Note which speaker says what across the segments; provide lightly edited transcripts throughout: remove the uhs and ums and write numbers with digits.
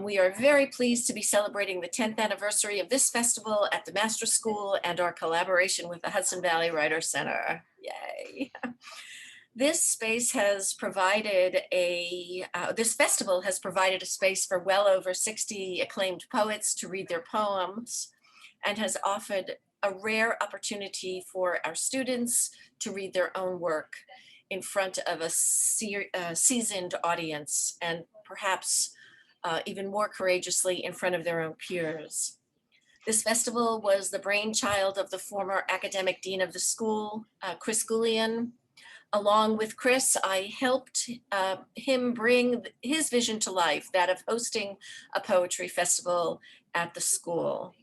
Speaker 1: We are very pleased to be celebrating the 10th anniversary of this festival at the Master School and our collaboration with the Hudson Valley Writer Center. Yay. This space has provided this festival has provided a space for well over 60 acclaimed poets to read their poems and has offered a rare opportunity for our students to read their own work in front of a seasoned audience, and perhaps even more courageously in front of their own peers. This festival was the brainchild of the former academic dean of the school, Chris Goulian. Along with Chris, I helped him bring his vision to life, that of hosting a poetry festival at the school.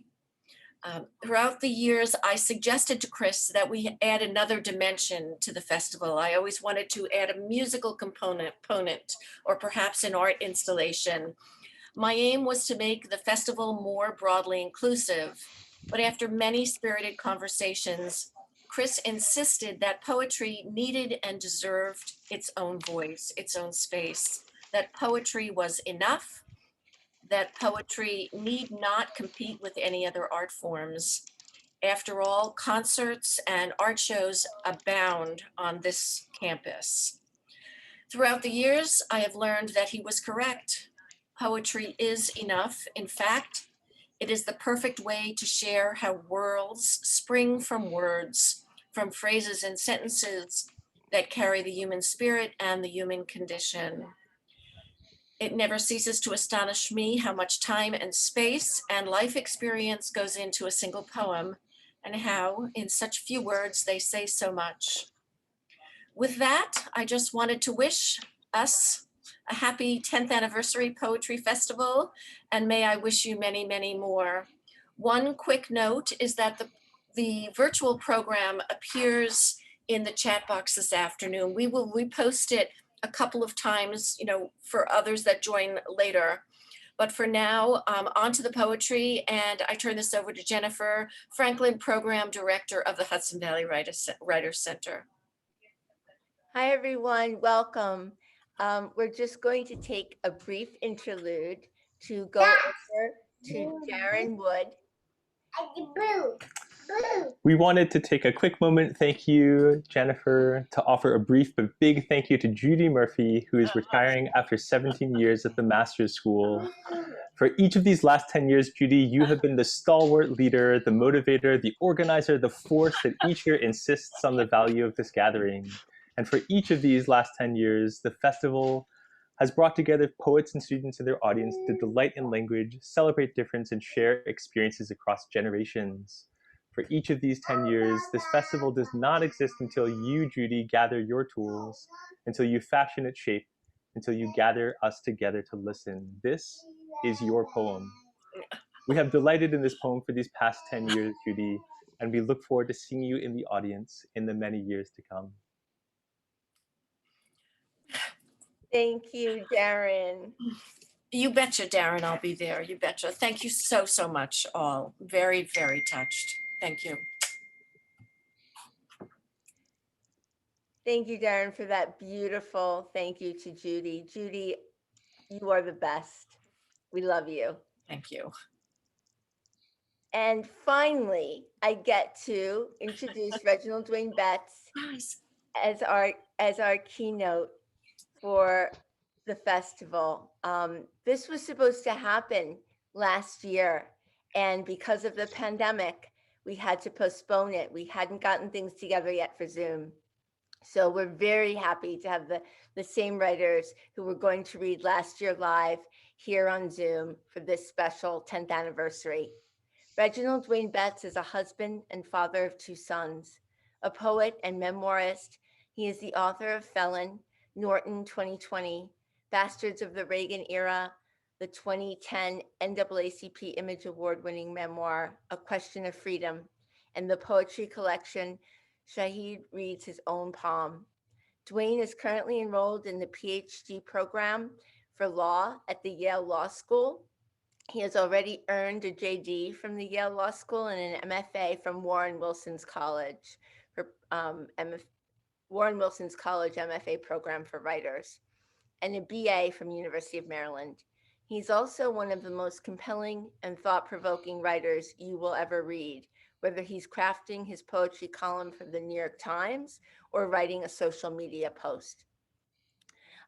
Speaker 1: Throughout the years, I suggested to Chris that we add another dimension to the festival. I always wanted to add a musical component, or perhaps an art installation. My aim was to make the festival more broadly inclusive, but after many spirited conversations, Chris insisted that poetry needed and deserved its own voice, its own space, that poetry was enough, that poetry need not compete with any other art forms. After all, concerts and art shows abound on this campus. Throughout the years, I have learned that he was correct. Poetry is enough. In fact, it is the perfect way to share how worlds spring from words, from phrases and sentences that carry the human spirit and the human condition. It never ceases to astonish me how much time and space and life experience goes into a single poem, and how, in such few words, they say so much. With that, I just wanted to wish us a happy 10th anniversary Poetry Festival, and may I wish you many, many more. One quick note is that the virtual program appears in the chat box this afternoon. We will repost it a couple of times, for others that join later. But for now, on to the poetry, and I turn this over to Jennifer Franklin, Program Director of the Hudson Valley Writers Center.
Speaker 2: Hi, everyone. Welcome. We're just going to take a brief interlude to go over to Darren Wood.
Speaker 3: We wanted to take a quick moment, thank you, Jennifer, to offer a brief but big thank you to Judy Murphy, who is retiring after 17 years at the Master's School. For each of these last 10 years, Judy, you have been the stalwart leader, the motivator, the organizer, the force that each year insists on the value of this gathering. And for each of these last 10 years, the festival has brought together poets and students in their audience to delight in language, celebrate difference, and share experiences across generations. For each of these 10 years, this festival does not exist until you, Judy, gather your tools, until you fashion its shape, until you gather us together to listen. This is your poem. We have delighted in this poem for these past 10 years, Judy, and we look forward to seeing you in the audience in the many years to come.
Speaker 2: Thank you, Darren.
Speaker 1: You betcha, Darren, I'll be there. You betcha. Thank you so, so much, all. Very, very touched. Thank you.
Speaker 2: Thank you, Darren, for that beautiful thank you to Judy. Judy, you are the best. We love you.
Speaker 1: Thank you.
Speaker 2: And finally, I get to introduce Reginald Dwayne Betts as our keynote for the festival. This was supposed to happen last year, and because of the pandemic, we had to postpone it. We hadn't gotten things together yet for Zoom. So we're very happy to have the same writers who were going to read last year live here on Zoom for this special 10th anniversary. Reginald Dwayne Betts is a husband and father of 2 sons, a poet and memoirist. He is the author of FELON, Norton 2020, Bastards of the Reagan Era, the 2010 NAACP Image Award-winning memoir, A Question of Freedom, and the poetry collection, Shahid Reads His Own Poem. Dwayne is currently enrolled in the PhD program for law at the Yale Law School. He has already earned a JD from the Yale Law School and an MFA from Warren Wilson's College, for Warren Wilson's College MFA program for writers, and a BA from University of Maryland. He's also one of the most compelling and thought-provoking writers you will ever read, whether he's crafting his poetry column for the New York Times or writing a social media post.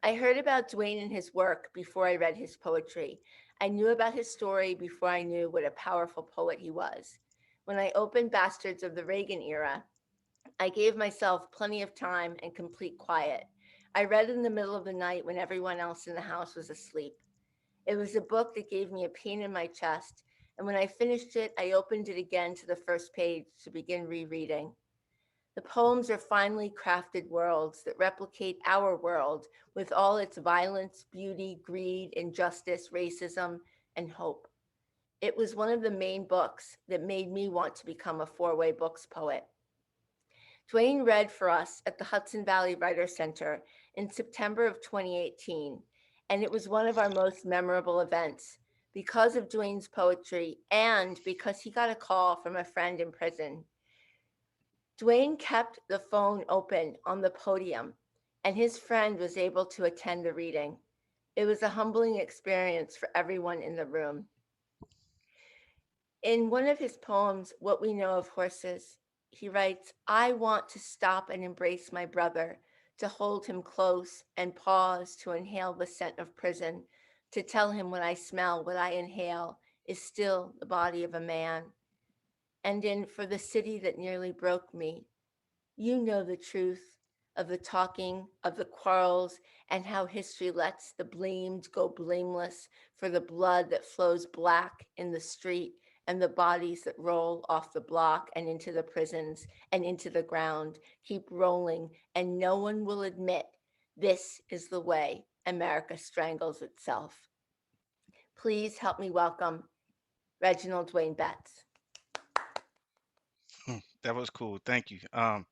Speaker 2: I heard about Dwayne and his work before I read his poetry. I knew about his story before I knew what a powerful poet he was. When I opened Bastards of the Reagan Era, I gave myself plenty of time and complete quiet. I read in the middle of the night when everyone else in the house was asleep. It was a book that gave me a pain in my chest, and when I finished it, I opened it again to the first page to begin rereading. The poems are finely crafted worlds that replicate our world with all its violence, beauty, greed, injustice, racism, and hope. It was one of the main books that made me want to become a four-way books poet. Dwayne read for us at the Hudson Valley Writer Center in September of 2018, and it was one of our most memorable events because of Dwayne's poetry and because he got a call from a friend in prison. Dwayne kept the phone open on the podium, and his friend was able to attend the reading. It was a humbling experience for everyone in the room. In one of his poems, What We Know of Horses, he writes, I want to stop and embrace my brother, to hold him close and pause to inhale the scent of prison, to tell him what I smell, what I inhale is still the body of a man. And in For the City That Nearly Broke Me, you know the truth of the talking, of the quarrels, and how history lets the blamed go blameless for the blood that flows black in the street and the bodies that roll off the block and into the prisons and into the ground, keep rolling, and no one will admit this is the way America strangles itself. Please help me welcome Reginald Dwayne Betts.
Speaker 4: That was cool. Thank you. I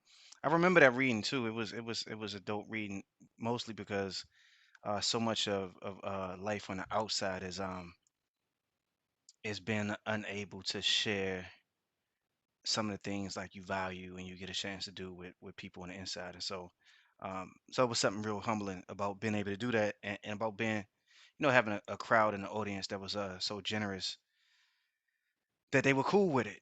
Speaker 4: remember that reading too. It was a dope reading, mostly because so much of life on the outside is been unable to share some of the things like you value and you get a chance to do with people on the inside. And so it was something real humbling about being able to do that and about being, having a crowd in the audience that was so generous that they were cool with it,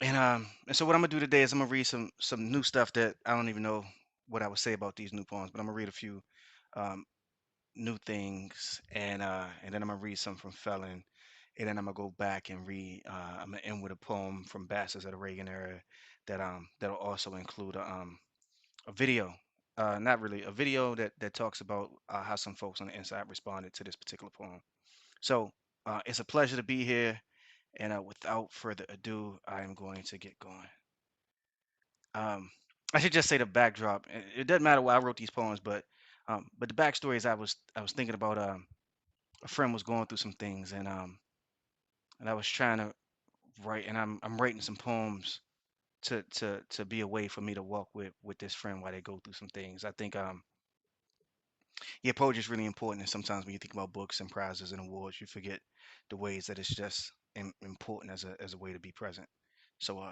Speaker 4: And so what I'm gonna do today is I'm gonna read some new stuff that I don't even know what I would say about these new poems, but I'm gonna read a few um, new things, and then I'm gonna read some from Felon, and then I'm gonna go back and read. I'm gonna end with a poem from Bastards of the Reagan era that'll also include a video, not really a video that talks about how some folks on the inside responded to this particular poem. So it's a pleasure to be here. And without further ado, I am going to get going. Um, I should just say the backdrop. It doesn't matter why I wrote these poems, but the backstory is I was thinking about a friend was going through some things, and I was trying to write, and I'm writing some poems to be a way for me to walk with this friend while they go through some things. I think yeah, poetry is really important, and sometimes when you think about books and prizes and awards, you forget the ways that it's just important as a way to be present. So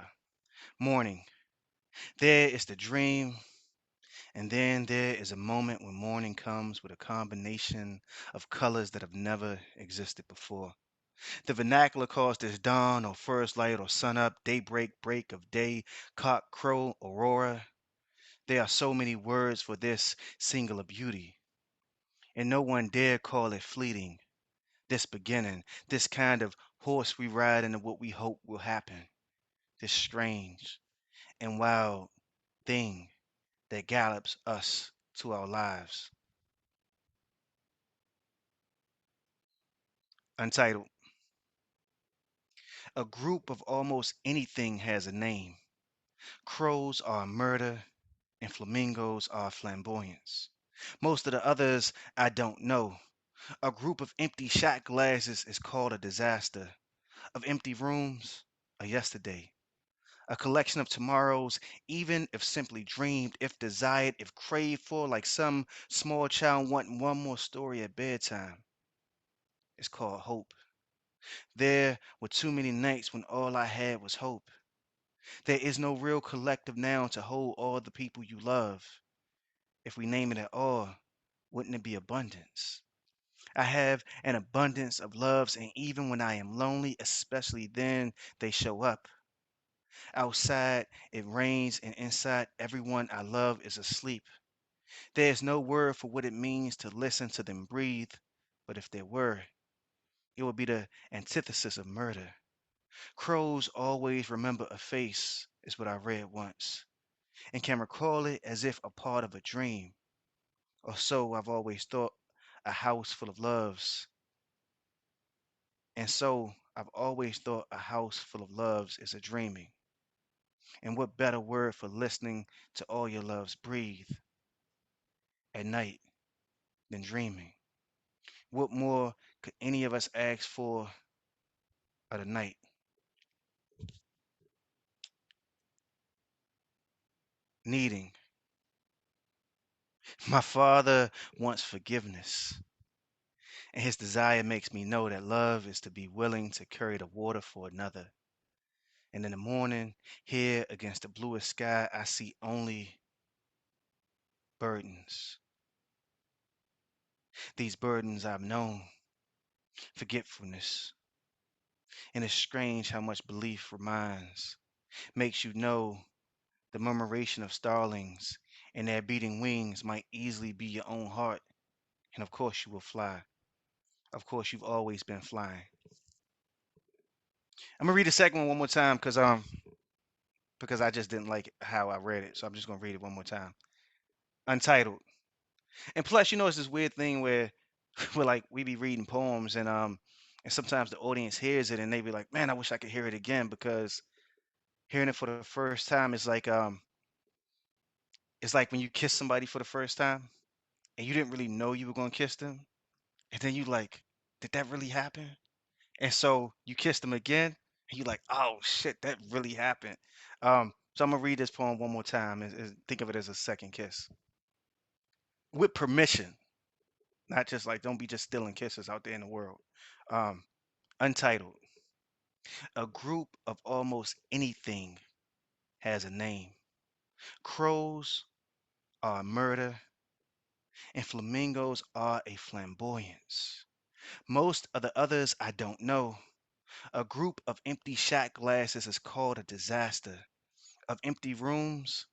Speaker 4: morning. There is the dream, and then there is a moment when morning comes with a combination of colors that have never existed before. The vernacular calls this dawn or first light or sunup, daybreak, break of day, cock, crow, aurora. There are so many words for this singular beauty, and no one dare call it fleeting. This beginning, this kind of horse we ride into what we hope will happen, this strange and wild thing that gallops us to our lives. Untitled. A group of almost anything has a name. Crows are murder, and flamingos are flamboyance. Most of the others I don't know. A group of empty shot glasses is called a disaster. Of empty rooms, a yesterday. A collection of tomorrows, even if simply dreamed, if desired, if craved for, like some small child wanting one more story at bedtime. It's called hope. There were too many nights when all I had was hope. There is no real collective now to hold all the people you love. If we name it at all, wouldn't it be abundance? I have an abundance of loves, and even when I am lonely, especially then, they show up. Outside, it rains, and inside, everyone I love is asleep. There is no word for what it means to listen to them breathe, but if there were, it would be the antithesis of murder. Crows always remember a face, is what I read once, and can recall it as if a part of a dream. Or so I've always thought a house full of loves. And so I've always thought a house full of loves is a dreaming. And what better word for listening to all your loves breathe at night than dreaming? What more could any of us ask for of the night? Needing. My father wants forgiveness, and his desire makes me know that love is to be willing to carry the water for another. And in the morning, here against the bluest sky, I see only burdens. These burdens I've known, forgetfulness. And it's strange how much belief reminds, makes you know the murmuration of starlings and their beating wings might easily be your own heart. And of course you will fly. Of course you've always been flying. I'm gonna read the second one more time because I just didn't like how I read it. So I'm just gonna read it one more time. Untitled. And plus, it's this weird thing where where like we be reading poems and sometimes the audience hears it and they be like, man, I wish I could hear it again because hearing it for the first time is like it's like when you kiss somebody for the first time and you didn't really know you were gonna kiss them, and then you like, did that really happen? And so you kiss them again, and you like, oh shit, that really happened. So I'm gonna read this poem one more time and think of it as a second kiss. With permission, not just like don't be just stealing kisses out there in the world. Um, Untitled. A group of almost anything has a name. Crows are murder, and flamingos are a flamboyance. Most of the others I don't know. A group of empty shot glasses is called a disaster. Of empty rooms,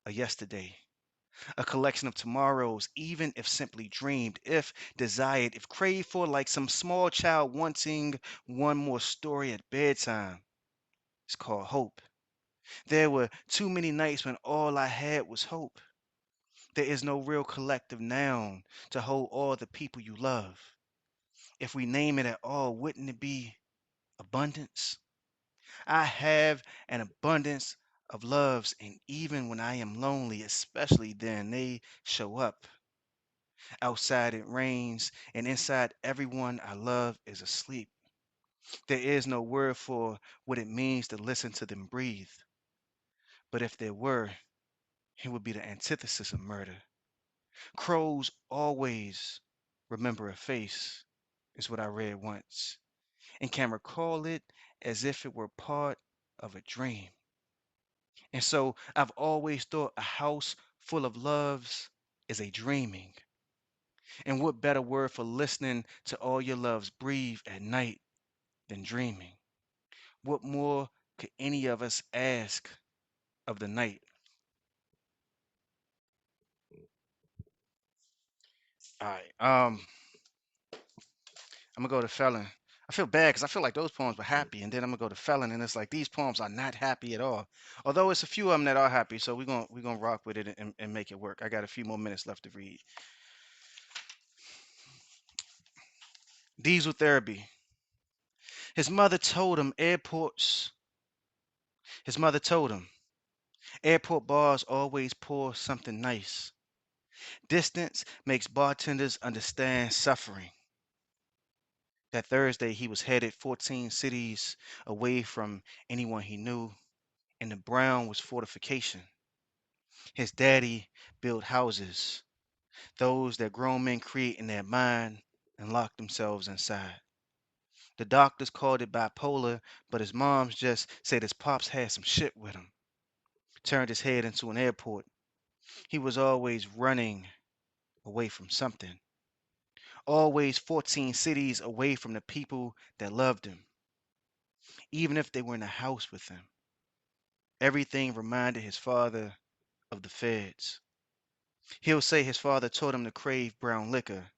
Speaker 4: a yesterday. A collection of tomorrows, even if simply dreamed, if desired, if craved for, like some small child wanting one more story at bedtime. It's called hope. There were too many nights when all I had was hope. There is no real collective noun to hold all the people you love. If we name it at all, wouldn't it be abundance? I have an abundance of loves, and even when I am lonely, especially then, they show up. Outside it rains, and inside everyone I love is asleep. There is no word for what it means to listen to them breathe. But if there were, it would be the antithesis of murder. Crows always remember a face, is what I read once, and can recall it as if it were part of a dream. And so I've always thought a house full of loves is a dreaming. And what better word for listening to all your loves breathe at night than dreaming? What more could any of us ask of the night? All right. I'm gonna go to Felon. I feel bad because I feel like those poems were happy, and then I'm gonna go to Felon, and it's like these poems are not happy at all. Although it's a few of them that are happy, so we're gonna rock with it and make it work. I got a few more minutes left to read. Diesel therapy. His mother told him airports. His mother told him airport bars always pour something nice. Distance makes bartenders understand suffering. That Thursday, he was headed 14 cities away from anyone he knew, and the brown was fortification. His daddy built houses, those that grown men create in their mind and lock themselves inside. The doctors called it bipolar, but his moms just said his pops had some shit with him. Turned his head into an airport. He was always running away from something. always 14 cities away from the people that loved him, even if they were in a house with him. Everything reminded his father of the feds. He'll say his father taught him to crave brown liquor,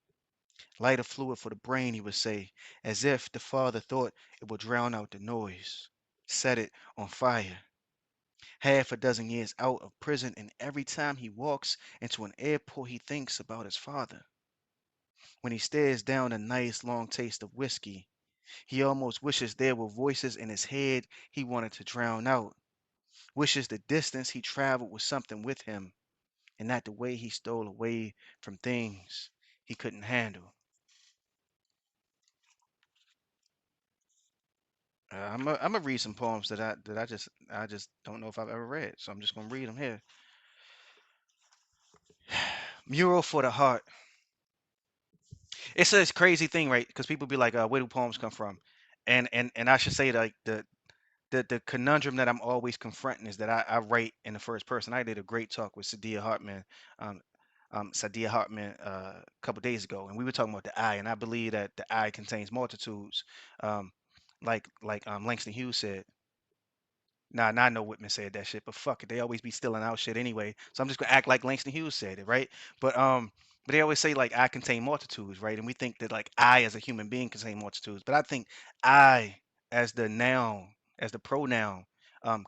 Speaker 4: lighter fluid for the brain, he would say, as if the father thought it would drown out the noise, set it on fire. Half a dozen years out of prison, and every time he walks into an airport, he thinks about his father. When he stares down a nice long taste of whiskey, he almost wishes there were voices in his head he wanted to drown out, wishes the distance he traveled was something with him, and not the way he stole away from things he couldn't handle. I'm gonna read some poems that I just don't know if I've ever read, so I'm just gonna read them here. Mural for the heart. It's a crazy thing, right? Because people be like, "Where do poems come from?" And I should say like the conundrum that I'm always confronting is that I write in the first person. I did a great talk with um, Sadia Hartman a couple days ago, and we were talking about the eye, and I believe that the eye contains multitudes, um, like Langston Hughes said. Nah, nah, I know Whitman said that shit, but fuck it, they always be stealing out shit anyway. So I'm just gonna act like Langston Hughes said it, right? But um, but they always say like I contain multitudes, right? And we think that like I as a human being contain multitudes, but I think I as the noun, as the pronoun,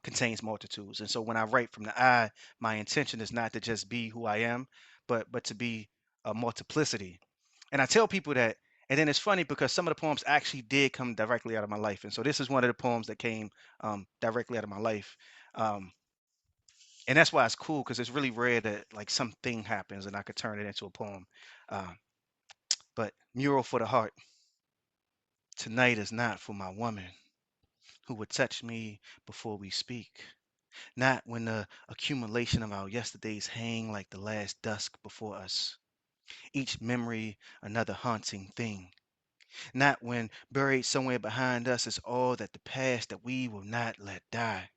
Speaker 4: contains multitudes. And so when I write from the I, my intention is not to just be who I am, but to be a multiplicity. And I tell people that, and then it's funny because some of the poems actually did come directly out of my life. And so this is one of the poems that came directly out of my life. Um, and that's why it's cool because it's really rare that like something happens and I could turn it into a poem. Uh, but mural for the heart. Tonight is not for my woman who would touch me before we speak. Not when the accumulation of our yesterdays hang like the last dusk before us. Each memory another haunting thing. Not when buried somewhere behind us is all that the past that we will not let die.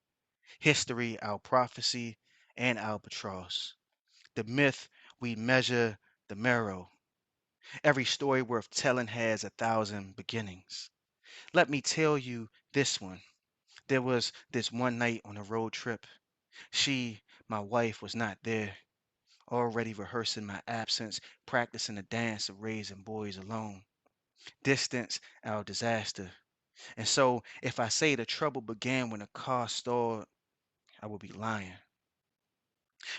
Speaker 4: History, our prophecy, and albatross. The myth we measure the marrow. Every story worth telling has 1,000 beginnings. Let me tell you this one. There was this one night on a road trip. She, my wife, was not there. Already rehearsing my absence, practicing the dance of raising boys alone. Distance, our disaster. And so, if I say the trouble began when the car stalled, I would be lying.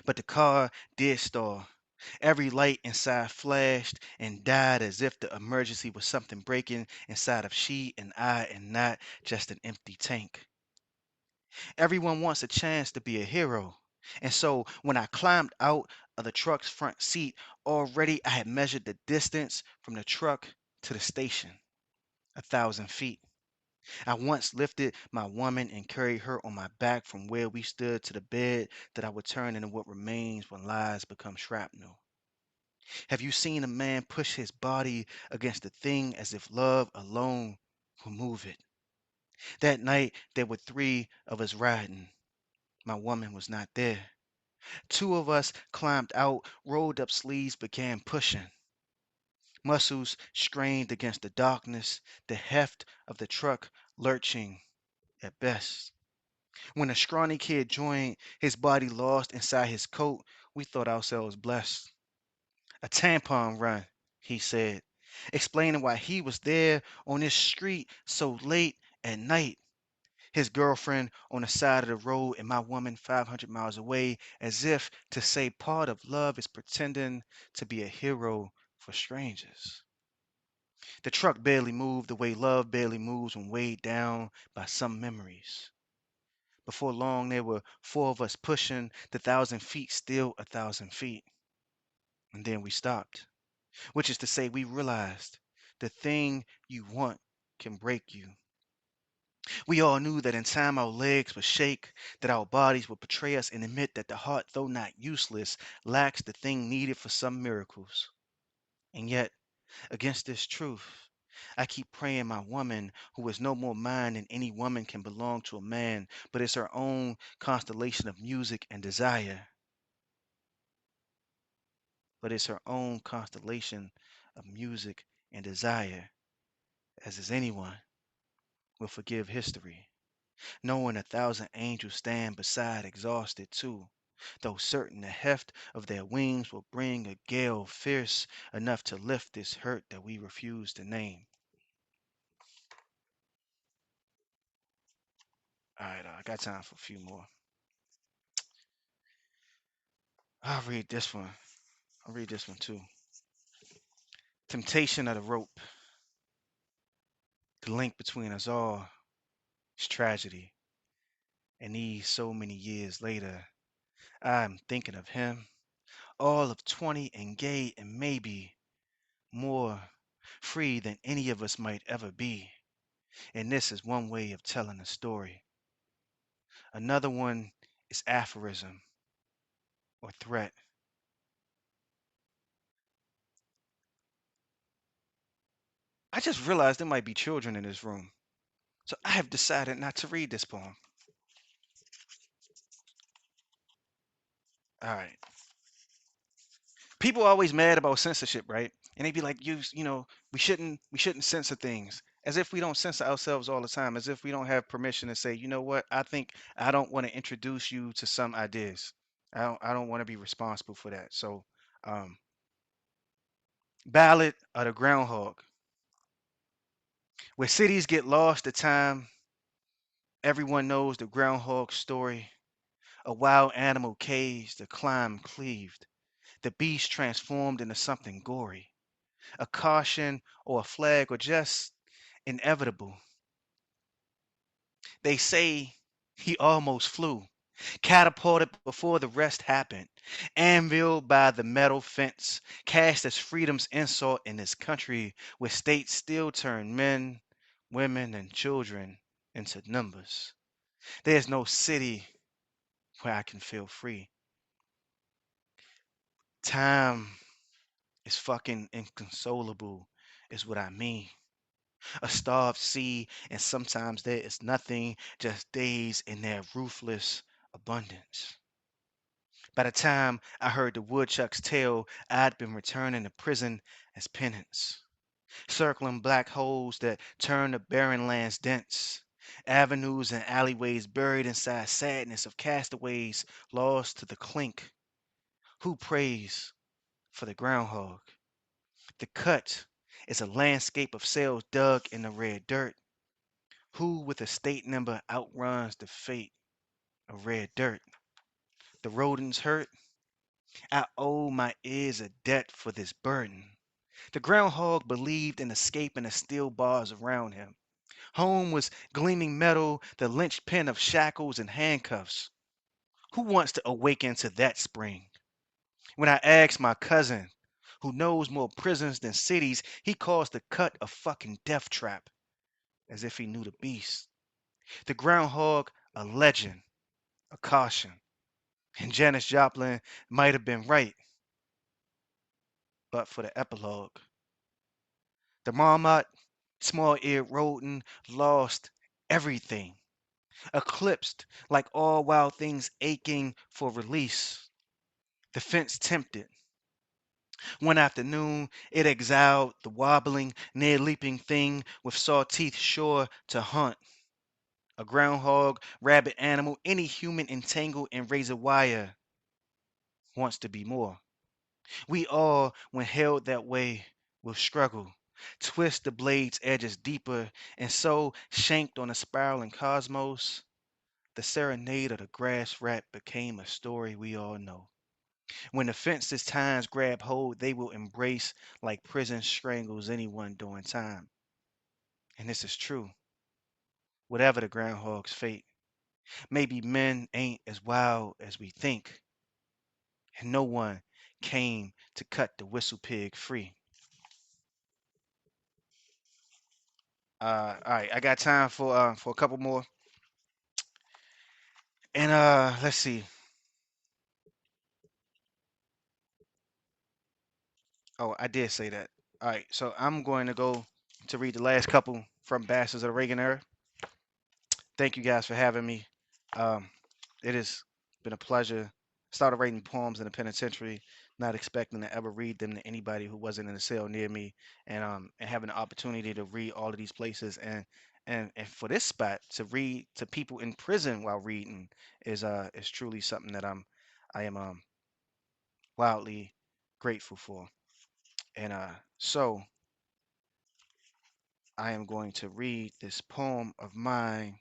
Speaker 4: But the car did stall. Every light inside flashed and died as if the emergency was something breaking inside of she and I and not just an empty tank. Everyone wants a chance to be a hero. And so when I climbed out of the truck's front seat, already I had measured the distance from the truck to the station, 1,000 feet. I once lifted my woman and carried her on my back from where we stood to the bed that I would turn into what remains when lies become shrapnel. Have you seen a man push his body against a thing as if love alone will move it? That night, there were three of us riding. My woman was not there. Two of us climbed out, rolled up sleeves, began pushing. Muscles strained against the darkness, the heft of the truck lurching at best. When a scrawny kid joined, his body lost inside his coat, we thought ourselves blessed. A tampon run, he said, explaining why he was there on this street so late at night. His girlfriend on the side of the road and my woman 500 miles away, as if to say part of love is pretending to be a hero for strangers. The truck barely moved the way love barely moves when weighed down by some memories. Before long, there were four of us pushing the 1,000 feet, still 1,000 feet. And then we stopped, which is to say, we realized the thing you want can break you. We all knew that in time our legs would shake, that our bodies would betray us and admit that the heart, though not useless, lacks the thing needed for some miracles. And yet, against this truth, I keep praying my woman, who is no more mine than any woman can belong to a man, but is her own constellation of music and desire, but is her own constellation of music and desire, as is anyone, will forgive history, knowing 1,000 angels stand beside exhausted too, though certain the heft of their wings will bring a gale fierce enough to lift this hurt that we refuse to name. All right, I got time for a few more. I'll read this one. I'll read this one too. Temptation of the rope. The link between us all is tragedy. And these so many years later, I'm thinking of him, all of 20 and gay and maybe more free than any of us might ever be. And this is one way of telling a story. Another one is aphorism or threat. I just realized there might be children in this room, so I have decided not to read this poem. All right. People are always mad about censorship, right? And they be like, we shouldn't censor things. As if we don't censor ourselves all the time, as if we don't have permission to say, you know what, I don't want to introduce you to some ideas. I don't want to be responsible for that. So um Ballad of the Groundhog. Where cities get lost to time, everyone knows the groundhog story. A wild animal caged, the climb cleaved, the beast transformed into something gory. A caution or a flag or just inevitable. They say he almost flew, catapulted before the rest happened, anviled by the metal fence, cast as freedom's insult in this country where states still turn men, women, and children into numbers. There's no city where I can feel free. Time is fucking inconsolable, is what I mean. A starved sea, and sometimes there is nothing, just days in their ruthless abundance. By the time I heard the woodchuck's tale, I'd been returning to prison as penance, circling black holes that turn the barren lands dense, avenues and alleyways buried inside sadness of castaways lost to the clink. Who prays for the groundhog? The cut is a landscape of cells dug in the red dirt. Who with a state number outruns the fate of red dirt? The rodents hurt. I owe my ears a debt for this burden. The groundhog believed in escaping the steel bars around him. Home was gleaming metal, the linchpin of shackles and handcuffs. Who wants to awaken to that spring? When I asked my cousin, who knows more prisons than cities, he calls the cut a fucking death trap, as if he knew the beast. The groundhog, a legend, a caution. And Janis Joplin might have been right, but for the epilogue. The marmot, small-eared rodent, lost everything, eclipsed like all wild things aching for release. The fence tempted. One afternoon, it exiled the wobbling, near-leaping thing with saw teeth sure to hunt. A groundhog, rabbit animal, any human entangled in razor wire wants to be more. We all, when held that way, will struggle, twist the blade's edges deeper, and so, shanked on a spiraling cosmos, the serenade of the grass rat became a story we all know. When the fence's tines grab hold, they will embrace like prison strangles anyone doing time. And this is true, whatever the groundhog's fate. Maybe men ain't as wild as we think, and no one came to cut the whistle pig free. All right, I got time for a couple more. And let's see. Oh, I did say that. All right, so I'm going to go to read the last couple from Bastards of the Reagan era. Thank you guys for having me. Um, it has been a pleasure Started writing poems in the penitentiary, not expecting to ever read them to anybody who wasn't in a cell near me, and having the opportunity to read all of these places and for this spot to read to people in prison while reading is truly something that I am wildly grateful for. And so I am going to read this poem of mine,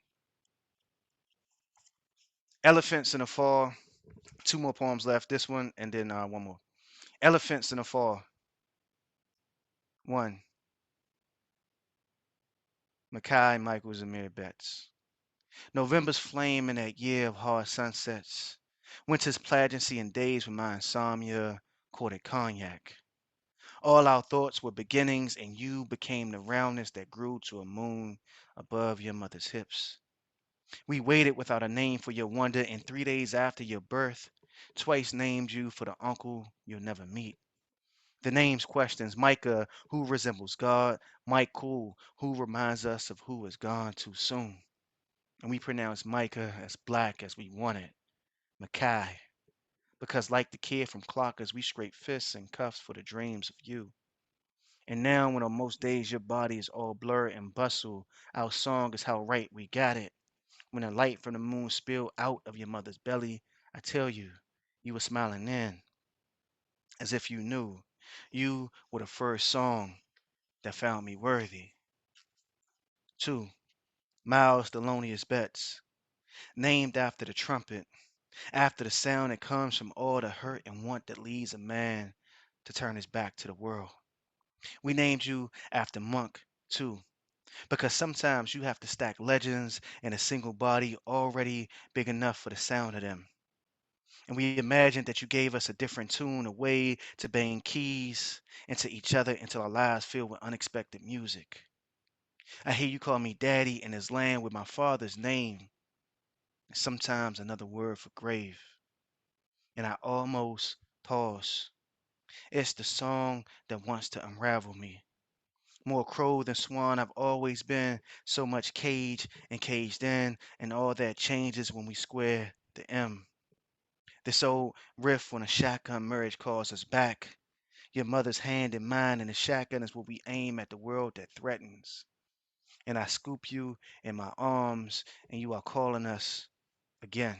Speaker 4: Elephants in the Fall. Two more poems left. This one and then one more. Elephants in the Fall. One. Mackay Michael Zamir Betts. November's flame in that year of hard sunsets. Winter's plagency and days when my insomnia courted cognac. All our thoughts were beginnings, and you became the roundness that grew to a moon above your mother's hips. We waited without a name for your wonder, and 3 days after your birth, twice named you for the uncle you'll never meet. The name's questions Micah, who resembles God, Michael, who reminds us of who is gone too soon. And we pronounce Micah as black as we want it, Mackay, because like the kid from Clockers, we scrape fists and cuffs for the dreams of you. And now, when on most days your body is all blur and bustle, our song is how right we got it. When the light from the moon spilled out of your mother's belly, I tell you, you were smiling then, as if you knew. You were the first song that found me worthy. 2. Miles Thelonious Betts, named after the trumpet, after the sound that comes from all the hurt and want that leads a man to turn his back to the world. We named you after Monk, too, because sometimes you have to stack legends in a single body already big enough for the sound of them. And we imagined that you gave us a different tune, a way to bang keys into each other until our lives filled with unexpected music. I hear you call me daddy in this land with my father's name, and sometimes another word for grave. And I almost pause. It's the song that wants to unravel me. More crow than swan I've always been, so much cage and caged in, and all that changes when we square the M. This old riff when a shotgun marriage calls us back. Your mother's hand in mine, and the shotgun is what we aim at the world that threatens. And I scoop you in my arms, and you are calling us again.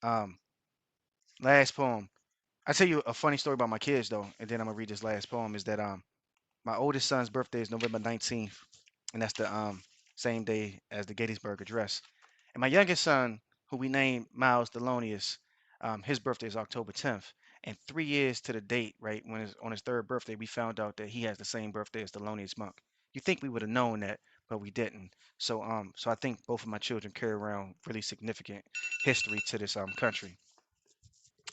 Speaker 4: Um, Last poem. I tell you a funny story about my kids though, and then I'm gonna read this last poem. Is that my oldest son's birthday is November 19th, and that's the same day as the Gettysburg Address. And my youngest son, who we named Miles Thelonious, his birthday is October 10th. And 3 years to the date, right, when on his third birthday, we found out that he has the same birthday as Thelonious Monk. You think we would have known that, but we didn't. So I think both of my children carry around really significant history to this country.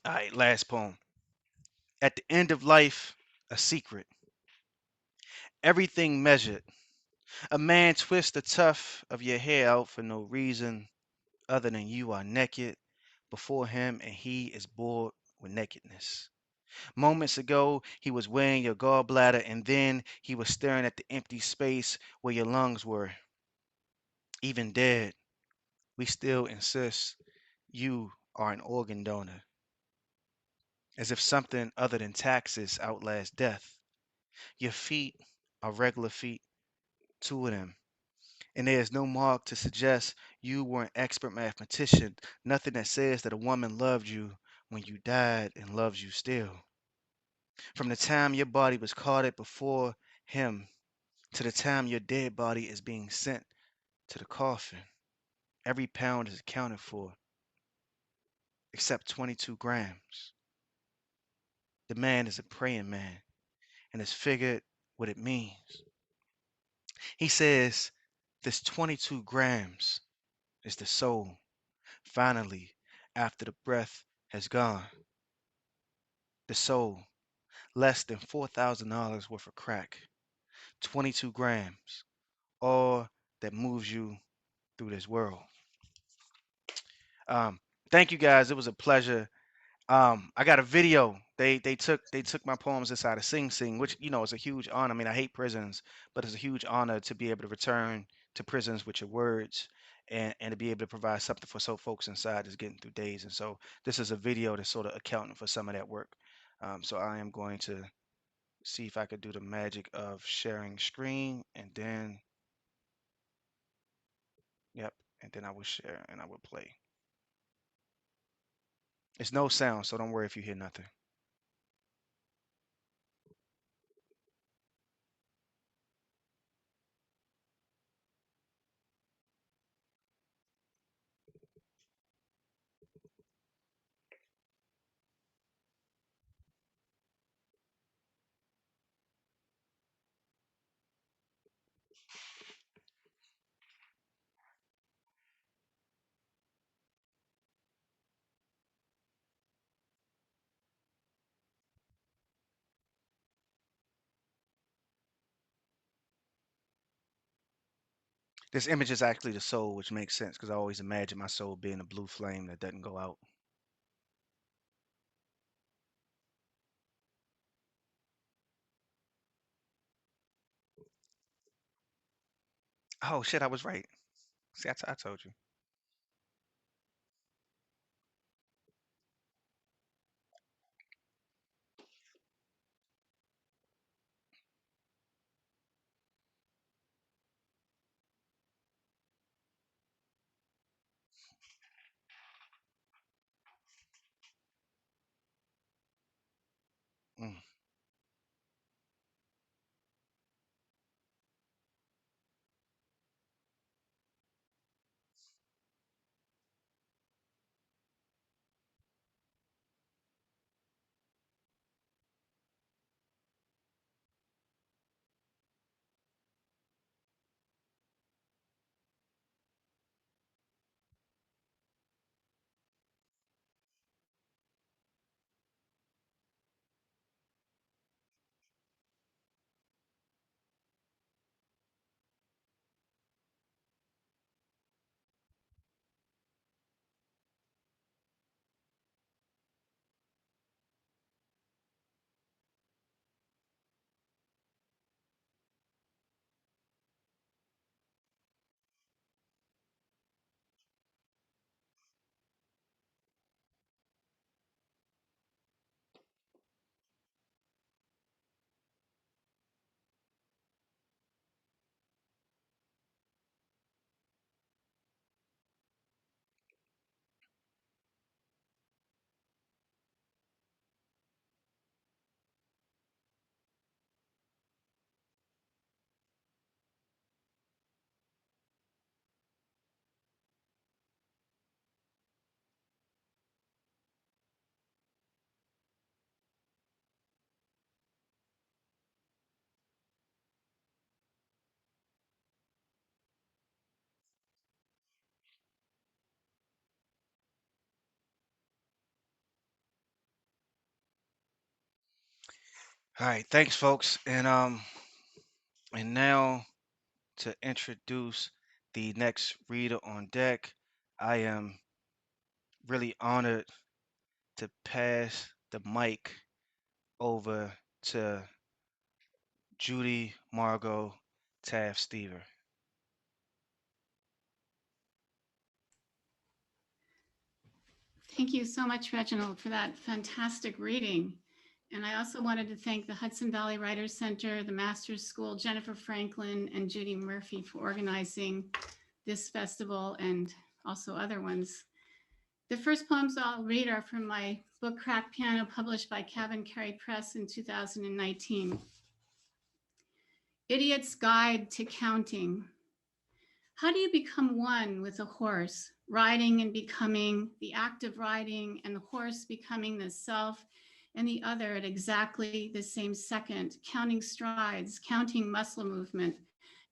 Speaker 4: All right, last poem. At the end of life, a secret. Everything measured. A man twists the tuft of your hair out for no reason other than you are naked before him and he is bored with nakedness. Moments ago, he was weighing your gallbladder and then he was staring at the empty space where your lungs were. Even dead, we still insist you are an organ donor, as if something other than taxes outlasts death. Your feet are regular feet, two of them. And there is no mark to suggest you were an expert mathematician, nothing that says that a woman loved you when you died and loves you still. From the time your body was carted before him to the time your dead body is being sent to the coffin, every pound is accounted for except 22 grams. The man is a praying man and has figured what it means. He says this 22 grams is the soul. Finally, after the breath has gone, the soul, less than $4,000 worth of crack, 22 grams, all that moves you through this world. Um, Thank you guys. It was a pleasure. I got a video. They took my poems inside of Sing Sing, which is a huge honor. I mean, I hate prisons, but it's a huge honor to be able to return to prisons with your words and to be able to provide something for so folks inside that's getting through days. And so this is a video that's sort of accounting for some of that work. So I am going to see if I could do the magic of sharing screen, and then yep, and then I will share and I will play. It's no sound, so don't worry if you hear nothing. This image is actually the soul, which makes sense because I always imagine my soul being a blue flame that doesn't go out. Oh shit, I was right. See, I told you. Mm. All right, thanks, folks, and now to introduce the next reader on deck, I am really honored to pass the mic over to Judy Margot Taft Stever.
Speaker 5: Thank you so much, Reginald, for that fantastic reading. And I also wanted to thank the Hudson Valley Writers Center, the Masters School, Jennifer Franklin, and Judy Murphy for organizing this festival and also other ones. The first poems I'll read are from my book, Crack Piano, published by Cabin Carey Press in 2019. Idiot's Guide to Counting. How do you become one with a horse, riding and becoming, the act of riding, and the horse becoming the self and the other at exactly the same second, counting strides, counting muscle movement,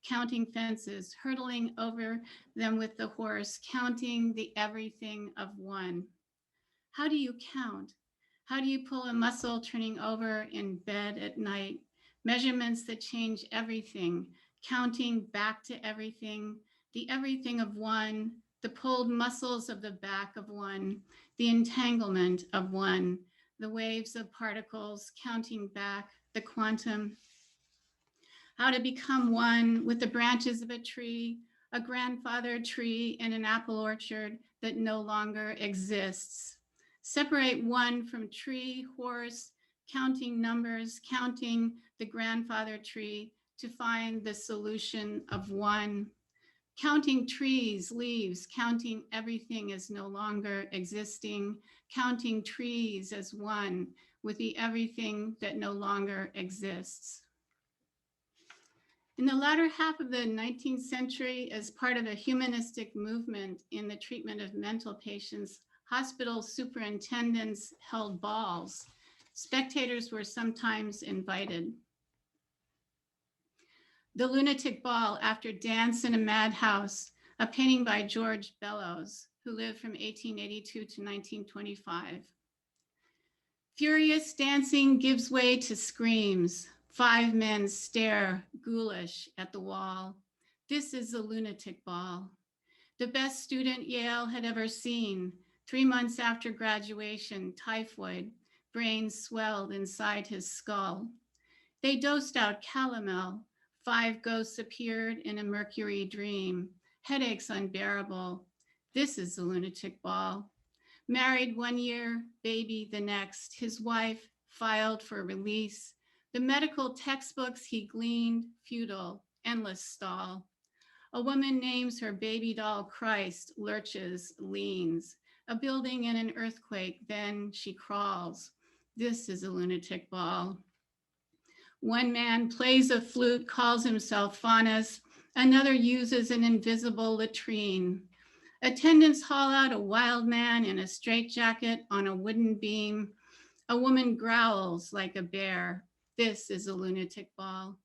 Speaker 5: counting fences, hurtling over them with the horse, counting the everything of one? How do you count? How do you pull a muscle turning over in bed at night? Measurements that change everything, counting back to everything, the everything of one, the pulled muscles of the back of one, the entanglement of one, the waves of particles counting back, the quantum, how to become one with the branches of a tree, a grandfather tree in an apple orchard that no longer exists. Separate one from tree, horse, counting numbers, counting the grandfather tree to find the solution of one. Counting trees, leaves, counting everything as no longer existing, counting trees as one with the everything that no longer exists. In the latter half of the 19th century, as part of a humanistic movement in the treatment of mental patients, hospital superintendents held balls. Spectators were sometimes invited. The Lunatic Ball After Dance in a Madhouse, a painting by George Bellows, who lived from 1882 to 1925. Furious dancing gives way to screams. 5 men stare, ghoulish, at the wall. This is a lunatic ball. The best student Yale had ever seen. 3 months after graduation, typhoid, brain swelled inside his skull. They dosed out calomel. 5 ghosts appeared in a mercury dream. Headaches unbearable. This is a lunatic ball. Married 1 year, baby the next. His wife filed for release. The medical textbooks he gleaned, futile, endless stall. A woman names her baby doll Christ, lurches, leans. A building in an earthquake, then she crawls. This is a lunatic ball. One man plays a flute, calls himself Faunus. Another uses an invisible latrine. Attendants haul out a wild man in a straitjacket on a wooden beam. A woman growls like a bear. This is a lunatic ball.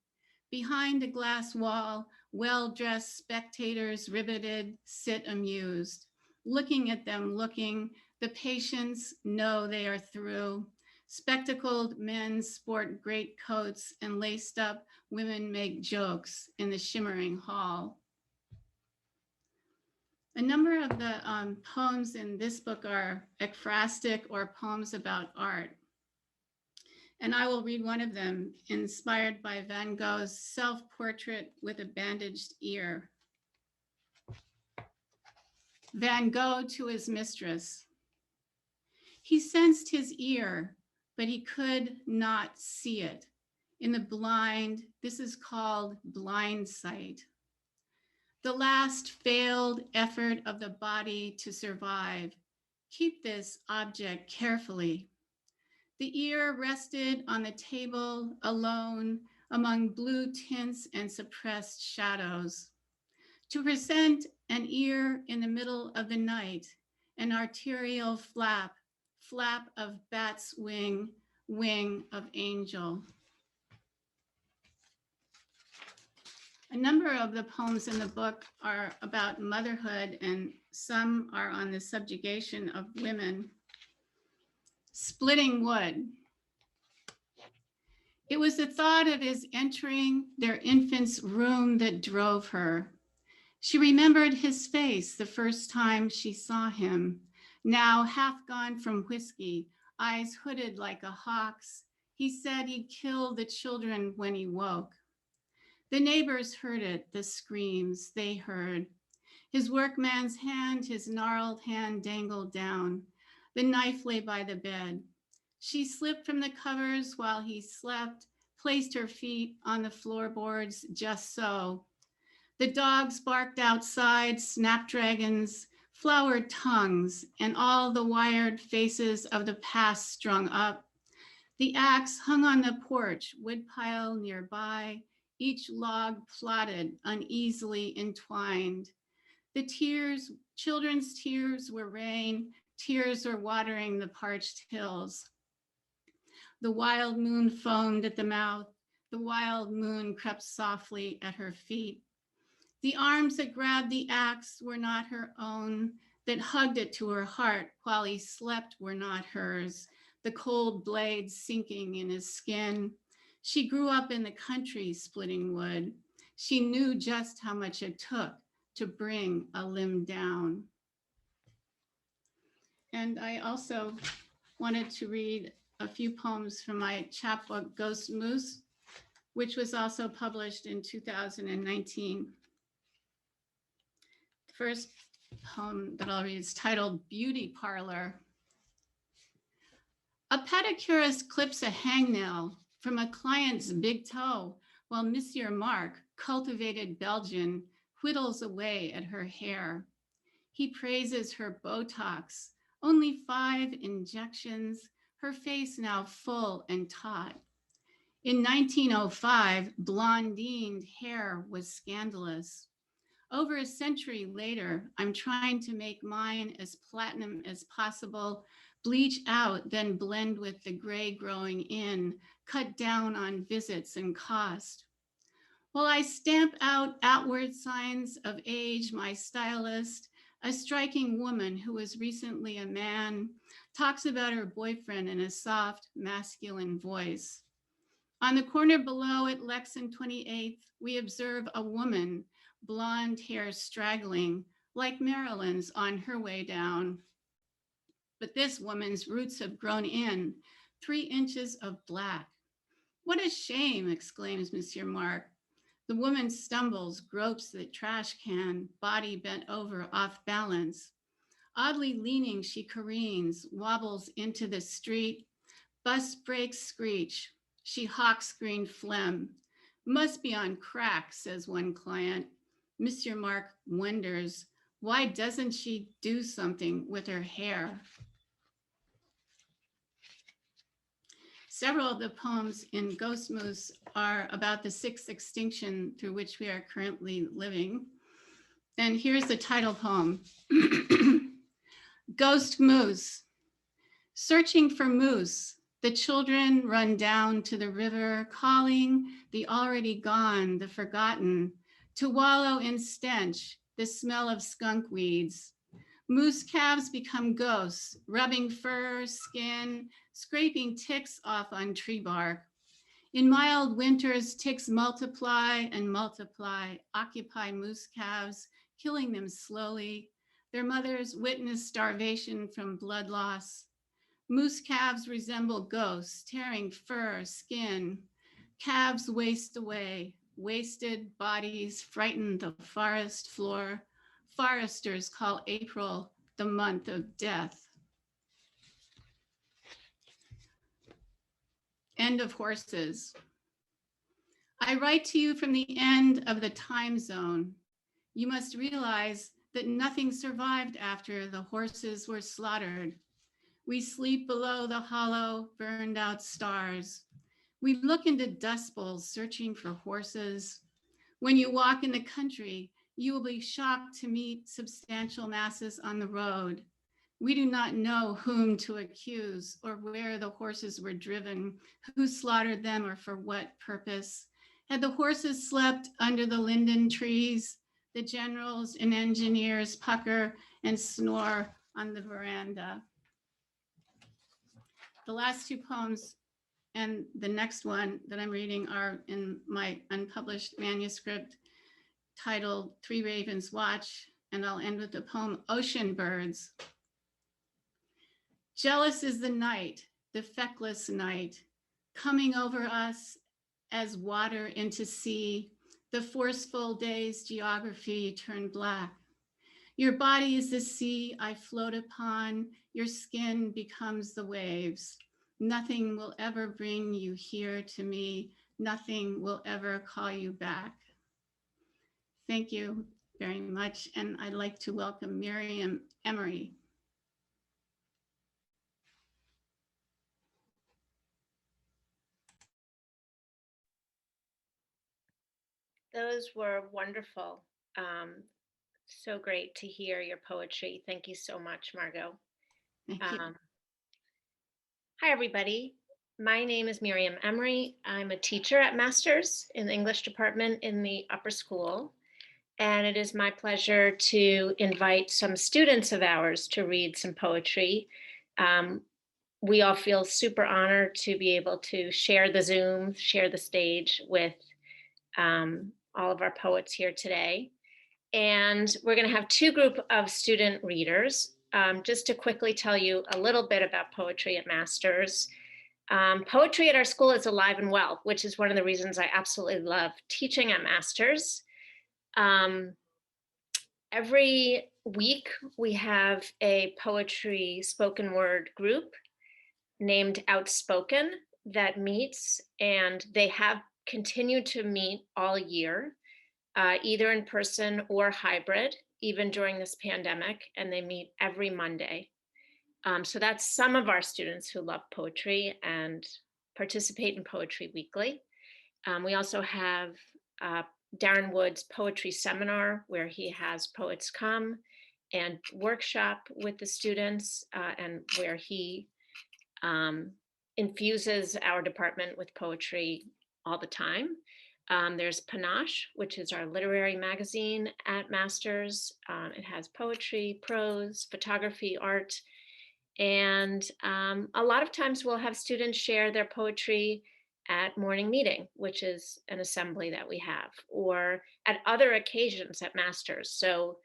Speaker 5: Behind a glass wall, well-dressed spectators riveted sit amused. Looking at them, the patients know they are through. Spectacled men sport great coats and laced up women make jokes in the shimmering hall. A number of the poems in this book are ekphrastic or poems about art. And I will read one of them, inspired by Van Gogh's self-portrait with a bandaged ear. Van Gogh to his mistress. He sensed his ear, but he could not see it. In the blind, this is called blind sight. The last failed effort of the body to survive. Keep this object carefully. The ear rested on the table alone among blue tints and suppressed shadows. To present an ear in the middle of the night, an arterial flap, flap of bat's wing, wing of angel. A number of the poems in the book are about motherhood, and some are on the subjugation of women. Splitting wood. It was the thought of his entering their infant's room that drove her. She remembered his face the first time she saw him, now half gone from whiskey, eyes hooded like a hawk's. He said he'd kill the children when he woke. The neighbors heard it, the screams they heard. His workman's hand, his gnarled hand dangled down. The knife lay by the bed. She slipped from the covers while he slept, placed her feet on the floorboards just so. The dogs barked outside, snapdragons, flowered tongues, and all the wired faces of the past strung up. The axe hung on the porch, woodpile nearby, each log plotted, uneasily entwined. The tears, children's tears were rain, tears were watering the parched hills. The wild moon foamed at the mouth. The wild moon crept softly at her feet. The arms that grabbed the axe were not her own, that hugged it to her heart while he slept were not hers, the cold blades sinking in his skin. She grew up in the country splitting wood. She knew just how much it took, to bring a limb down. And I also wanted to read a few poems from my chapbook, Ghost Moose, which was also published in 2019. The first poem that I'll read is titled Beauty Parlor. A pedicurist clips a hangnail from a client's big toe while Monsieur Marc, cultivated Belgian, whittles away at her hair. He praises her Botox, only 5 injections, her face now full and taut. In 1905, blondined hair was scandalous. Over a century later, I'm trying to make mine as platinum as possible, bleach out, then blend with the gray growing in, cut down on visits and cost. While I stamp out outward signs of age, my stylist, a striking woman who was recently a man, talks about her boyfriend in a soft, masculine voice. On the corner below at Lex and 28th, we observe a woman, blonde hair straggling, like Marilyn's on her way down. But this woman's roots have grown in, 3 inches of black. What a shame, exclaims Monsieur Marc. The woman stumbles, gropes the trash can, body bent over, off balance. Oddly leaning, she careens, wobbles into the street. Bus brakes screech. She hawks green phlegm. Must be on crack, says one client. Monsieur Marc wonders, why doesn't she do something with her hair? Several of the poems in Ghost Moose are about the 6th extinction through which we are currently living. And here's the title poem. Ghost Moose. Searching for moose, the children run down to the river, calling the already gone, the forgotten, to wallow in stench, the smell of skunk weeds. Moose calves become ghosts, rubbing fur, skin, scraping ticks off on tree bark. In mild winters, ticks multiply and multiply, occupy moose calves, killing them slowly. Their mothers witness starvation from blood loss. Moose calves resemble ghosts, tearing fur, skin. Calves waste away. Wasted bodies frighten the forest floor. Foresters call April the month of death. End of horses. I write to you from the end of the time zone. You must realize that nothing survived after the horses were slaughtered. We sleep below the hollow, burned out stars. We look into dust bowls searching for horses. When you walk in the country, you will be shocked to meet substantial masses on the road. We do not know whom to accuse or where the horses were driven, who slaughtered them or for what purpose. Had the horses slept under the linden trees, the generals and engineers pucker and snore on the veranda. The last 2 poems and the next one that I'm reading are in my unpublished manuscript titled 3 Ravens Watch, and I'll end with the poem Ocean Birds. Jealous is the night, the feckless night, coming over us as water into sea, the forceful day's geography turned black. Your body is the sea I float upon, your skin becomes the waves. Nothing will ever bring you here to me, nothing will ever call you back. Thank you very much, and I'd like to welcome Miriam Emery.
Speaker 6: Those were wonderful. So great to hear your poetry. Thank you so much, Margot.
Speaker 5: Thank you.
Speaker 6: Hi, everybody. My name is Miriam Emery. I'm a teacher at Masters in the English department in the upper school. And it is my pleasure to invite some students of ours to read some poetry. We all feel super honored to be able to share the Zoom, share the stage with all of our poets here today. And we're going to have two groups of student readers. Just to quickly tell you a little bit about poetry at Masters. Poetry at our school is alive and well, which is one of the reasons I absolutely love teaching at Masters. Every week we have a poetry spoken word group named Outspoken that meets, and they have continued to meet all year, either in person or hybrid, even during this pandemic, and they meet every Monday. So that's some of our students who love poetry and participate in Poetry Weekly. We also have Darren Wood's poetry seminar, where he has poets come and workshop with the students, and where he infuses our department with poetry all the time. There's Panache, which is our literary magazine at Masters. It has poetry, prose, photography, art, and a lot of times we'll have students share their poetry at morning meeting, which is an assembly that we have, or at other occasions at Masters. So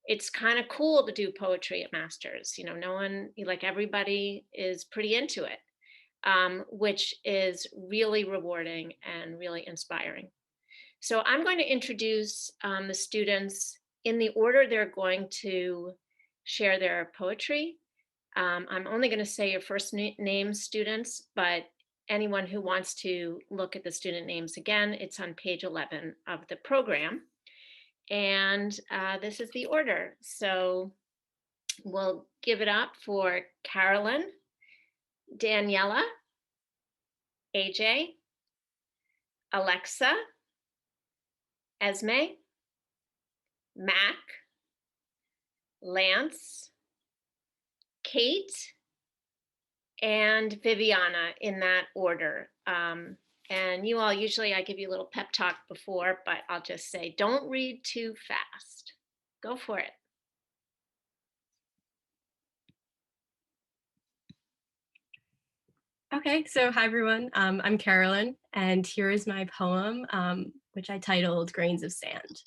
Speaker 6: it's kind of cool to do poetry at Masters. You know, no one, like everybody is pretty into it, which is really rewarding and really inspiring. So I'm going to introduce the students in the order they're going to share their poetry. I'm only going to say your first name, students, but anyone who wants to look at the student names again, it's on page 11 of the program. And this is the order. So we'll give it up for Carolyn, Daniela, AJ, Alexa, Esme, Mac, Lance, Kate, and Viviana, in that order. And you all, usually I give you a little pep talk before, but I'll just say, don't read too fast. Go for it.
Speaker 7: Okay, so hi everyone, I'm Carolyn, and here is my poem, which I titled Grains of Sand.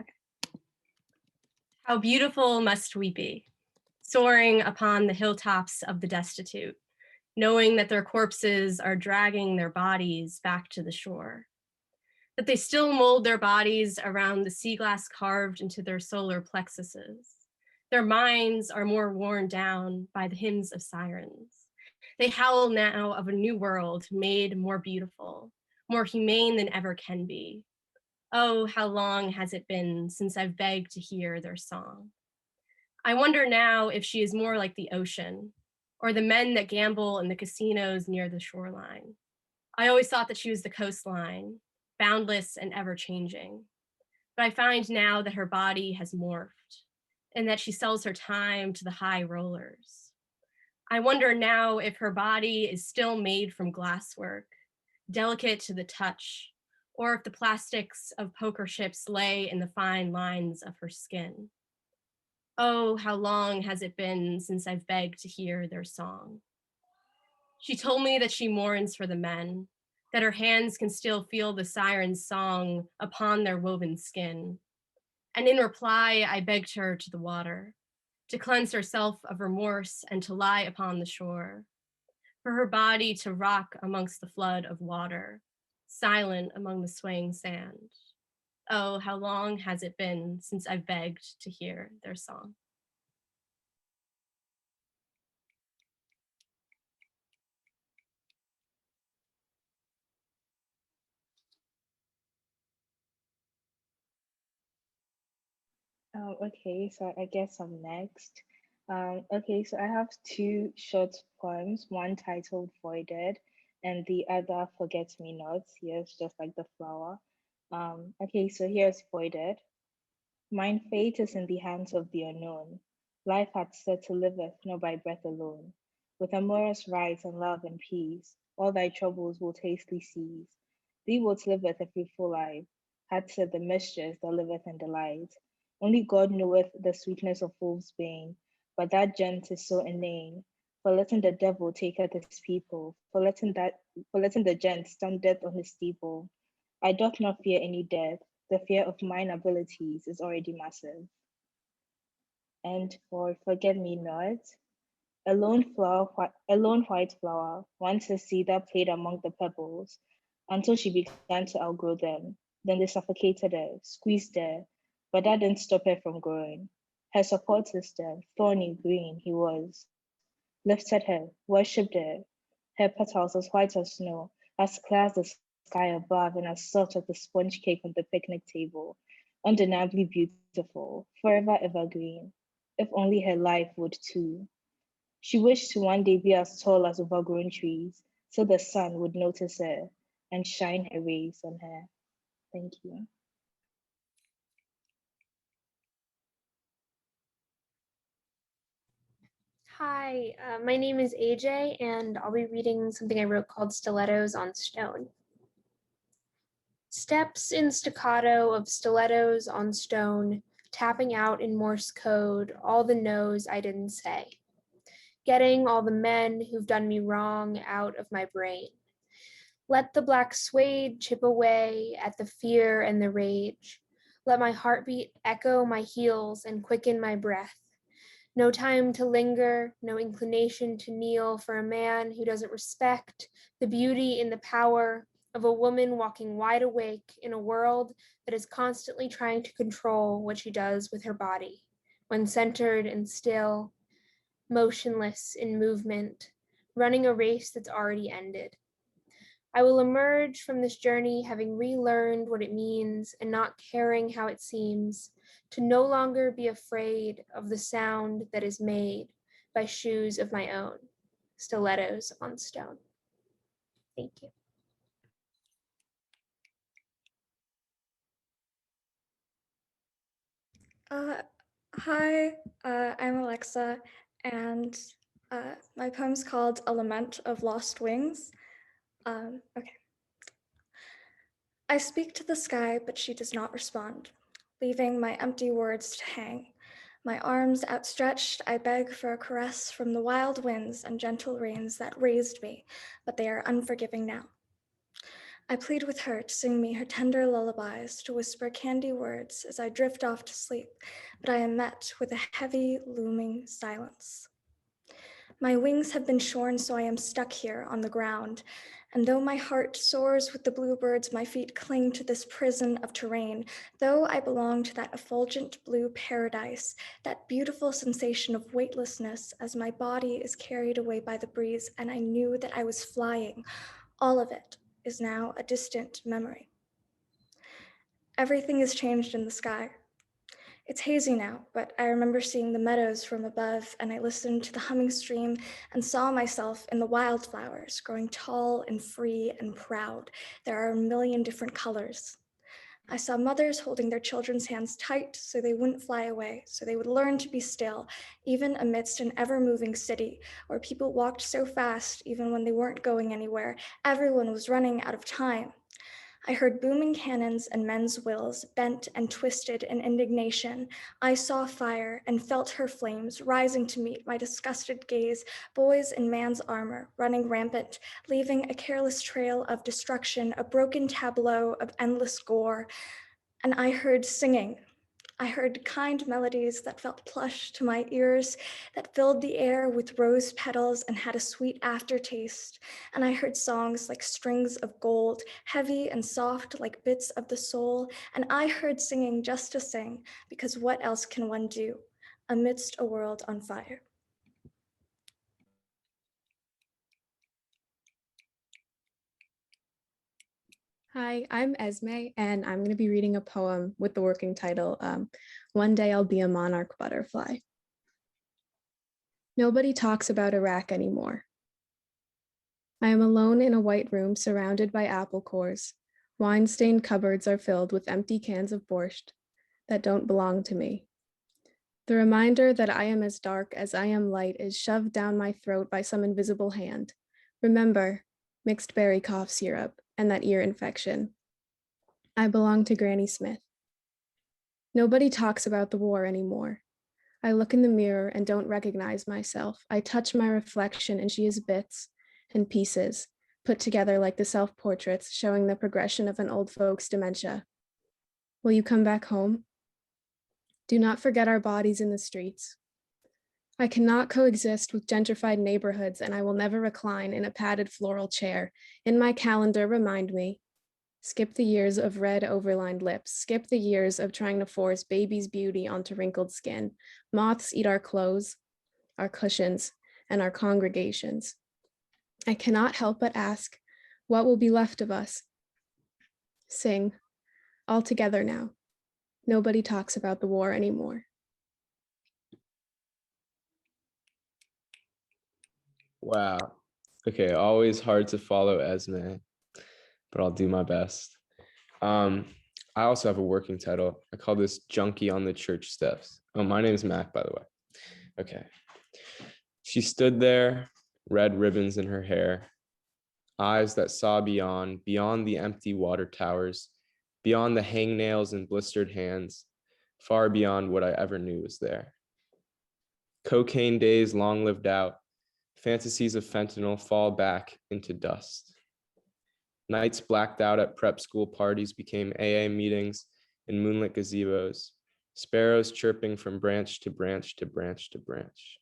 Speaker 7: Okay. How beautiful must we be, soaring upon the hilltops of the destitute, knowing that their corpses are dragging their bodies back to the shore, that they still mold their bodies around the sea glass carved into their solar plexuses. Their minds are more worn down by the hymns of sirens. They howl now of a new world made more beautiful, more humane than ever can be. Oh, how long has it been since I've begged to hear their song? I wonder now if she is more like the ocean, or the men that gamble in the casinos near the shoreline. I always thought that she was the coastline, boundless and ever-changing. But I find now that her body has morphed, and that she sells her time to the high rollers. I wonder now if her body is still made from glasswork, delicate to the touch, or if the plastics of poker chips lay in the fine lines of her skin. Oh, how long has it been since I've begged to hear their song? She told me that she mourns for the men, that her hands can still feel the siren's song upon their woven skin. And in reply, I begged her to the water, to cleanse herself of remorse and to lie upon the shore, for her body to rock amongst the flood of water, silent among the swaying sand. Oh, how long has it been since I've begged to hear their song?
Speaker 8: Okay, so I guess I'm next. Okay, so I have two short poems, one titled Voided and the other Forget Me Not. Yes, just like the flower. Okay, so here's Voided. Mine fate is in the hands of the unknown. Life hath said to liveth not by breath alone. With amorous right and love and peace, all thy troubles will tastily cease. Thee what liveth a fruitful life, hath said the mistress that liveth in delight. Only God knoweth the sweetness of wolf's bane, but that gent is so inane. For letting the devil take at his people, for letting the gent stand death on his steeple. I doth not fear any death, the fear of my abilities is already massive. And for forget-me-not, a lone white flower, once a seed that played among the pebbles until she began to outgrow them. Then they suffocated her, squeezed her, but that didn't stop her from growing. Her support system, thorny green he was, lifted her, worshipped her. Her petals as white as snow, as clear as the sky above, and as soft as the sponge cake on the picnic table. Undeniably beautiful, forever evergreen. If only her life would too. She wished to one day be as tall as overgrown trees, so the sun would notice her and shine her rays on her. Thank you.
Speaker 9: Hi, my name is AJ, and I'll be reading something I wrote called Stilettos on Stone. Steps in staccato of stilettos on stone, tapping out in Morse code all the no's I didn't say. Getting all the men who've done me wrong out of my brain. Let the black suede chip away at the fear and the rage. Let my heartbeat echo my heels and quicken my breath. No time to linger, no inclination to kneel for a man who doesn't respect the beauty in the power of a woman walking wide awake in a world that is constantly trying to control what she does with her body, when centered and still, motionless in movement, running a race that's already ended. I will emerge from this journey having relearned what it means and not caring how it seems, to no longer be afraid of the sound that is made by shoes of my own, stilettos on stone. Thank you.
Speaker 10: Hi, I'm Alexa, and my poem's called A Lament of Lost Wings. Okay. I speak to the sky, but she does not respond, leaving my empty words to hang. My arms outstretched, I beg for a caress from the wild winds and gentle rains that raised me, but they are unforgiving now. I plead with her to sing me her tender lullabies, to whisper candy words as I drift off to sleep, but I am met with a heavy, looming silence. My wings have been shorn, so I am stuck here on the ground, and though my heart soars with the bluebirds, my feet cling to this prison of terrain. Though I belong to that effulgent blue paradise, that beautiful sensation of weightlessness as my body is carried away by the breeze, and I knew that I was flying, all of it is now a distant memory. Everything is changed in the sky. It's hazy now, but I remember seeing the meadows from above, and I listened to the humming stream and saw myself in the wildflowers, growing tall and free and proud. There are a million different colors. I saw mothers holding their children's hands tight so they wouldn't fly away, so they would learn to be still, even amidst an ever-moving city where people walked so fast even when they weren't going anywhere. Everyone was running out of time. I heard booming cannons and men's wills bent and twisted in indignation. I saw fire and felt her flames rising to meet my disgusted gaze, boys in man's armor running rampant, leaving a careless trail of destruction, a broken tableau of endless gore. And I heard singing. I heard kind melodies that felt plush to my ears, that filled the air with rose petals and had a sweet aftertaste. And I heard songs like strings of gold, heavy and soft like bits of the soul. And I heard singing just to sing, because what else can one do amidst a world on fire?
Speaker 11: Hi, I'm Esme, and I'm going to be reading a poem with the working title, One Day I'll Be a Monarch Butterfly. Nobody talks about Iraq anymore. I am alone in a white room surrounded by apple cores. Wine-stained cupboards are filled with empty cans of borscht that don't belong to me. The reminder that I am as dark as I am light is shoved down my throat by some invisible hand. Remember, mixed berry cough syrup and that ear infection. I belong to Granny Smith. Nobody talks about the war anymore. I look in the mirror and don't recognize myself. I touch my reflection and she is bits and pieces, put together like the self-portraits showing the progression of an old folk's dementia. Will you come back home? Do not forget our bodies in the streets. I cannot coexist with gentrified neighborhoods, and I will never recline in a padded floral chair. In my calendar, remind me. Skip the years of red overlined lips. Skip the years of trying to force baby's beauty onto wrinkled skin. Moths eat our clothes, our cushions, and our congregations. I cannot help but ask, what will be left of us? Sing, all together now. Nobody talks about the war anymore.
Speaker 12: Wow. Okay, always hard to follow Esme, but I'll do my best. I also have a working title. I call this Junkie on the Church Steps. Oh, my name is Mac, by the way. Okay. She stood there, red ribbons in her hair, eyes that saw beyond the empty water towers, beyond the hangnails and blistered hands, far beyond what I ever knew was there. Cocaine days long lived out, fantasies of fentanyl fall back into dust. Nights blacked out at prep school parties became AA meetings in moonlit gazebos, sparrows chirping from branch to branch to branch to branch.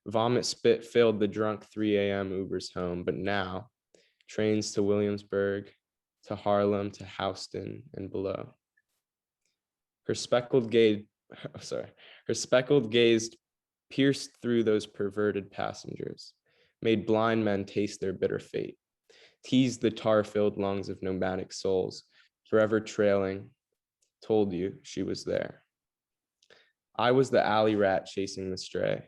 Speaker 12: Vomit spit filled the drunk 3 a.m. Ubers home, but now trains to Williamsburg, to Harlem, to Houston, and below. Her speckled gaze pierced through those perverted passengers, made blind men taste their bitter fate, teased the tar-filled lungs of nomadic souls, forever trailing, told you she was there. I was the alley rat chasing the stray,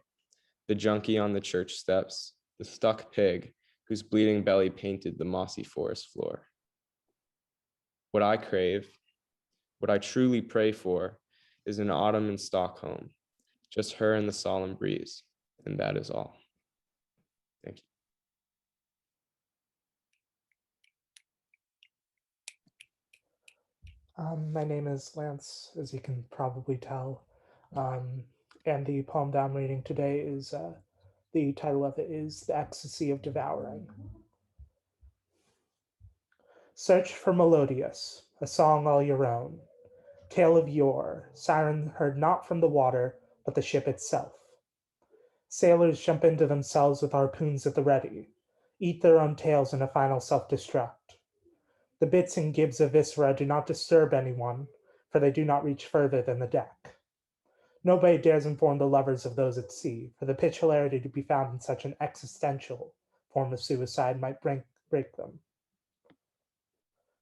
Speaker 12: the junkie on the church steps, the stuck pig whose bleeding belly painted the mossy forest floor. What I crave, what I truly pray for, is an autumn in Stockholm, just her and the solemn breeze, and that is all. Thank you.
Speaker 13: My name is Lance, as you can probably tell, and the poem that I'm reading today is, the title of it is The Ecstasy of Devouring. Search for Melodious, a song all your own, tale of yore, siren heard not from the water, but the ship itself. Sailors jump into themselves with harpoons at the ready, eat their own tails in a final self-destruct. The bits and gibs of viscera do not disturb anyone, for they do not reach further than the deck. Nobody dares inform the lovers of those at sea, for the pitch hilarity to be found in such an existential form of suicide might break them.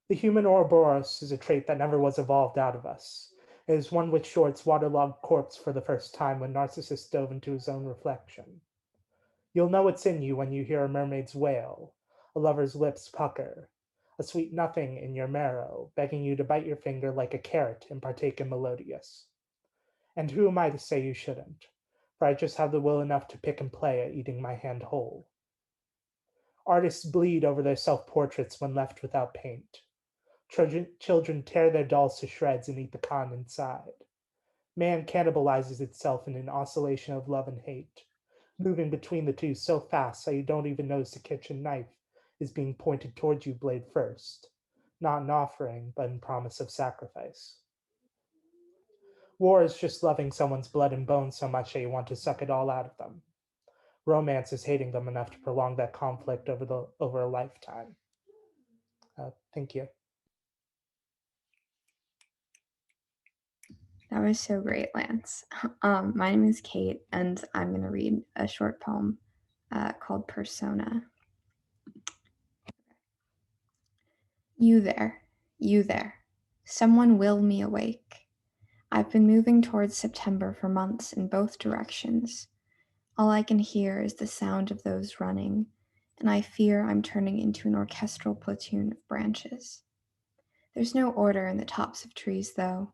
Speaker 13: The human Ouroboros is a trait that never was evolved out of us. It is one which showed its waterlogged corpse for the first time when Narcissus dove into his own reflection. You'll know it's in you when you hear a mermaid's wail, a lover's lips pucker, a sweet nothing in your marrow, begging you to bite your finger like a carrot and partake in Melodious. And who am I to say you shouldn't? For I just have the will enough to pick and play at eating my hand whole. Artists bleed over their self-portraits when left without paint. Children tear their dolls to shreds and eat the con inside. Man cannibalizes itself in an oscillation of love and hate, moving between the two so fast that you don't even notice the kitchen knife is being pointed towards you blade first, not in offering, but in promise of sacrifice. War is just loving someone's blood and bones so much that you want to suck it all out of them. Romance is hating them enough to prolong that conflict over a lifetime. Thank you.
Speaker 14: That was so great, Lance. My name is Kate, and I'm going to read a short poem called Persona. You there, someone will me awake. I've been moving towards September for months in both directions. All I can hear is the sound of those running, and I fear I'm turning into an orchestral platoon of branches. There's no order in the tops of trees, though.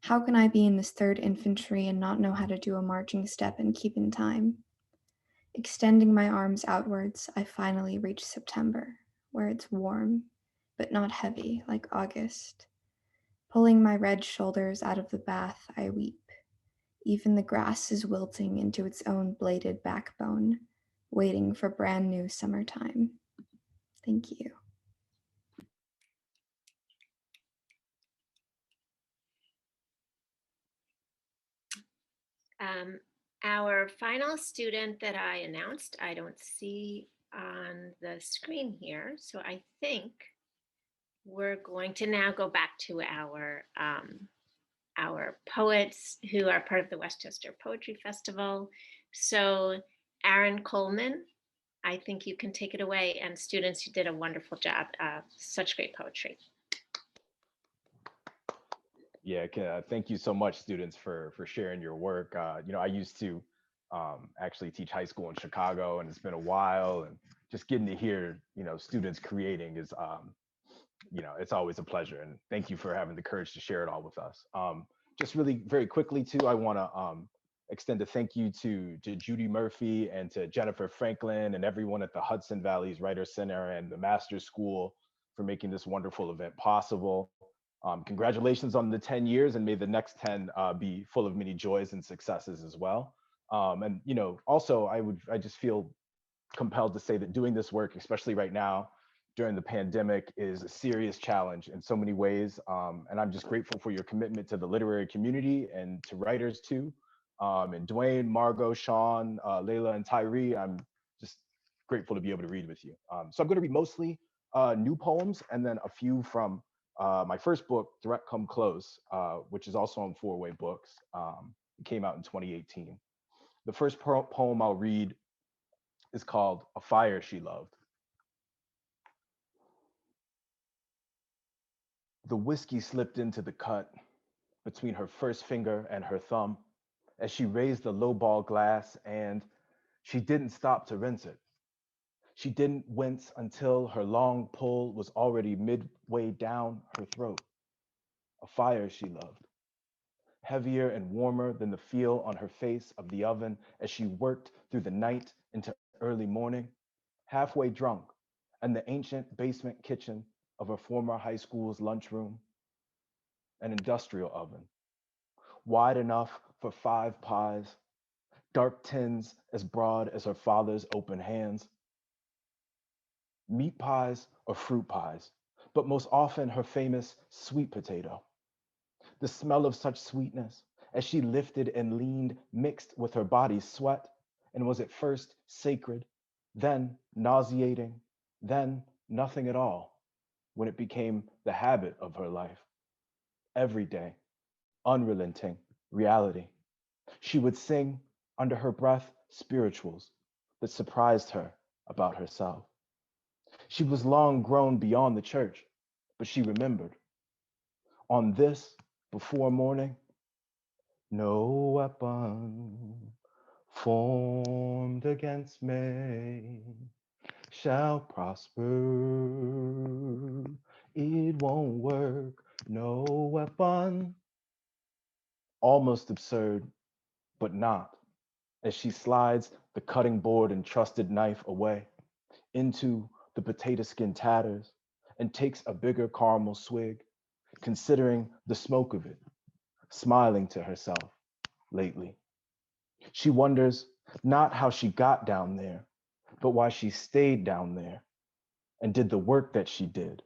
Speaker 14: How can I be in this 3rd Infantry and not know how to do a marching step and keep in time? Extending my arms outwards, I finally reach September, where it's warm, but not heavy like August. Pulling my red shoulders out of the bath, I weep. Even the grass is wilting into its own bladed backbone, waiting for brand new summertime. Thank you.
Speaker 6: Our final student that I announced, I don't see on the screen here. So I think we're going to now go back to our poets who are part of the Westchester Poetry Festival. So Aaron Coleman, I think you can take it away. And students, you did a wonderful job. Such great poetry.
Speaker 15: Yeah, thank you so much, students, for sharing your work. I used to actually teach high school in Chicago, and it's been a while. And just getting to hear, students creating is, it's always a pleasure. And thank you for having the courage to share it all with us. Just really very quickly, too, I want to extend a thank you to Judy Murphy and to Jennifer Franklin and everyone at the Hudson Valley's Writer Center and the Master's School for making this wonderful event possible. Congratulations on the 10 years, and may the next 10 be full of many joys and successes as well. And also I just feel compelled to say that doing this work, especially right now during the pandemic, is a serious challenge in so many ways. And I'm just grateful for your commitment to the literary community and to writers too. And Dwayne, Margot, Sean, Leila, and Tyree, I'm just grateful to be able to read with you. So I'm going to read mostly new poems and then a few from my first book, Direct Come Close, which is also on Four-Way Books. It came out in 2018. The first poem I'll read is called A Fire She Loved. The whiskey slipped into the cut between her first finger and her thumb as she raised the lowball glass, and she didn't stop to rinse it. She didn't wince until her long pull was already midway down her throat. A fire she loved, heavier and warmer than the feel on her face of the oven as she worked through the night into early morning, halfway drunk, and the ancient basement kitchen of her former high school's lunchroom, an industrial oven, wide enough for 5 pies, dark tins as broad as her father's open hands, meat pies or fruit pies, but most often her famous sweet potato. The smell of such sweetness as she lifted and leaned mixed with her body's sweat and was at first sacred, then nauseating, then nothing at all when it became the habit of her life. Every day, unrelenting reality. She would sing under her breath spirituals that surprised her about herself. She was long grown beyond the church, but she remembered. On this, before morning, no weapon formed against me shall prosper. It won't work, no weapon. Almost absurd, but not, as she slides the cutting board and trusted knife away into the potato skin tatters and takes a bigger caramel swig, considering the smoke of it, smiling to herself lately. She wonders not how she got down there, but why she stayed down there and did the work that she did,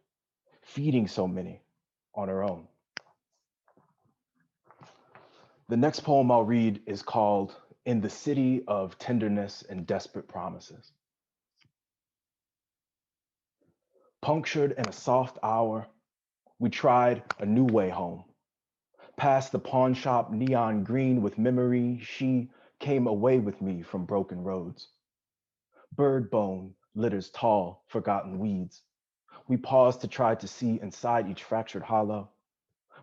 Speaker 15: feeding so many on her own. The next poem I'll read is called In the City of Tenderness and Desperate Promises. Punctured in a soft hour, we tried a new way home. Past the pawn shop neon green with memory, she came away with me from broken roads. Bird bone litters tall, forgotten weeds. We paused to try to see inside each fractured hollow.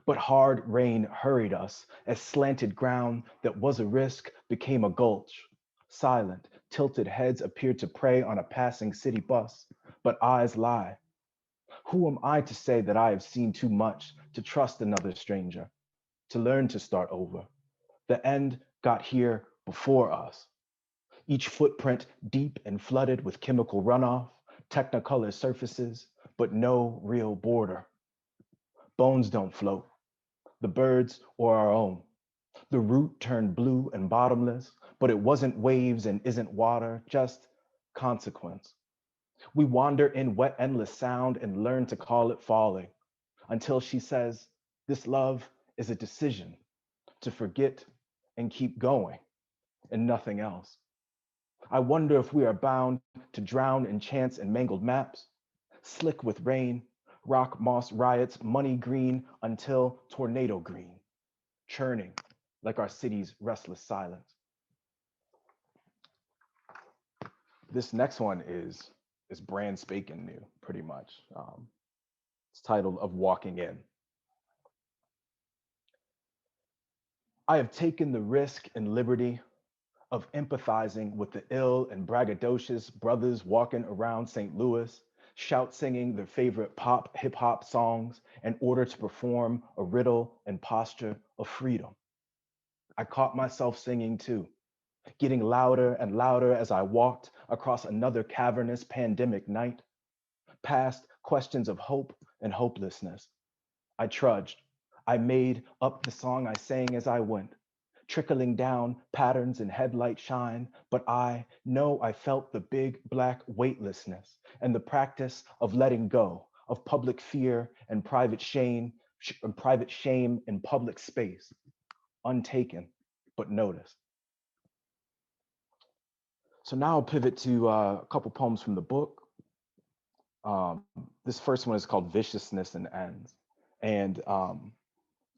Speaker 15: But hard rain hurried us as slanted ground that was a risk became a gulch. Silent, tilted heads appeared to prey on a passing city bus, but eyes lie. Who am I to say that I have seen too much to trust another stranger, to learn to start over? The end got here before us. Each footprint deep and flooded with chemical runoff, technicolor surfaces, but no real border. Bones don't float, the birds or our own. The root turned blue and bottomless, but it wasn't waves and isn't water, just consequence. We wander in wet, endless sound and learn to call it falling until she says, this love is a decision to forget and keep going and nothing else. I wonder if we are bound to drown in chance and mangled maps, slick with rain, rock moss riots, money green until tornado green, churning like our city's restless silence. This next one is brand spanking new, pretty much. It's titled Of Walking In. I have taken the risk and liberty of empathizing with the ill and braggadocious brothers walking around St. Louis, shout singing their favorite pop hip hop songs in order to perform a riddle and posture of freedom. I caught myself singing too, getting louder and louder as I walked across another cavernous pandemic night, past questions of hope and hopelessness. I trudged. I made up the song I sang as I went, trickling down patterns in headlight shine, but I know I felt the big black weightlessness and the practice of letting go of public fear and private shame in public space, untaken but noticed. So now I'll pivot to a couple poems from the book. This first one is called Viciousness and Ends. And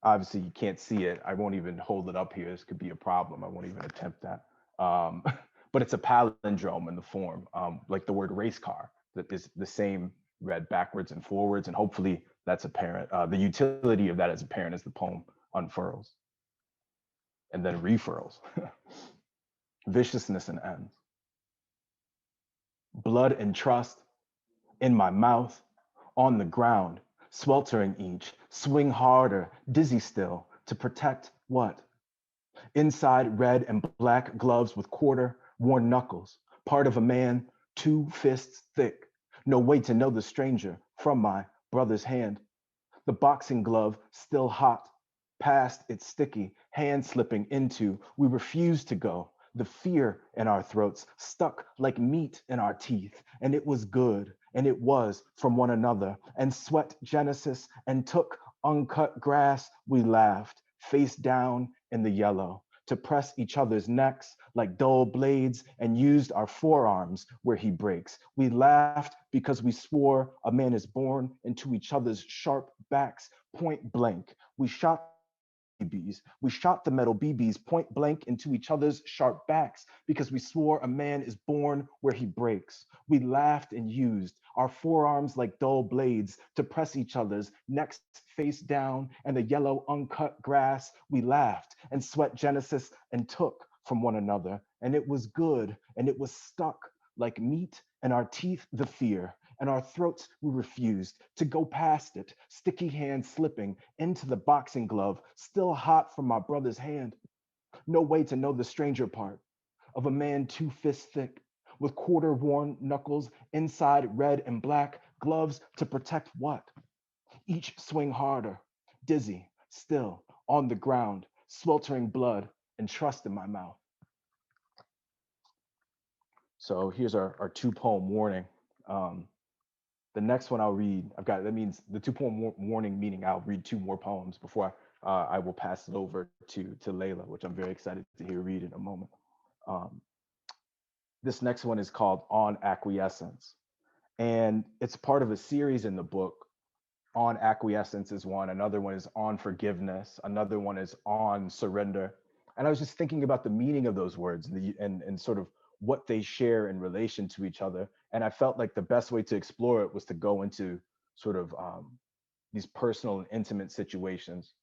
Speaker 15: obviously you can't see it. I won't even hold it up here. This could be a problem. I won't even attempt that. But it's a palindrome in the form, like the word race car, that is the same read backwards and forwards. And hopefully that's apparent. The utility of that is apparent as the poem unfurls and then refurls. Viciousness and Ends. Blood and trust in my mouth, on the ground, sweltering each, swing harder, dizzy still, to protect what? Inside red and black gloves with quarter worn knuckles, part of a man 2 fists thick, no way to know the stranger from my brother's hand. The boxing glove still hot, past its sticky, hand slipping into, we refuse to go. The fear in our throats stuck like meat in our teeth, and it was good, and it was from one another, and sweat Genesis and took uncut grass, we laughed, face down in the yellow, to press each other's necks like dull blades, and used our forearms where he breaks. We laughed because we swore a man is born into each other's sharp backs, point blank. We shot BBs. We shot the metal BBs point blank into each other's sharp backs because we swore a man is born where he breaks. We laughed and used our forearms like dull blades to press each other's necks face down and the yellow uncut grass. We laughed and sweat Genesis and took from one another, and it was good, and it was stuck like meat, and our teeth the fear, and our throats we refused to go past it, sticky hand slipping into the boxing glove, still hot from my brother's hand. No way to know the stranger part of a man 2 fists thick, with quarter worn knuckles, inside red and black, gloves to protect what? Each swing harder, dizzy, still, on the ground, sweltering blood and trust in my mouth. So here's our 2-poem warning. The next one I'll read, that means the 2-poem warning, meaning I'll read 2 more poems before I will pass it over to Leila, which I'm very excited to hear read in a moment. This next one is called On Acquiescence. And it's part of a series in the book. On Acquiescence is one, another one is On Forgiveness, another one is On Surrender. And I was just thinking about the meaning of those words and sort of what they share in relation to each other. And I felt like the best way to explore it was to go into sort of these personal and intimate situations.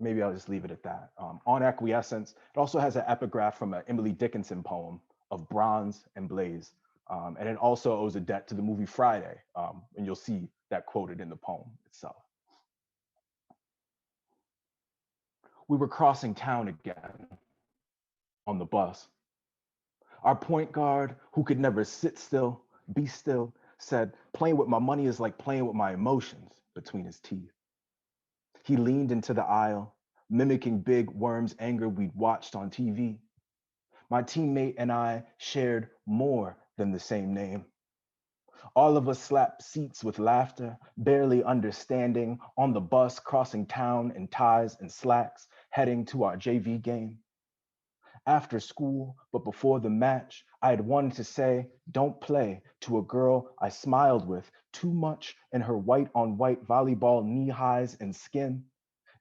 Speaker 15: Maybe I'll just leave it at that. On Acquiescence, it also has an epigraph from an Emily Dickinson poem of Bronze and Blaze. And it also owes a debt to the movie Friday. And you'll see that quoted in the poem itself. We were crossing town again on the bus. Our point guard, who could never sit still, be still, said, playing with my money is like playing with my emotions between his teeth. He leaned into the aisle, mimicking Big Worm's anger we'd watched on TV. My teammate and I shared more than the same name. All of us slapped seats with laughter, barely understanding, on the bus crossing town in ties and slacks, heading to our JV game. After school, but before the match, I had wanted to say, don't play, to a girl I smiled with too much in her white on white volleyball knee highs and skin.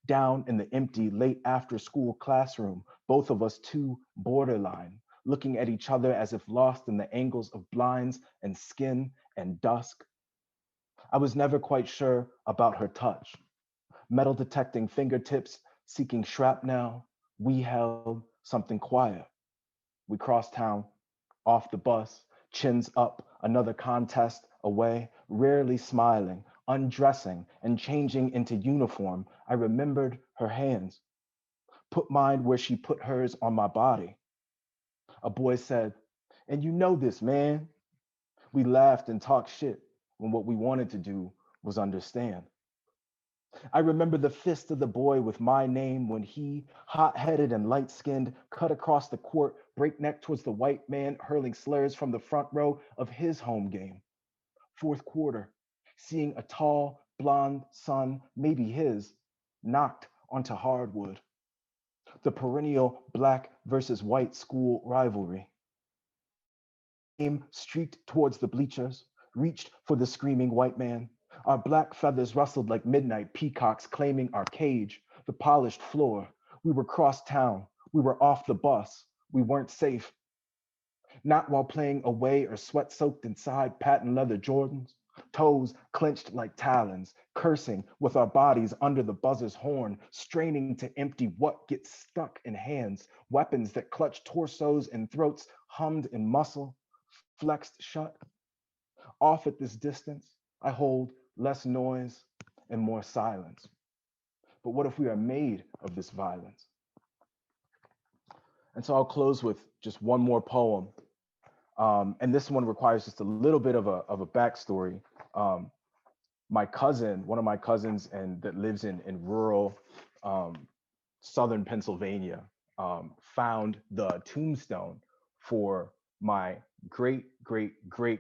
Speaker 15: Down in the empty late after school classroom, both of us too borderline, looking at each other as if lost in the angles of blinds and skin and dusk. I was never quite sure about her touch. Metal detecting fingertips, seeking shrapnel. We held something quiet. We crossed town, off the bus, chins up, another contest away, rarely smiling, undressing, and changing into uniform. I remembered her hands, put mine where she put hers on my body. A boy said, and you know this, man. We laughed and talked shit when what we wanted to do was understand. I remember the fist of the boy with my name when he, hot-headed and light-skinned, cut across the court, breakneck towards the white man, hurling slurs from the front row of his home game. Fourth quarter, seeing a tall, blonde son, maybe his, knocked onto hardwood. The perennial black versus white school rivalry. Game streaked towards the bleachers, reached for the screaming white man. Our black feathers rustled like midnight peacocks claiming our cage, the polished floor. We were cross town. We were off the bus. We weren't safe. Not while playing away or sweat soaked inside patent leather Jordans, toes clenched like talons, cursing with our bodies under the buzzer's horn, straining to empty what gets stuck in hands, weapons that clutch torsos and throats, hummed in muscle, flexed shut. Off at this distance, I hold less noise and more silence. But what if we are made of this violence? And so I'll close with just one more poem. And this one requires just a little bit of a backstory. My cousin, one of my cousins and that lives in rural southern Pennsylvania, found the tombstone for my great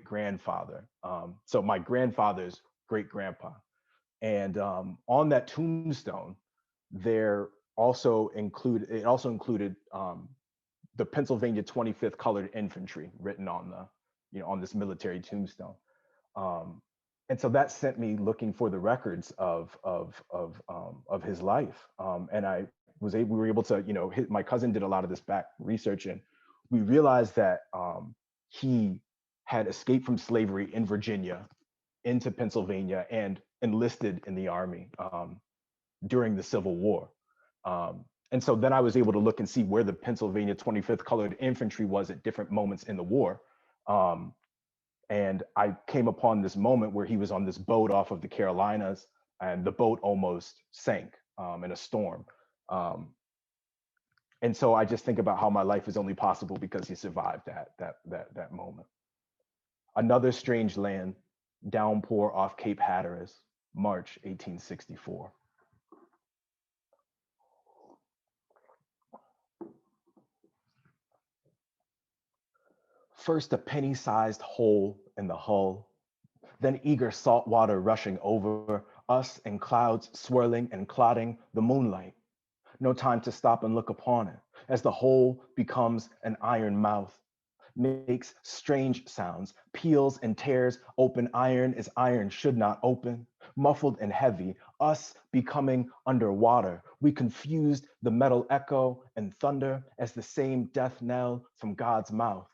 Speaker 15: grandfather. So my grandfather's great grandpa. And on that tombstone, it also included the Pennsylvania 25th Colored Infantry written on on this military tombstone. And so that sent me looking for the records of his life. And we were able to, my cousin did a lot of this back research, and we realized that he had escaped from slavery in Virginia into Pennsylvania and enlisted in the Army during the Civil War. And so then I was able to look and see where the Pennsylvania 25th Colored Infantry was at different moments in the war. And I came upon this moment where he was on this boat off of the Carolinas, and the boat almost sank in a storm. And so I just think about how my life is only possible because he survived that moment. Another strange land, downpour off Cape Hatteras, March 1864. First a penny-sized hole in the hull, then eager salt water rushing over us in clouds swirling and clotting the moonlight. No time to stop and look upon it, as the hole becomes an iron mouth, makes strange sounds, peels and tears open iron as iron should not open, muffled and heavy, us becoming underwater. We confused the metal echo and thunder as the same death knell from God's mouth.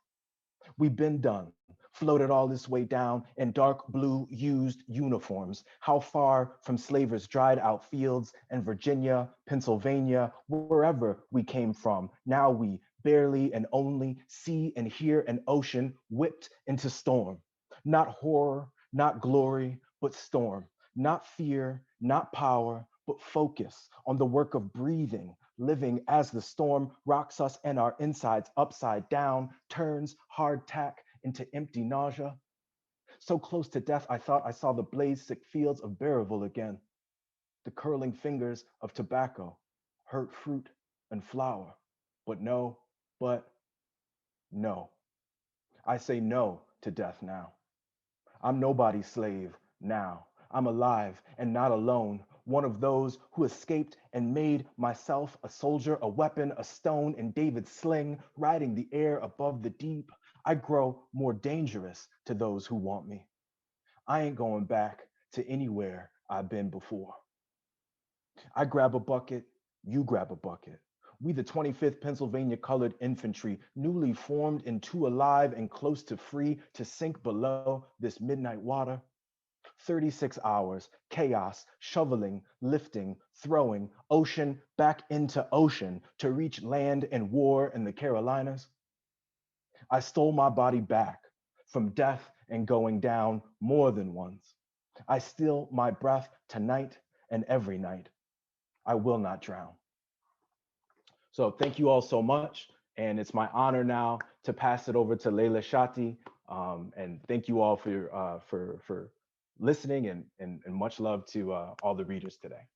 Speaker 15: We've been done, floated all this way down in dark blue used uniforms. How far from slavers' dried out fields in Virginia, Pennsylvania, wherever we came from. Now we barely and only see and hear an ocean whipped into storm. Not horror, not glory, but storm. Not fear, not power, but focus on the work of breathing, living as the storm rocks us and our insides upside down, turns hard tack into empty nausea. So close to death, I thought I saw the blaze-sick fields of Berryville again, the curling fingers of tobacco, hurt fruit and flower. But no. I say no to death now. I'm nobody's slave now. I'm alive and not alone, one of those who escaped and made myself a soldier, a weapon, a stone in David's sling, riding the air above the deep. I grow more dangerous to those who want me. I ain't going back to anywhere I've been before. I grab a bucket, you grab a bucket. We, the 25th Pennsylvania Colored Infantry, newly formed and too alive and close to free to sink below this midnight water. 36 hours, chaos, shoveling, lifting, throwing, ocean back into ocean to reach land and war in the Carolinas. I stole my body back from death and going down more than once. I steal my breath tonight and every night. I will not drown. So thank you all so much. And it's my honor now to pass it over to Leila Chatti. And thank you all for listening and much love to all the readers today.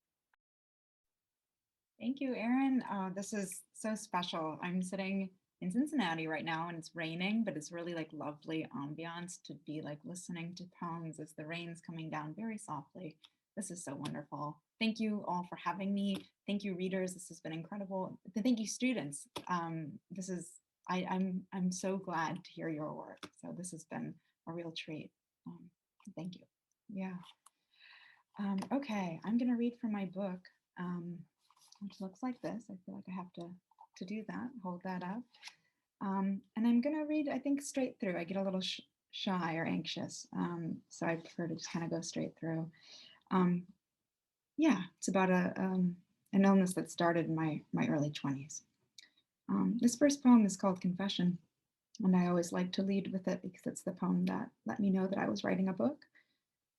Speaker 16: Thank you, Aaron. This is so special. I'm sitting in Cincinnati right now and it's raining, but it's really like lovely ambiance to be like listening to poems as the rain's coming down very softly. This is so wonderful. Thank you all for having me. Thank you, readers. This has been incredible. Thank you, students. I'm so glad to hear your work. So this has been a real treat. Thank you. Yeah. Okay, I'm gonna read from my book, which looks like this. I feel like I have to do that, hold that up. And I'm gonna read, I think, straight through. I get a little shy or anxious, so I prefer to just kind of go straight through. Yeah, it's about an illness that started in my early 20s. This first poem is called Confession, and I always like to lead with it because it's the poem that let me know that I was writing a book.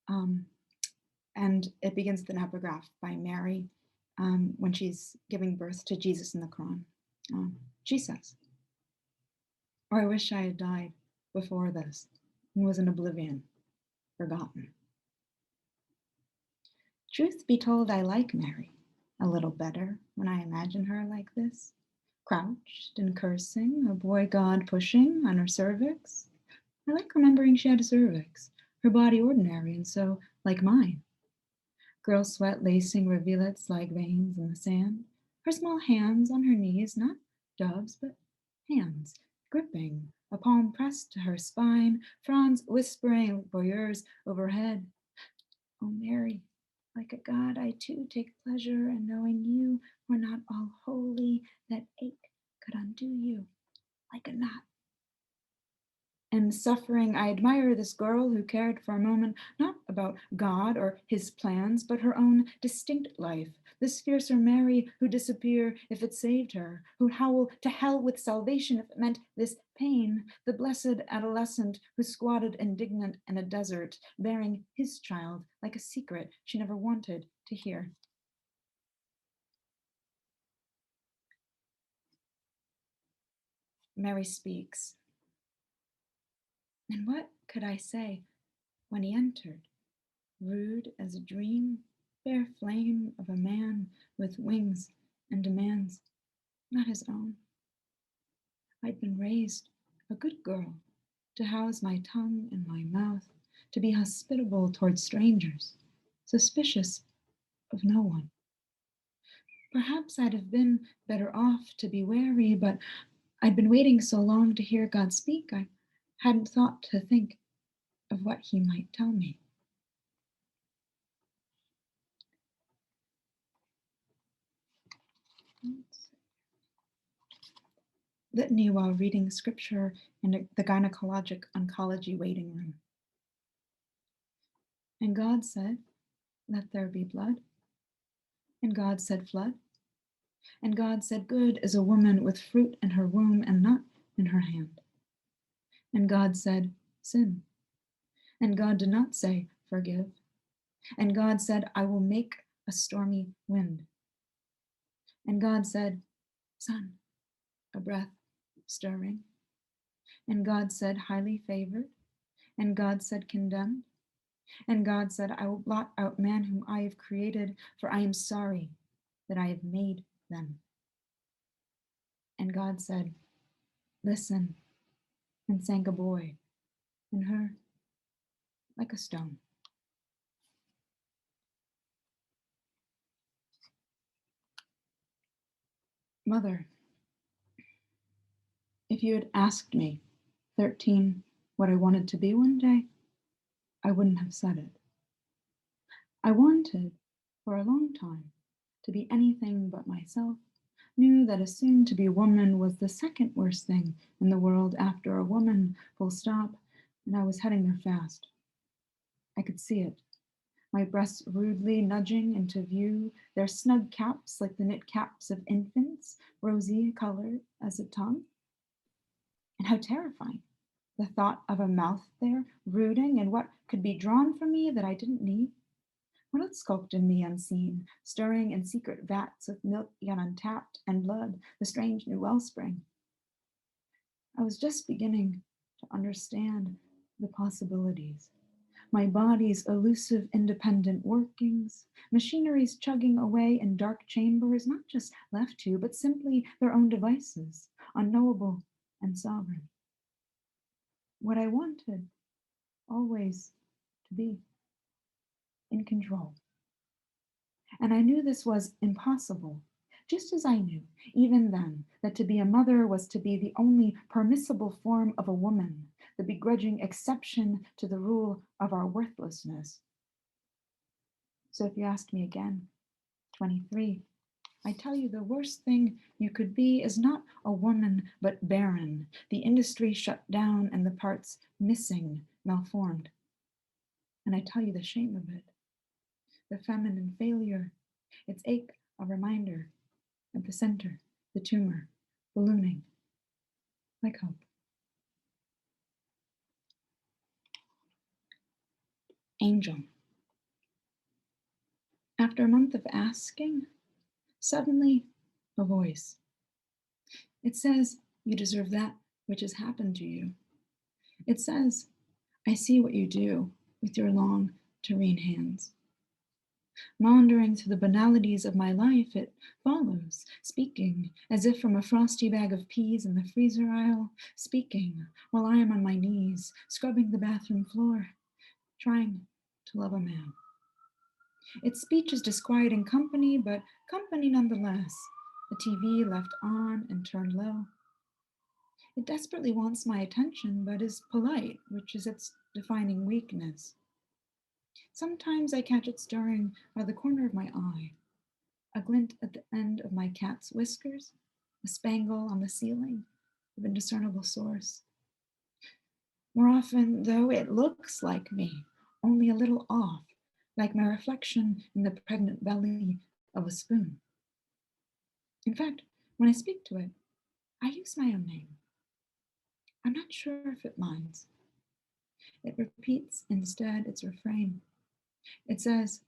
Speaker 16: And it begins with an epigraph by Mary when she's giving birth to Jesus in the Quran. She says, "Or I wish I had died before this and was in oblivion, forgotten." Truth be told, I like Mary a little better when I imagine her like this, crouched and cursing, a boy god pushing on her cervix. I like remembering she had a cervix, her body ordinary and so like mine. Girl sweat lacing rivulets like veins in the sand, her small hands on her knees, not doves, but hands, gripping, a palm pressed to her spine, fronds whispering voyeurs overhead. Oh, Mary, like a god, I too take pleasure in knowing you were not all holy, that ache could undo you like a knot. And suffering, I admire this girl who cared for a moment not about God or his plans, but her own distinct life. This fiercer Mary who'd disappear if it saved her, who'd howl to hell with salvation if it meant this pain. The blessed adolescent who squatted indignant in a desert, bearing his child like a secret she never wanted to hear. Mary speaks. And what could I say when he entered, rude as a dream, fair flame of a man with wings and demands not his own? I'd been raised a good girl to house my tongue in my mouth, to be hospitable toward strangers, suspicious of no one. Perhaps I'd have been better off to be wary, but I'd been waiting so long to hear God speak, I hadn't thought to think of what he might tell me. Litany while reading scripture in the gynecologic oncology waiting room. And God said, let there be blood. And God said, flood. And God said, good is a woman with fruit in her womb and not in her hand. And God said, sin. And God did not say, forgive. And God said, I will make a stormy wind. And God said, sun, a breath stirring. And God said, highly favored. And God said, condemned. And God said, I will blot out man whom I have created, for I am sorry that I have made them. And God said, listen, and sang a boy, and her, like a stone. Mother, if you had asked me, 13, what I wanted to be one day, I wouldn't have said it. I wanted, for a long time, to be anything but myself, knew that a soon-to-be woman was the second worst thing in the world after a woman, full stop, and I was heading there fast. I could see it, my breasts rudely nudging into view, their snug caps like the knit caps of infants, rosy colored as a tongue. And how terrifying, the thought of a mouth there, rooting in what could be drawn from me that I didn't need. What had skulked in me unseen, stirring in secret vats of milk yet untapped, and blood, the strange new wellspring. I was just beginning to understand the possibilities. My body's elusive independent workings, machineries chugging away in dark chambers, not just left to, but simply their own devices, unknowable and sovereign. What I wanted, always to be, in control. And I knew this was impossible, just as I knew, even then, that to be a mother was to be the only permissible form of a woman, the begrudging exception to the rule of our worthlessness. So if you asked me again, 23, I tell you the worst thing you could be is not a woman, but barren, the industry shut down and the parts missing, malformed. And I tell you the shame of it, the feminine failure, its ache, a reminder, at the center, the tumor, ballooning, like hope. Angel. After a month of asking, suddenly a voice. It says, you deserve that which has happened to you. It says, I see what you do with your long terrene hands. Maundering through the banalities of my life, it follows, speaking as if from a frosty bag of peas in the freezer aisle, speaking while I am on my knees, scrubbing the bathroom floor, trying to love a man. Its speech is disquieting company, but company nonetheless. The TV left on and turned low. It desperately wants my attention, but is polite, which is its defining weakness. Sometimes I catch it stirring by the corner of my eye, a glint at the end of my cat's whiskers, a spangle on the ceiling of indiscernible source. More often, though, it looks like me, only a little off, like my reflection in the pregnant belly of a spoon. In fact, when I speak to it, I use my own name. I'm not sure if it minds. It repeats instead its refrain. It says,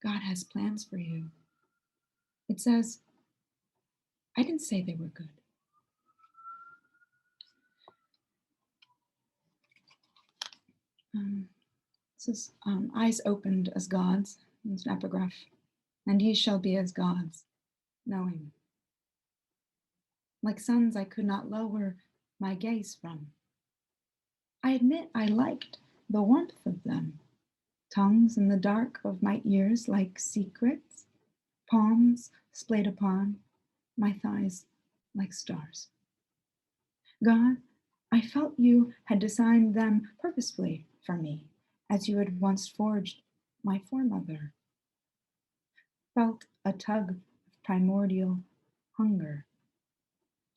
Speaker 16: God has plans for you. It says, I didn't say they were good. This is eyes opened as gods. It's an epigraph. And ye shall be as gods, knowing. Like suns I could not lower my gaze from. I admit I liked the warmth of them. Tongues in the dark of my ears like secrets. Palms splayed upon my thighs like stars. God, I felt you had designed them purposefully for me, as you had once forged my foremother. Felt a tug of primordial hunger.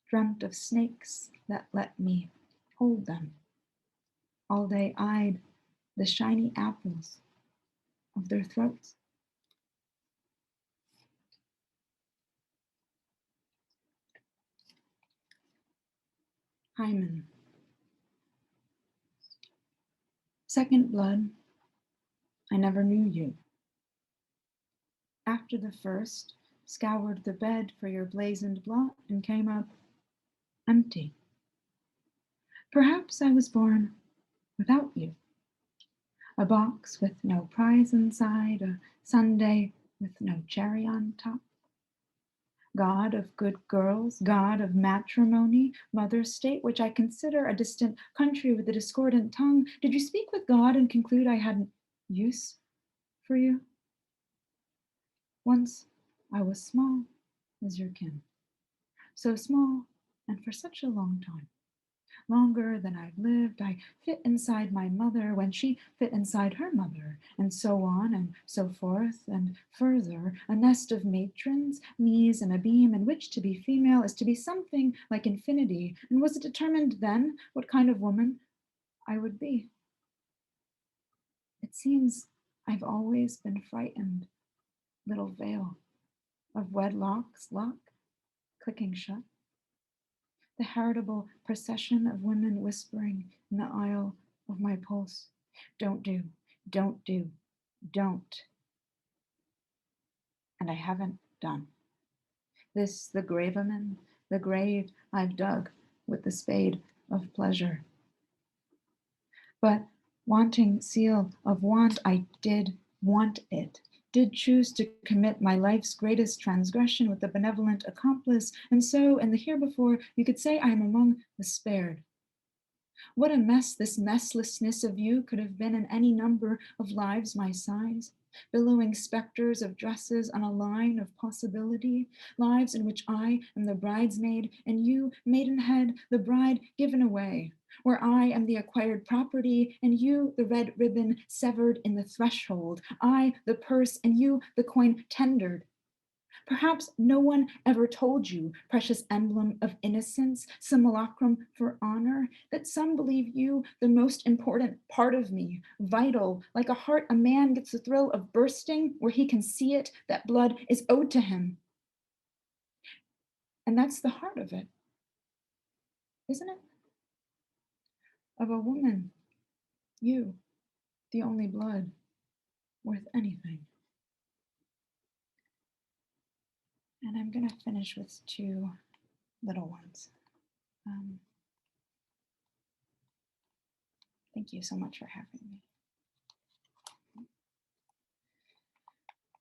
Speaker 16: Dreamt of snakes that let me hold them. All day eyed the shiny apples of their throats. Hymen. Second blood, I never knew you. After the first, scoured the bed for your blazoned blot and came up empty. Perhaps I was born without you. A box with no prize inside, a sundae with no cherry on top. God of good girls, God of matrimony, mother state, which I consider a distant country with a discordant tongue, did you speak with God and conclude I hadn't use for you? Once I was small as your kin, so small and for such a long time. Longer than I've lived, I fit inside my mother when she fit inside her mother, and so on and so forth and further, a nest of matrons, me's and a beam in which to be female is to be something like infinity. And was it determined then what kind of woman I would be? It seems I've always been frightened, little veil of wedlock's lock clicking shut. The heritable procession of women whispering in the aisle of my pulse. Don't do, don't do, don't. And I haven't done. This, the gravamen, the grave I've dug with the spade of pleasure. But wanting seal of want, I did want it, did choose to commit my life's greatest transgression with a benevolent accomplice, and so in the herebefore you could say I am among the spared. What a mess this messlessness of you could have been in any number of lives my size, billowing specters of dresses on a line of possibility, lives in which I am the bridesmaid and you, maidenhead, the bride given away, where I am the acquired property and you, the red ribbon severed in the threshold, I, the purse, and you, the coin tendered. Perhaps no one ever told you, precious emblem of innocence, simulacrum for honor, that some believe you the most important part of me, vital, like a heart a man gets the thrill of bursting where he can see it, that blood is owed to him. And that's the heart of it, isn't it? Of a woman, you, the only blood worth anything. And I'm gonna finish with two little ones. Thank you so much for having me.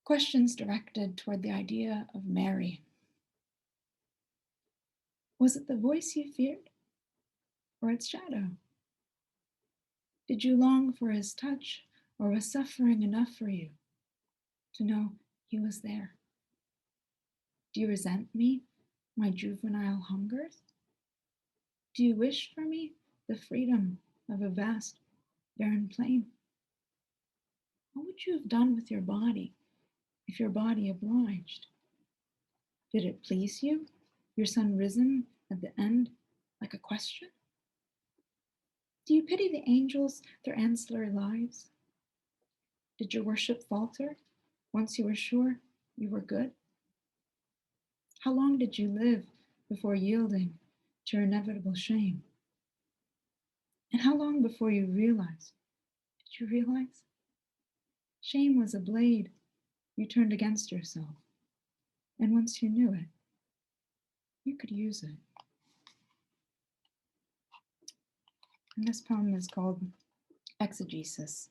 Speaker 16: Questions directed toward the idea of Mary. Was it the voice you feared or its shadow? Did you long for his touch, or was suffering enough for you to know he was there? Do you resent me, my juvenile hungers? Do you wish for me the freedom of a vast, barren plain? What would you have done with your body if your body obliged? Did it please you, your son risen at the end like a question? Do you pity the angels, their ancillary lives? Did your worship falter once you were sure you were good? How long did you live before yielding to your inevitable shame? And how long before you realized? Did you realize? Shame was a blade you turned against yourself. And once you knew it, you could use it. And this poem is called Exegesis.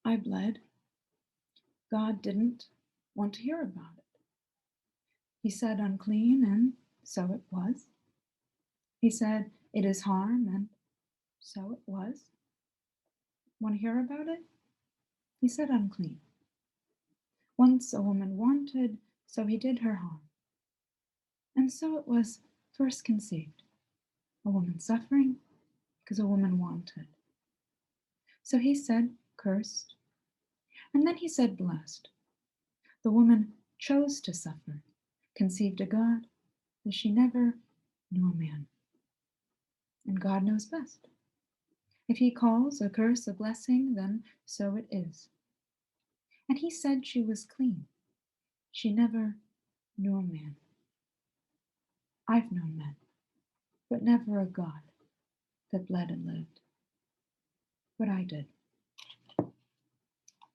Speaker 16: I bled. God didn't want to hear about it. He said unclean, and so it was. He said it is harm, and so it was. Want to hear about it? He said unclean. Once a woman wanted, so he did her harm. And so it was first conceived. A woman suffering because a woman wanted. So he said cursed, and then he said blessed. The woman chose to suffer, conceived a God that she never knew a man. And God knows best. If he calls a curse a blessing, then so it is. And he said she was clean. She never knew a man. I've known men, but never a God that bled and lived. But I did.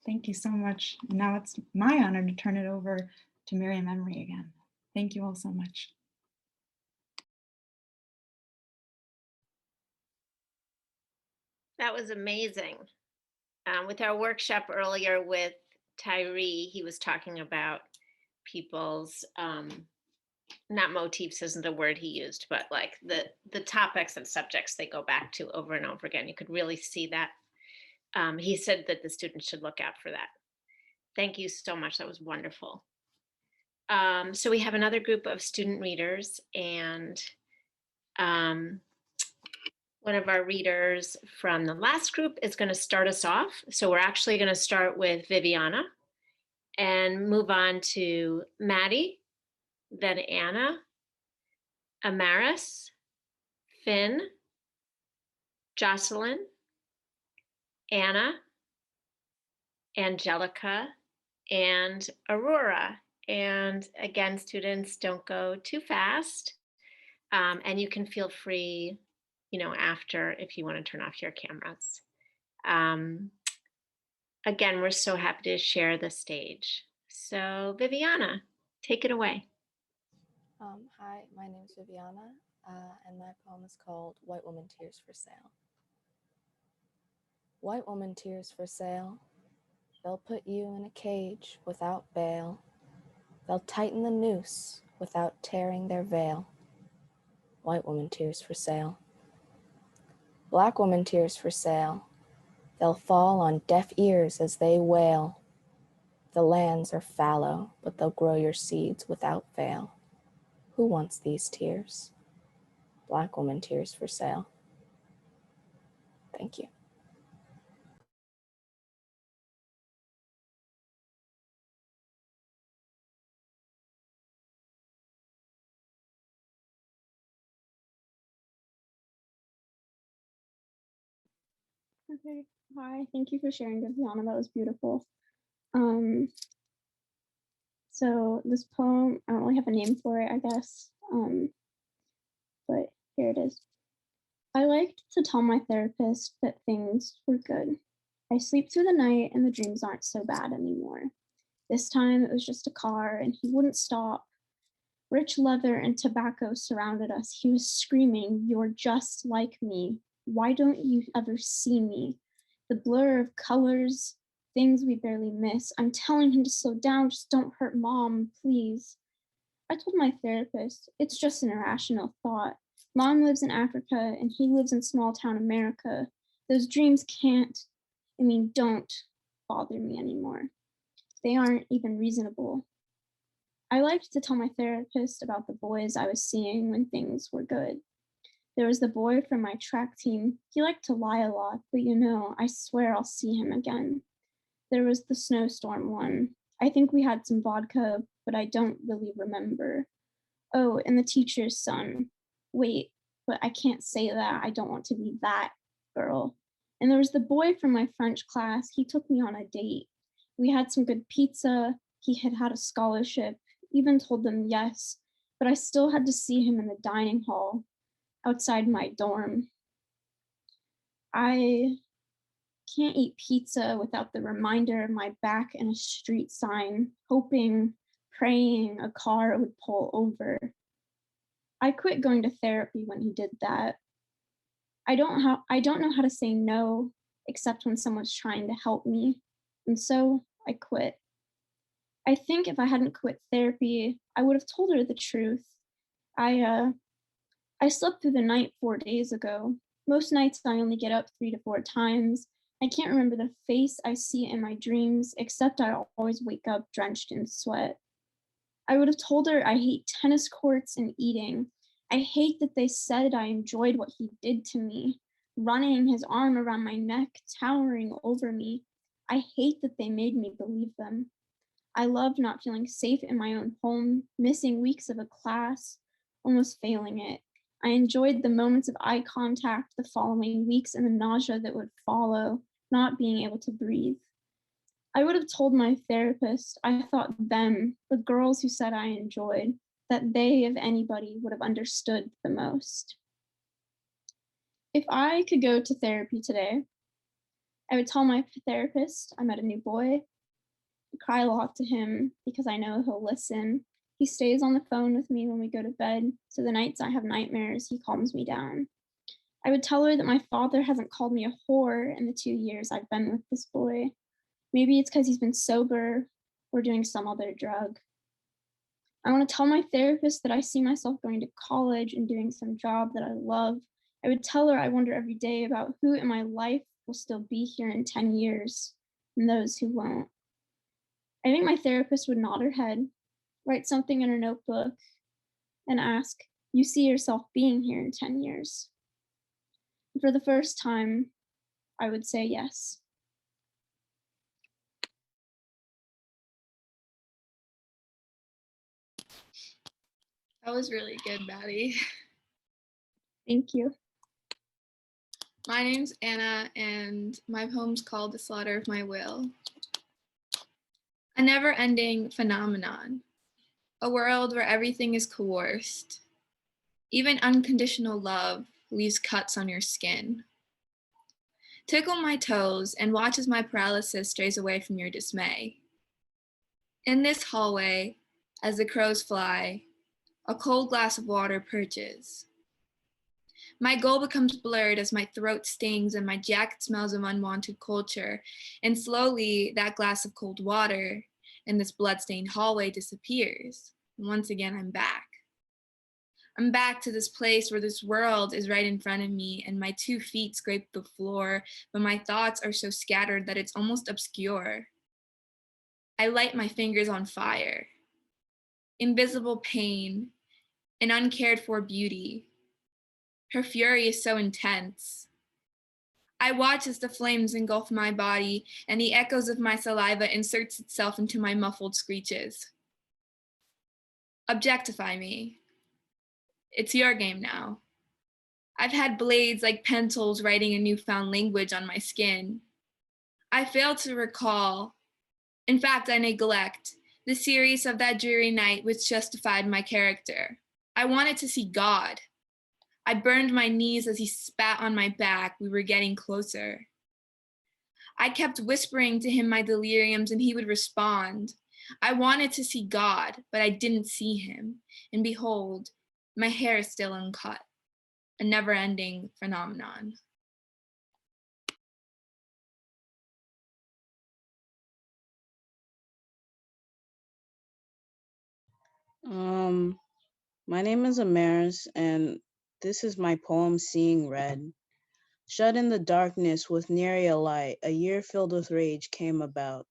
Speaker 16: Thank you so much. And now it's my honor to turn it over to Miriam Emery again. Thank you all so much.
Speaker 6: That was amazing. With our workshop earlier with Tyree, he was talking about people's, not motifs isn't the word he used, but like the topics and subjects they go back to over and over again. You could really see that. He said that the students should look out for that. Thank you so much. That was wonderful. So we have another group of student readers, and one of our readers from the last group is going to start us off. So we're actually going to start with Viviana and move on to Maddie, then Anna, Amaris, Finn, Jocelyn, Anna, Angelica, and Aurora. And again, students, don't go too fast. And you can feel free, after, if you want to turn off your cameras. Again, we're so happy to share the stage. So Viviana, take it away.
Speaker 17: Hi, my name is Viviana, and my poem is called White Woman Tears for Sale. White woman tears for sale. They'll put you in a cage without bail. They'll tighten the noose without tearing their veil. White woman tears for sale. Black woman tears for sale. They'll fall on deaf ears as they wail. The lands are fallow, but they'll grow your seeds without fail. Who wants these tears? Black woman tears for sale. Thank you.
Speaker 18: Okay, hi, thank you for sharing, Viviana, that was beautiful. So this poem, I don't really have a name for it, I guess, but here it is. I liked to tell my therapist that things were good. I sleep through the night and the dreams aren't so bad anymore. This time it was just a car and he wouldn't stop. Rich leather and tobacco surrounded us. He was screaming, "You're just like me. Why don't you ever see me?" The blur of colors, things we barely miss. I'm telling him to slow down, just don't hurt mom, please. I told my therapist, it's just an irrational thought. Mom lives in Africa and he lives in small town America. Those dreams don't bother me anymore. They aren't even reasonable. I liked to tell my therapist about the boys I was seeing when things were good. There was the boy from my track team. He liked to lie a lot, but I swear I'll see him again. There was the snowstorm one. I think we had some vodka, but I don't really remember. Oh, and the teacher's son. Wait, but I can't say that. I don't want to be that girl. And there was the boy from my French class. He took me on a date. We had some good pizza. He had a scholarship, even told them yes, but I still had to see him in the dining hall outside my dorm. I can't eat pizza without the reminder of my back and a street sign, hoping, praying a car would pull over. I quit going to therapy when he did that. I don't know how to say no, except when someone's trying to help me, and so I quit. I think if I hadn't quit therapy, I would have told her the truth. I slept through the night 4 days ago. Most nights I only get up 3 to 4 times. I can't remember the face I see in my dreams, except I always wake up drenched in sweat. I would have told her I hate tennis courts and eating. I hate that they said I enjoyed what he did to me, running his arm around my neck, towering over me. I hate that they made me believe them. I loved not feeling safe in my own home, missing weeks of a class, almost failing it. I enjoyed the moments of eye contact the following weeks and the nausea that would follow, not being able to breathe. I would have told my therapist I thought them, the girls who said I enjoyed, that they, if anybody, would have understood the most. If I could go to therapy today, I would tell my therapist I met a new boy, cry a lot to him because I know he'll listen. He stays on the phone with me when we go to bed, so the nights I have nightmares, he calms me down. I would tell her that my father hasn't called me a whore in the 2 years I've been with this boy. Maybe it's because he's been sober or doing some other drug. I want to tell my therapist that I see myself going to college and doing some job that I love. I would tell her I wonder every day about who in my life will still be here in 10 years and those who won't. I think my therapist would nod her head, write something in her notebook, and ask, "You see yourself being here in 10 years?" And for the first time, I would say yes.
Speaker 19: That was really good, Maddie.
Speaker 18: Thank you.
Speaker 19: My name's Anna, and my poem's called The Slaughter of My Will. A never-ending phenomenon, a world where everything is coerced. Even unconditional love leaves cuts on your skin. Tickle my toes and watch as my paralysis strays away from your dismay. In this hallway, as the crows fly, a cold glass of water perches. My goal becomes blurred as my throat stings and my jacket smells of unwanted culture, and slowly that glass of cold water in this bloodstained hallway disappears. And once again, I'm back. I'm back to this place where this world is right in front of me and my 2 feet scrape the floor, but my thoughts are so scattered that it's almost obscure. I light my fingers on fire. Invisible pain, an uncared for beauty. Her fury is so intense. I watch as the flames engulf my body and the echoes of my saliva inserts itself into my muffled screeches. Objectify me. It's your game now. I've had blades like pencils writing a newfound language on my skin. I fail to recall, in fact, I neglect, the series of that dreary night which justified my character. I wanted to see God. I burned my knees as he spat on my back. We were getting closer. I kept whispering to him my deliriums and he would respond. I wanted to see God, but I didn't see him. And behold, my hair is still uncut, a never-ending phenomenon.
Speaker 20: My name is Amaris, and this is my poem, Seeing Red. Shut in the darkness with nary a light, a year filled with rage came about.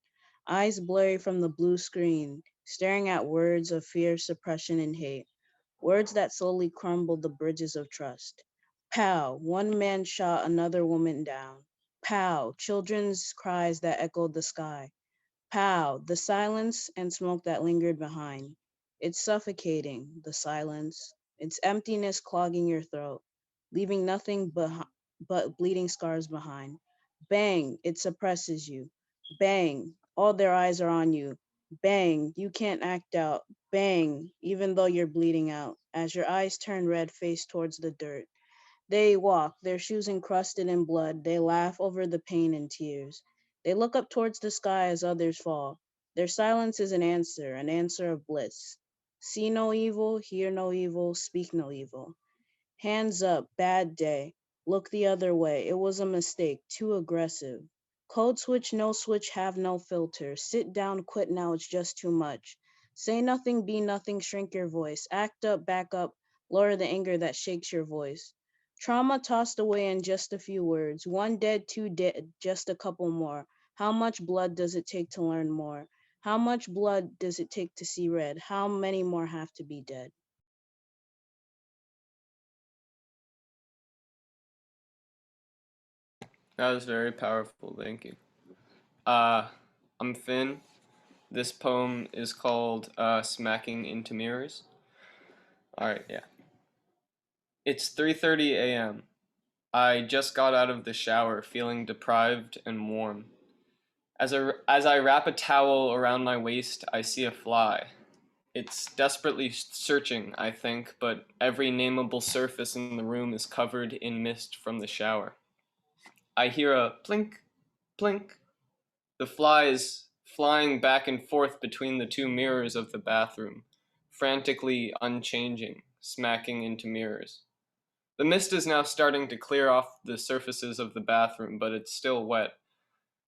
Speaker 20: Eyes blurry from the blue screen, staring at words of fear, suppression, and hate. Words that slowly crumbled the bridges of trust. Pow, one man shot another woman down. Pow, children's cries that echoed the sky. Pow, the silence and smoke that lingered behind. It's suffocating, the silence. It's emptiness clogging your throat, leaving nothing but bleeding scars behind. Bang, it suppresses you. Bang, all their eyes are on you. Bang, you can't act out. Bang, even though you're bleeding out, as your eyes turn red face towards the dirt. They walk, their shoes encrusted in blood. They laugh over the pain and tears. They look up towards the sky as others fall. Their silence is an answer of bliss. See no evil, hear no evil, speak no evil. Hands up, bad day. Look the other way. It was a mistake, too aggressive. Code switch, no switch, have no filter. Sit down, quit now, it's just too much. Say nothing, be nothing, shrink your voice. Act up, back up, lower the anger that shakes your voice. Trauma tossed away in just a few words. One dead, two dead, just a couple more. How much blood does it take to learn more? How much blood does it take to see red? How many more have to be dead?
Speaker 21: That was very powerful, thank you. I'm Finn. This poem is called Smacking into Mirrors. Alright, yeah. It's 3:30 a.m. I just got out of the shower feeling deprived and warm. As I wrap a towel around my waist, I see a fly. It's desperately searching, I think, but every nameable surface in the room is covered in mist from the shower. I hear a plink, plink. The fly is flying back and forth between the two mirrors of the bathroom, frantically unchanging, smacking into mirrors. The mist is now starting to clear off the surfaces of the bathroom, but it's still wet.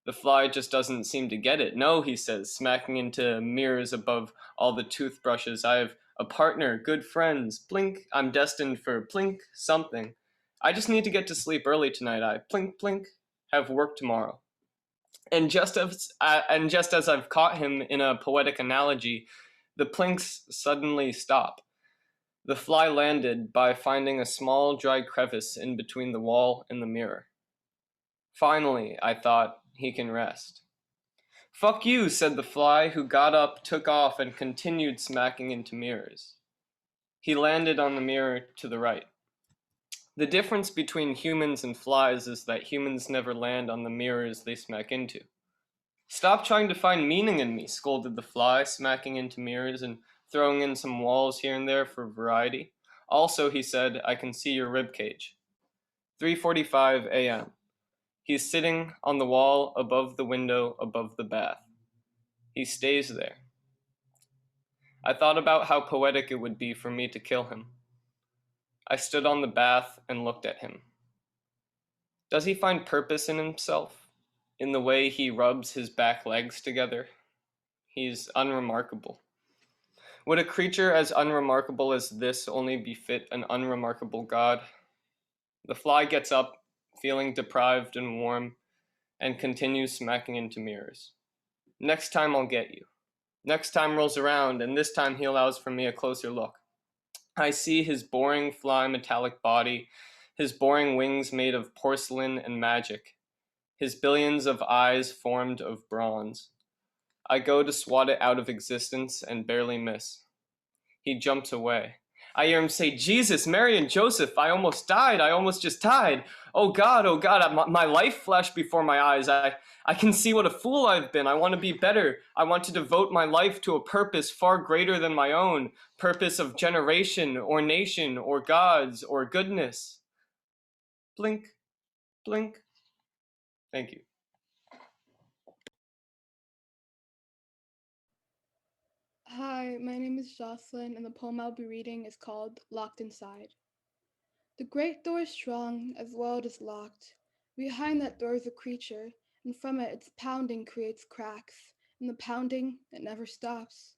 Speaker 21: The fly just doesn't seem to get it. No, he says, smacking into mirrors above all the toothbrushes. I have a partner, good friends. Blink, I'm destined for blink something. I just need to get to sleep early tonight. I blink, blink, have work tomorrow. And just as I've caught him in a poetic analogy, the plinks suddenly stop. The fly landed by finding a small dry crevice in between the wall and the mirror. Finally, I thought, he can rest. Fuck you, said the fly, who got up, took off, and continued smacking into mirrors. He landed on the mirror to the right. The difference between humans and flies is that humans never land on the mirrors they smack into. Stop trying to find meaning in me, scolded the fly, smacking into mirrors and throwing in some walls here and there for variety. Also, he said, I can see your ribcage. 3:45 a.m. He's sitting on the wall above the window above the bath. He stays there. I thought about how poetic it would be for me to kill him. I stood on the bath and looked at him. Does he find purpose in himself, in the way he rubs his back legs together? He's unremarkable. Would a creature as unremarkable as this only befit an unremarkable God? The fly gets up, feeling deprived and warm, and continues smacking into mirrors. Next time I'll get you. Next time rolls around, and this time he allows for me a closer look. I see his boring fly metallic body, his boring wings made of porcelain and magic, his billions of eyes formed of bronze. I go to swat it out of existence and barely miss. He jumps away. I hear him say, Jesus, Mary, and Joseph, I almost died. I almost just died. Oh God, my life flashed before my eyes. I can see what a fool I've been. I want to be better. I want to devote my life to a purpose far greater than my own, purpose of generation or nation or gods or goodness. Blink, blink. Thank you.
Speaker 3: Hi, my name is Jocelyn, and the poem I'll be reading is called Locked Inside. The great door is strong as well as locked. Behind that door is a creature, and from it its pounding creates cracks, and the pounding, it never stops.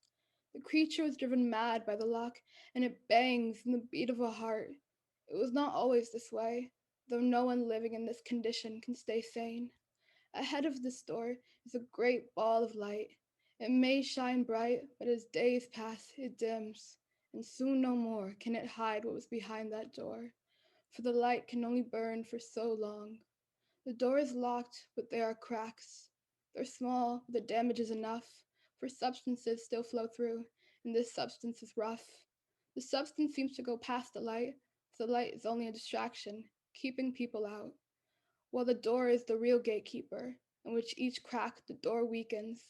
Speaker 3: The creature was driven mad by the lock, and it bangs in the beat of a heart. It was not always this way, though no one living in this condition can stay sane. Ahead of this door is a great ball of light. It may shine bright, but as days pass, it dims, and soon no more can it hide what was behind that door, for the light can only burn for so long. The door is locked, but there are cracks. They're small, but the damage is enough, for substances still flow through, and this substance is rough. The substance seems to go past the light, so the light is only a distraction, keeping people out, while the door is the real gatekeeper, in which each crack the door weakens.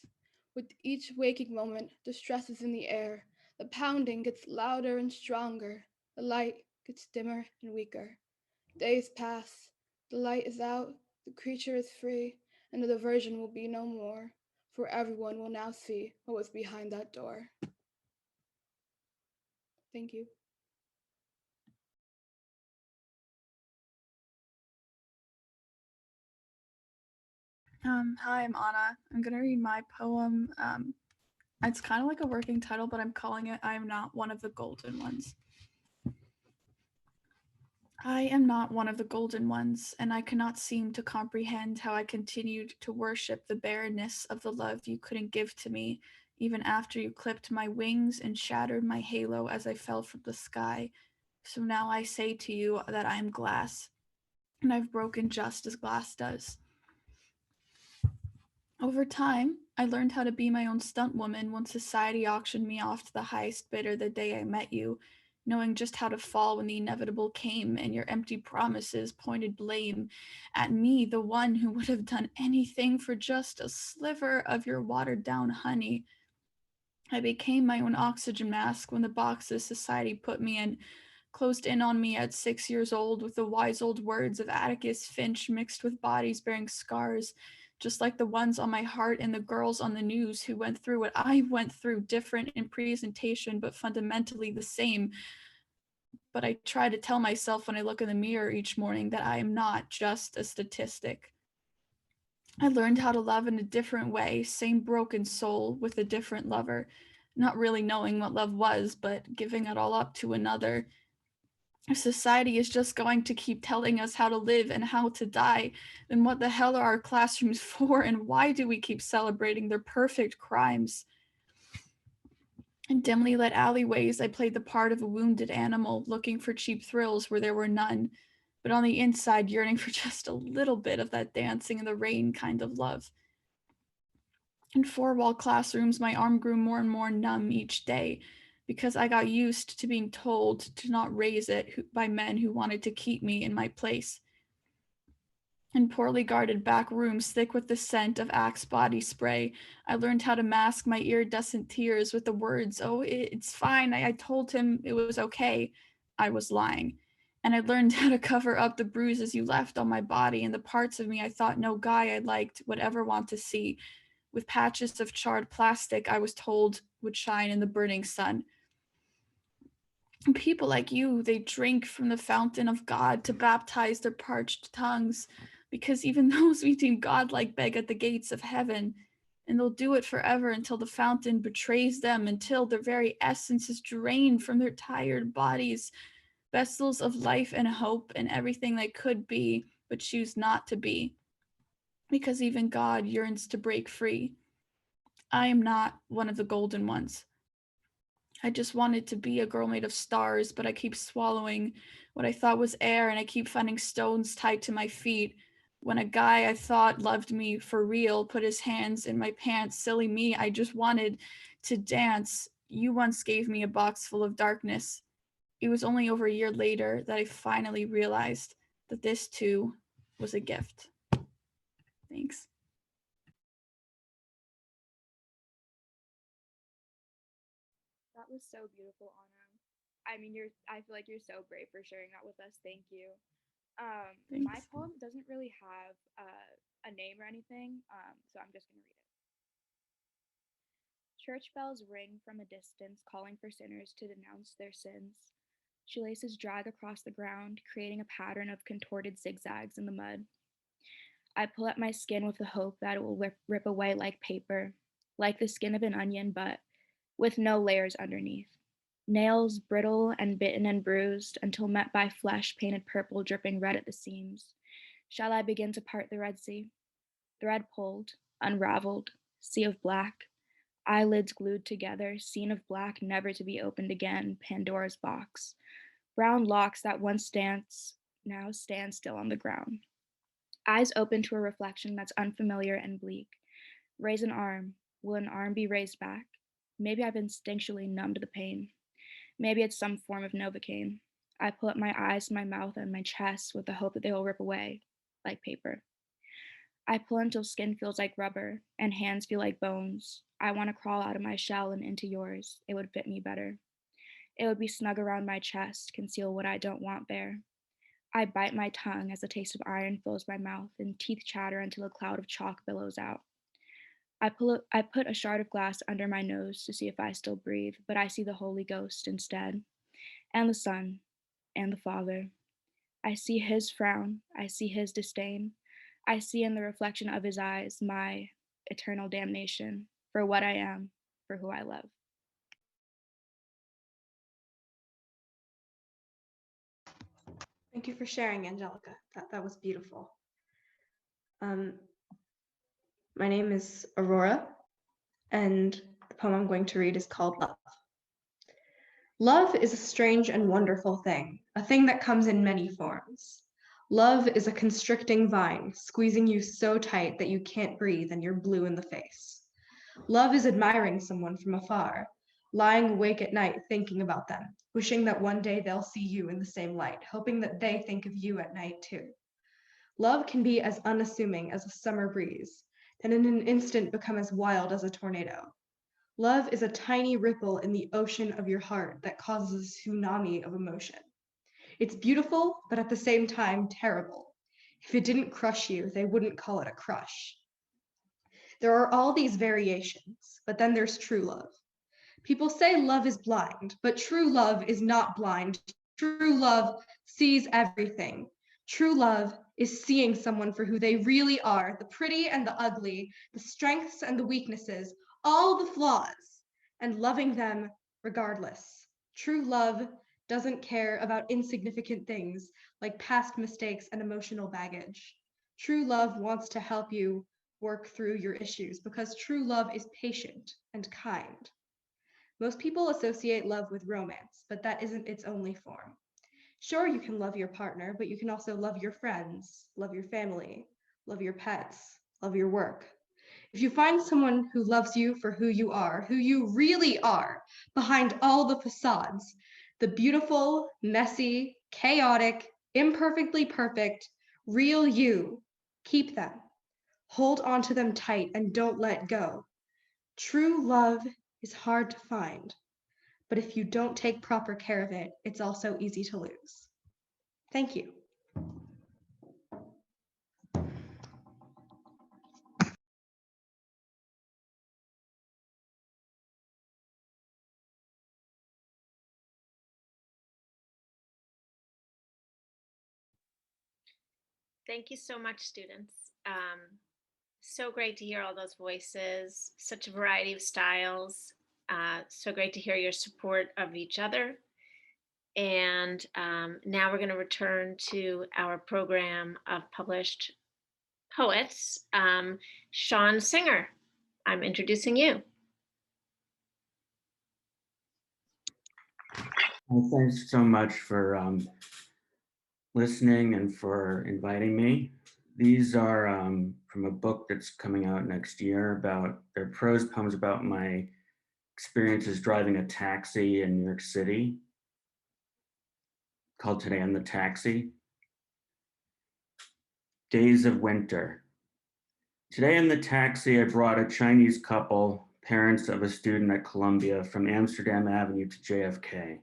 Speaker 3: With each waking moment, the stress is in the air. The pounding gets louder and stronger. The light gets dimmer and weaker. Days pass. The light is out. The creature is free, and the diversion will be no more, for everyone will now see what was behind that door. Thank you.
Speaker 22: Hi, I'm Anna. I'm gonna read my poem. It's kind of like a working title, but I'm calling it I Am Not One of the Golden Ones. I am not one of the golden ones, and I cannot seem to comprehend how I continued to worship the barrenness of the love you couldn't give to me, even after you clipped my wings and shattered my halo as I fell from the sky. So now I say to you that I am glass, and I've broken just as glass does. Over time, I learned how to be my own stunt woman when society auctioned me off to the highest bidder the day I met you, knowing just how to fall when the inevitable came and your empty promises pointed blame at me, the one who would have done anything for just a sliver of your watered-down honey. I became my own oxygen mask when the boxes society put me in closed in on me at 6 years old with the wise old words of Atticus Finch mixed with bodies bearing scars, just like the ones on my heart and the girls on the news who went through what I went through, different in presentation but fundamentally the same. But I try to tell myself when I look in the mirror each morning that I am not just a statistic. I learned how to love in a different way, same broken soul with a different lover, not really knowing what love was, but giving it all up to another. Society is just going to keep telling us how to live and how to die, then what the hell are our classrooms for, and why do we keep celebrating their perfect crimes? In dimly lit alleyways, I played the part of a wounded animal, looking for cheap thrills where there were none, but on the inside yearning for just a little bit of that dancing in the rain kind of love. In four-wall classrooms, my arm grew more and more numb each day because I got used to being told to not raise it by men who wanted to keep me in my place. In poorly guarded back rooms thick with the scent of Axe body spray, I learned how to mask my iridescent tears with the words, "Oh, it's fine, I told him it was okay." I was lying. And I learned how to cover up the bruises you left on my body and the parts of me I thought no guy I liked would ever want to see, with patches of charred plastic I was told would shine in the burning sun. And people like you, they drink from the fountain of God to baptize their parched tongues, because even those we deem godlike beg at the gates of heaven, and they'll do it forever until the fountain betrays them, until their very essence is drained from their tired bodies, vessels of life and hope and everything they could be, but choose not to be, because even God yearns to break free. I am not one of the golden ones. I just wanted to be a girl made of stars, but I keep swallowing what I thought was air, and I keep finding stones tied to my feet. When a guy I thought loved me for real put his hands in my pants, silly me, I just wanted to dance. You once gave me a box full of darkness. It was only over a year later that I finally realized that this too was a gift. Thanks.
Speaker 1: That was so beautiful, Anna. I mean, I feel like you're so brave for sharing that with us. Thank you. My poem doesn't really have a name or anything, so I'm just gonna read it. Church bells ring from a distance, calling for sinners to denounce their sins. Shoelaces drag across the ground, creating a pattern of contorted zigzags in the mud. I pull at my skin with the hope that it will rip away like paper, like the skin of an onion, but with no layers underneath. Nails brittle and bitten and bruised until met by flesh painted purple, dripping red at the seams. Shall I begin to part the Red Sea? Thread pulled, unraveled, sea of black, eyelids glued together, scene of black never to be opened again, Pandora's box. Brown locks that once dance now stand still on the ground. Eyes open to a reflection that's unfamiliar and bleak. Raise an arm. Will an arm be raised back? Maybe I've instinctually numbed the pain. Maybe it's some form of Novocaine. I pull up my eyes, my mouth, and my chest with the hope that they will rip away, like paper. I pull until skin feels like rubber and hands feel like bones. I want to crawl out of my shell and into yours. It would fit me better. It would be snug around my chest, conceal what I don't want there. I bite my tongue as the taste of iron fills my mouth and teeth chatter until a cloud of chalk billows out. I put a shard of glass under my nose to see if I still breathe, but I see the Holy Ghost instead, and the Son, and the Father. I see his frown, I see his disdain. I see in the reflection of his eyes my eternal damnation for what I am, for who I love.
Speaker 2: Thank you for sharing, Angelica. That was beautiful. My name is Aurora, and the poem I'm going to read is called Love. Love is a strange and wonderful thing, a thing that comes in many forms. Love is a constricting vine, squeezing you so tight that you can't breathe and you're blue in the face. Love is admiring someone from afar, lying awake at night thinking about them, wishing that one day they'll see you in the same light, hoping that they think of you at night too. Love can be as unassuming as a summer breeze, and in an instant become as wild as a tornado. Love is a tiny ripple in the ocean of your heart that causes a tsunami of emotion. It's beautiful, but at the same time, terrible. If it didn't crush you, they wouldn't call it a crush. There are all these variations, but then there's true love. People say love is blind, but true love is not blind. True love sees everything. True love is seeing someone for who they really are, the pretty and the ugly, the strengths and the weaknesses, all the flaws, and loving them regardless. True love doesn't care about insignificant things like past mistakes and emotional baggage. True love wants to help you work through your issues because true love is patient and kind. Most people associate love with romance, but that isn't its only form. Sure, you can love your partner, but you can also love your friends, love your family, love your pets, love your work. If you find someone who loves you for who you really are, behind all the facades, the beautiful, messy, chaotic, imperfectly perfect, real you, keep them. Hold on to them tight and don't let go. True love is hard to find, but if you don't take proper care of it, it's also easy to lose. Thank you.
Speaker 6: Thank you so much, students. So great to hear all those voices, such a variety of styles. So great to hear your support of each other. And now we're going to return to our program of published poets. Sean Singer, I'm introducing you.
Speaker 4: Well, thanks so much for listening and for inviting me. These are from a book that's coming out next year they're prose poems about my experiences driving a taxi in New York City, called Today in the Taxi. Days of Winter. Today in the taxi, I brought a Chinese couple, parents of a student at Columbia, from Amsterdam Avenue to JFK.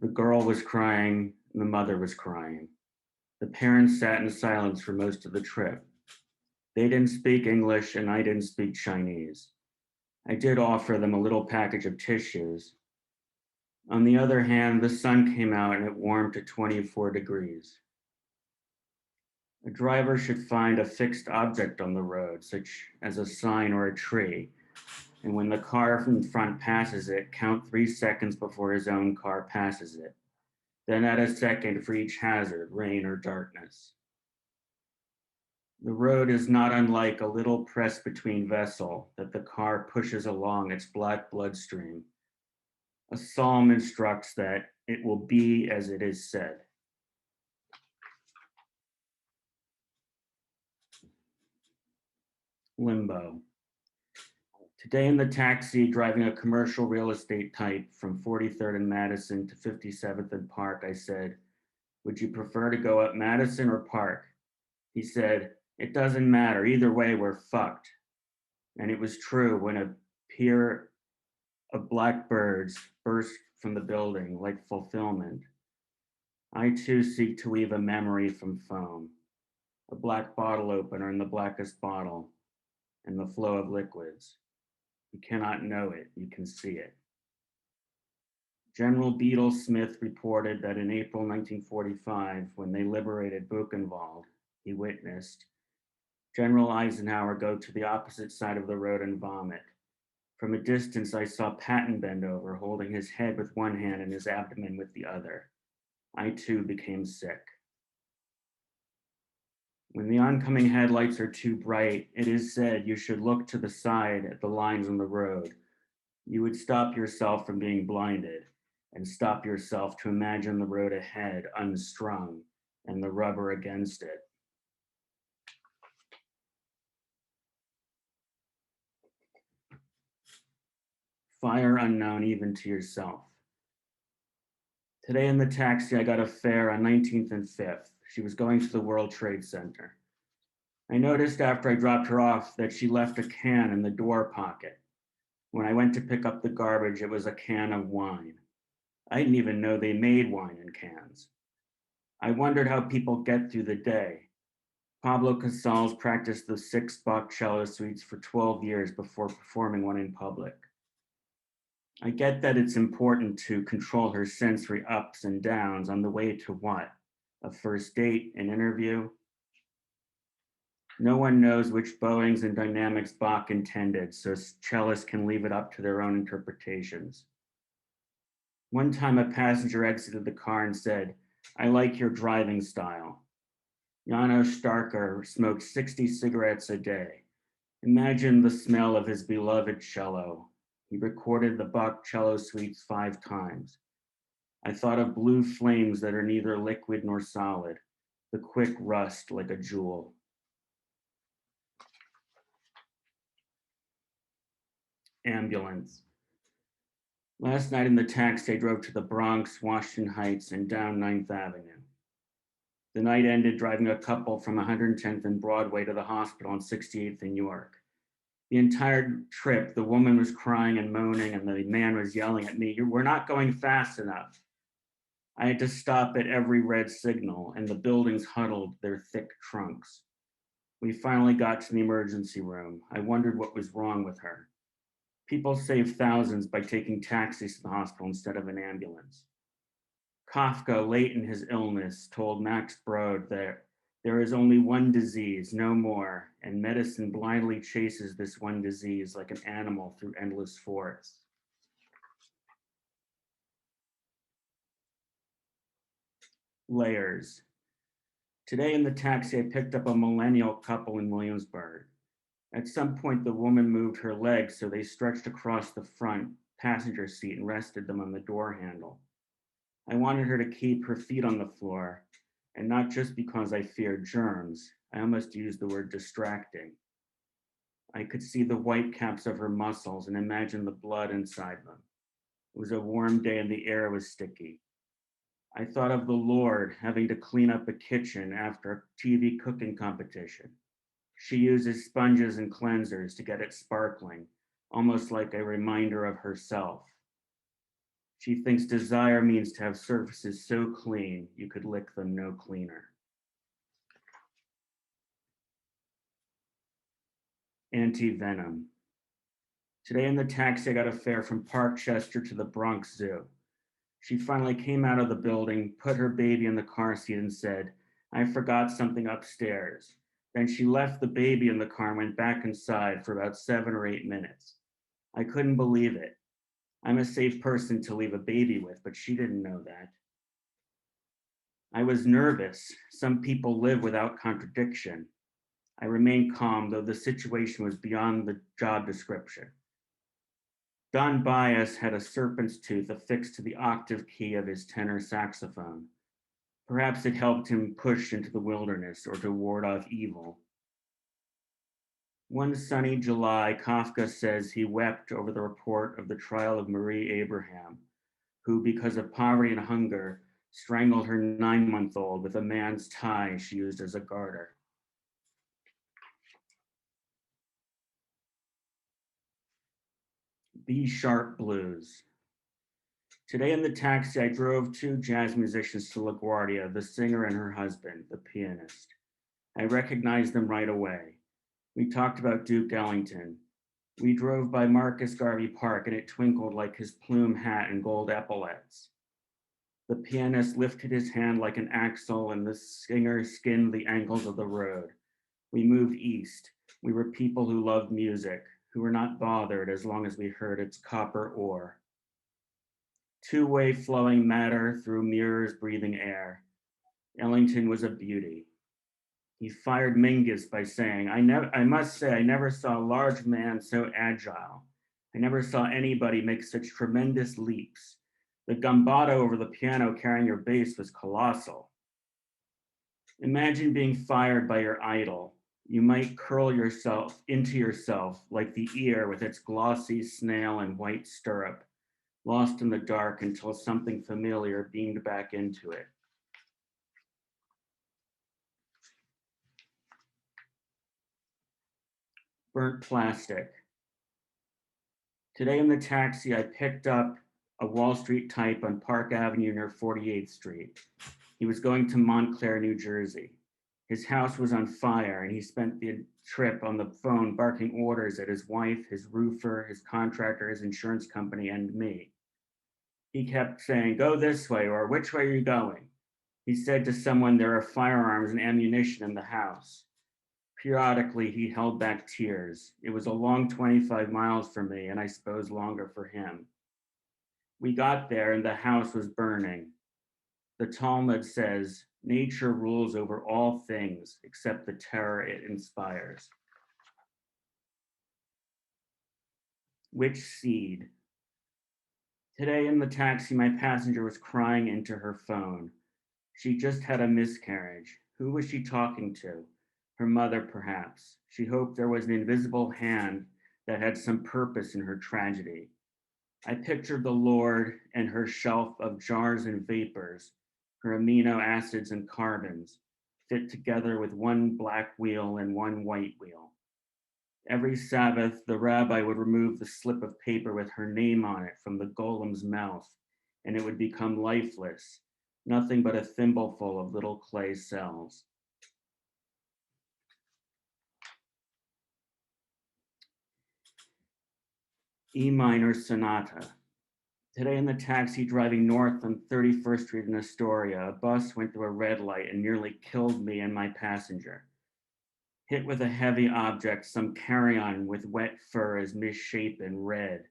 Speaker 4: The girl was crying, and the mother was crying. The parents sat in silence for most of the trip. They didn't speak English and I didn't speak Chinese. I did offer them a little package of tissues. On the other hand, the sun came out and it warmed to 24 degrees. A driver should find a fixed object on the road, such as a sign or a tree, and when the car from front passes it, count 3 seconds before his own car passes it. Then add a second for each hazard, rain or darkness. The road is not unlike a little press-between vessel that the car pushes along its black bloodstream. A psalm instructs that it will be as it is said. Limbo. Today in the taxi, driving a commercial real estate type from 43rd and Madison to 57th and Park, I said, "Would you prefer to go up Madison or Park?" He said, "It doesn't matter. Either way, we're fucked." And it was true when a pair of blackbirds burst from the building like fulfillment. I too seek to weave a memory from foam, a black bottle opener in the blackest bottle, and the flow of liquids. You cannot know it, you can see it. General Beadle Smith reported that in April 1945, when they liberated Buchenwald, he witnessed General Eisenhower go to the opposite side of the road and vomit. From a distance, I saw Patton bend over, holding his head with one hand and his abdomen with the other. I too became sick. When the oncoming headlights are too bright, it is said you should look to the side at the lines on the road. You would stop yourself from being blinded and stop yourself to imagine the road ahead unstrung and the rubber against it. Fire unknown even to yourself. Today in the taxi, I got a fare on 19th and 5th. She was going to the World Trade Center. I noticed after I dropped her off that she left a can in the door pocket. When I went to pick up the garbage, it was a can of wine. I didn't even know they made wine in cans. I wondered how people get through the day. Pablo Casals practiced the 6 Bach cello suites for 12 years before performing one in public. I get that it's important to control her sensory ups and downs on the way to what? A first date, an interview, No one knows which bowings and dynamics Bach intended, so cellists can leave it up to their own interpretations. One time a passenger exited the car and said, "I like your driving style." Janos Starker smoked 60 cigarettes a day. Imagine the smell of his beloved cello. He recorded the Bach cello suites 5 times. I thought of blue flames that are neither liquid nor solid, the quick rust like a jewel. Ambulance. Last night in the taxi, I drove to the Bronx, Washington Heights, and down 9th Avenue. The night ended driving a couple from 110th and Broadway to the hospital on 68th and York. The entire trip, the woman was crying and moaning, and the man was yelling at me, "We're not going fast enough." I had to stop at every red signal, and the buildings huddled their thick trunks. We finally got to the emergency room. I wondered what was wrong with her. People save thousands by taking taxis to the hospital instead of an ambulance. Kafka, late in his illness, told Max Brod that there is only one disease, no more, and medicine blindly chases this one disease like an animal through endless forests. Layers. Today in the taxi, I picked up a millennial couple in Williamsburg. At some point, the woman moved her legs so they stretched across the front passenger seat and rested them on the door handle. I wanted her to keep her feet on the floor, and not just because I feared germs. I almost used the word distracting. I could see the white caps of her muscles and imagine the blood inside them. It was a warm day and the air was sticky. I thought of the Lord having to clean up a kitchen after a TV cooking competition. She uses sponges and cleansers to get it sparkling, almost like a reminder of herself. She thinks desire means to have surfaces so clean you could lick them no cleaner. Anti-venom. Today in the taxi, I got a fare from Parkchester to the Bronx Zoo. She finally came out of the building, put her baby in the car seat and said, "I forgot something upstairs." Then she left the baby in the car and went back inside for about 7 or 8 minutes. I couldn't believe it. I'm a safe person to leave a baby with, but she didn't know that. I was nervous. Some people live without contradiction. I remained calm, though the situation was beyond the job description. Don Bias had a serpent's tooth affixed to the octave key of his tenor saxophone. Perhaps it helped him push into the wilderness or to ward off evil. One sunny July, Kafka says he wept over the report of the trial of Marie Abraham, who, because of poverty and hunger, strangled her 9-month-old with a man's tie she used as a garter. B-sharp blues. Today in the taxi, I drove 2 jazz musicians to LaGuardia, the singer and her husband, the pianist. I recognized them right away. We talked about Duke Ellington. We drove by Marcus Garvey Park and it twinkled like his plume hat and gold epaulets. The pianist lifted his hand like an axle and the singer skinned the angles of the road. We moved east. We were people who loved music, who were not bothered as long as we heard its copper ore. Two-way flowing matter through mirrors breathing air. Ellington was a beauty. He fired Mingus by saying, I must say, I never saw a large man so agile. I never saw anybody make such tremendous leaps. The gambado over the piano carrying your bass was colossal. Imagine being fired by your idol. You might curl yourself into yourself like the ear with its glossy snail and white stirrup, lost in the dark until something familiar beamed back into it. Burnt plastic. Today in the taxi, I picked up a Wall Street type on Park Avenue near 48th Street. He was going to Montclair, New Jersey. His house was on fire and he spent the trip on the phone barking orders at his wife, his roofer, his contractor, his insurance company, and me. He kept saying, "Go this way," or "Which way are you going?" He said to someone, "There are firearms and ammunition in the house." Periodically, he held back tears. It was a long 25 miles for me, and I suppose longer for him. We got there, and the house was burning. The Talmud says, nature rules over all things except the terror it inspires. Which seed? Today in the taxi, my passenger was crying into her phone. She just had a miscarriage. Who was she talking to? Her mother, perhaps. She hoped there was an invisible hand that had some purpose in her tragedy. I pictured the Lord and her shelf of jars and vapors, her amino acids and carbons, fit together with one black wheel and one white wheel. Every Sabbath, the rabbi would remove the slip of paper with her name on it from the golem's mouth, and it would become lifeless, nothing but a thimbleful of little clay cells. E minor sonata. Today in the taxi driving north on 31st Street in Astoria, a bus went through a red light and nearly killed me and my passenger. Hit with a heavy object, some carry-on with wet fur is misshapen red,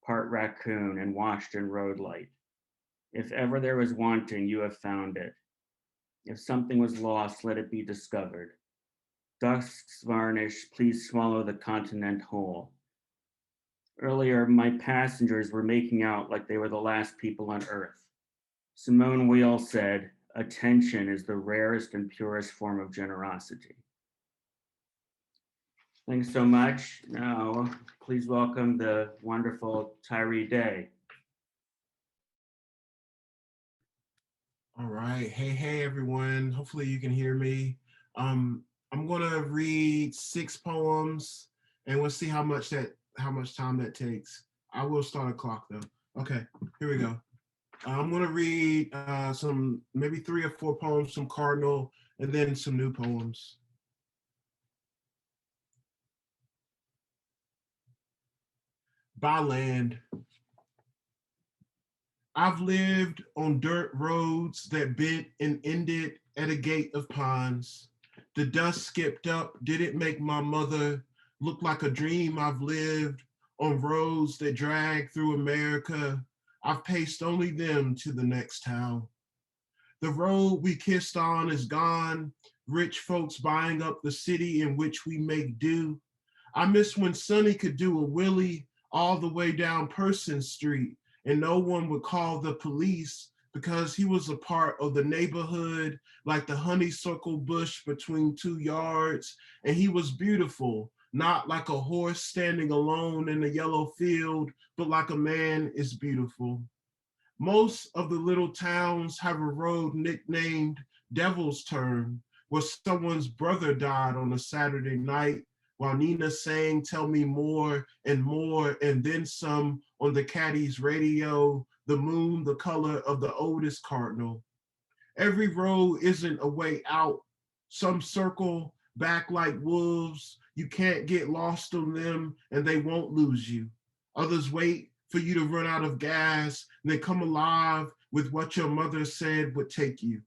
Speaker 4: part raccoon and washed in road light. If ever there was wanting, you have found it. If something was lost, let it be discovered. Dusk's varnish, please swallow the continent whole. Earlier, my passengers were making out like they were the last people on Earth. Simone Weil said, attention is the rarest and purest form of generosity. Thanks so much. Now, please welcome the wonderful Tyree Daye.
Speaker 5: All right. Hey, everyone. Hopefully you can hear me. I'm gonna read 6 poems and we'll see how much time that takes. I will start a clock though. Okay, here we go. I'm gonna read some, maybe 3 or 4 poems from Cardinal and then some new poems. By land. I've lived on dirt roads that bent and ended at a gate of pines. The dust skipped up, did it make my mother look like a dream I've lived on roads that drag through America? I've paced only them to the next town. The road we kissed on is gone, rich folks buying up the city in which we make do. I miss when Sonny could do a wheelie all the way down Person Street and no one would call the police because he was a part of the neighborhood like the honeysuckle bush between 2 yards, and he was beautiful, not like a horse standing alone in a yellow field, but like a man is beautiful. Most of the little towns have a road nicknamed Devil's Turn, where someone's brother died on a Saturday night, while Nina sang Tell Me More, and then some on the caddy's radio, the moon, the color of the oldest cardinal. Every road isn't a way out. Some circle back like wolves. You can't get lost on them and they won't lose you. Others wait for you to run out of gas and then come alive with what your mother said would take you.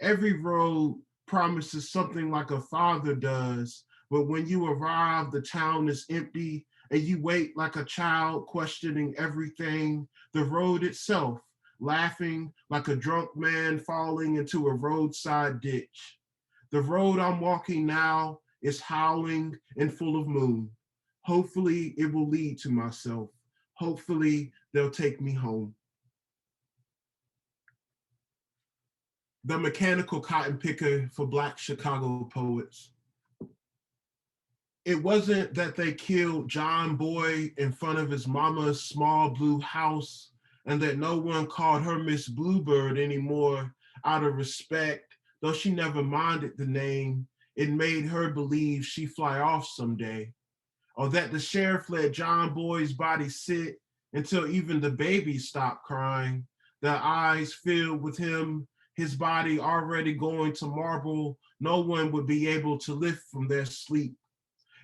Speaker 5: Every road promises something like a father does, but when you arrive, the town is empty and you wait like a child questioning everything, the road itself, laughing like a drunk man falling into a roadside ditch. The road I'm walking now is howling and full of moon. Hopefully it will lead to myself. Hopefully they'll take me home. The Mechanical Cotton Picker for Black Chicago Poets. It wasn't that they killed John Boy in front of his mama's small blue house and that no one called her Miss Bluebird anymore out of respect, though she never minded the name. It made her believe she'd fly off someday. Or that the sheriff let John Boy's body sit until even the baby stopped crying, their eyes filled with him, his body already going to marble, no one would be able to lift from their sleep.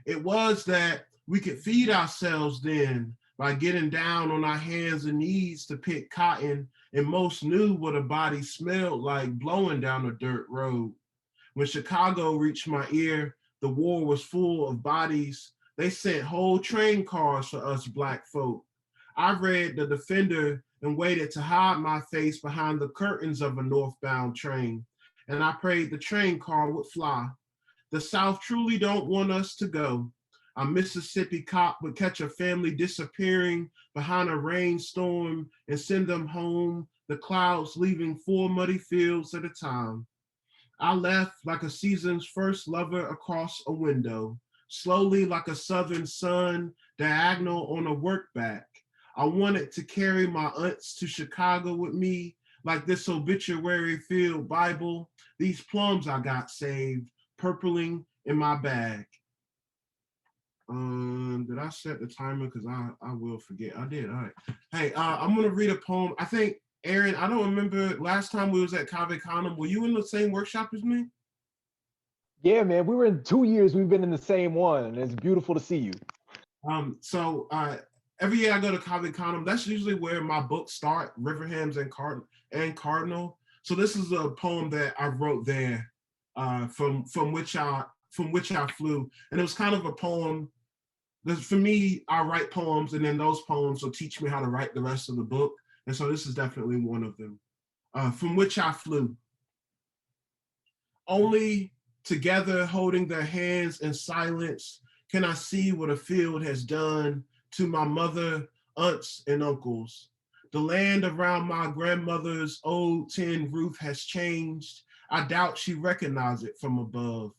Speaker 5: It was that we could feed ourselves then by getting down on our hands and knees to pick cotton, and most knew what a body smelled like blowing down a dirt road. When Chicago reached my ear, The war was full of bodies. They sent whole train cars for us Black folk. I read The Defender and waited to hide my face behind the curtains of a northbound train. And I prayed the train car would fly. The South truly don't want us to go. A Mississippi cop would catch a family disappearing behind a rainstorm and send them home, the clouds leaving 4 muddy fields at a time. I left like a season's first lover across a window, slowly like a southern sun, diagonal on a work back. I wanted to carry my aunts to Chicago with me, like this obituary-filled Bible, these plums I got saved, purpling in my bag. Did I set the timer? Because I will forget. I did. All right. Hey, I'm gonna read a poem. I think, Aaron, I don't remember last time we was at Cave Canem. Were you in the same workshop as me?
Speaker 15: Yeah, man. We were in 2 years. We've been in the same one, and it's beautiful to see you.
Speaker 5: Every year I go to Cave Canem. That's usually where my books start, Riverhams and Cardinal. So this is a poem that I wrote there, from which I flew, and it was kind of a poem. For me, I write poems, and then those poems will teach me how to write the rest of the book. And so this is definitely one of them. From which I flew. Only together, holding their hands in silence, can I see what a field has done to my mother, aunts, and uncles. The land around my grandmother's old tin roof has changed. I doubt she recognized it from above.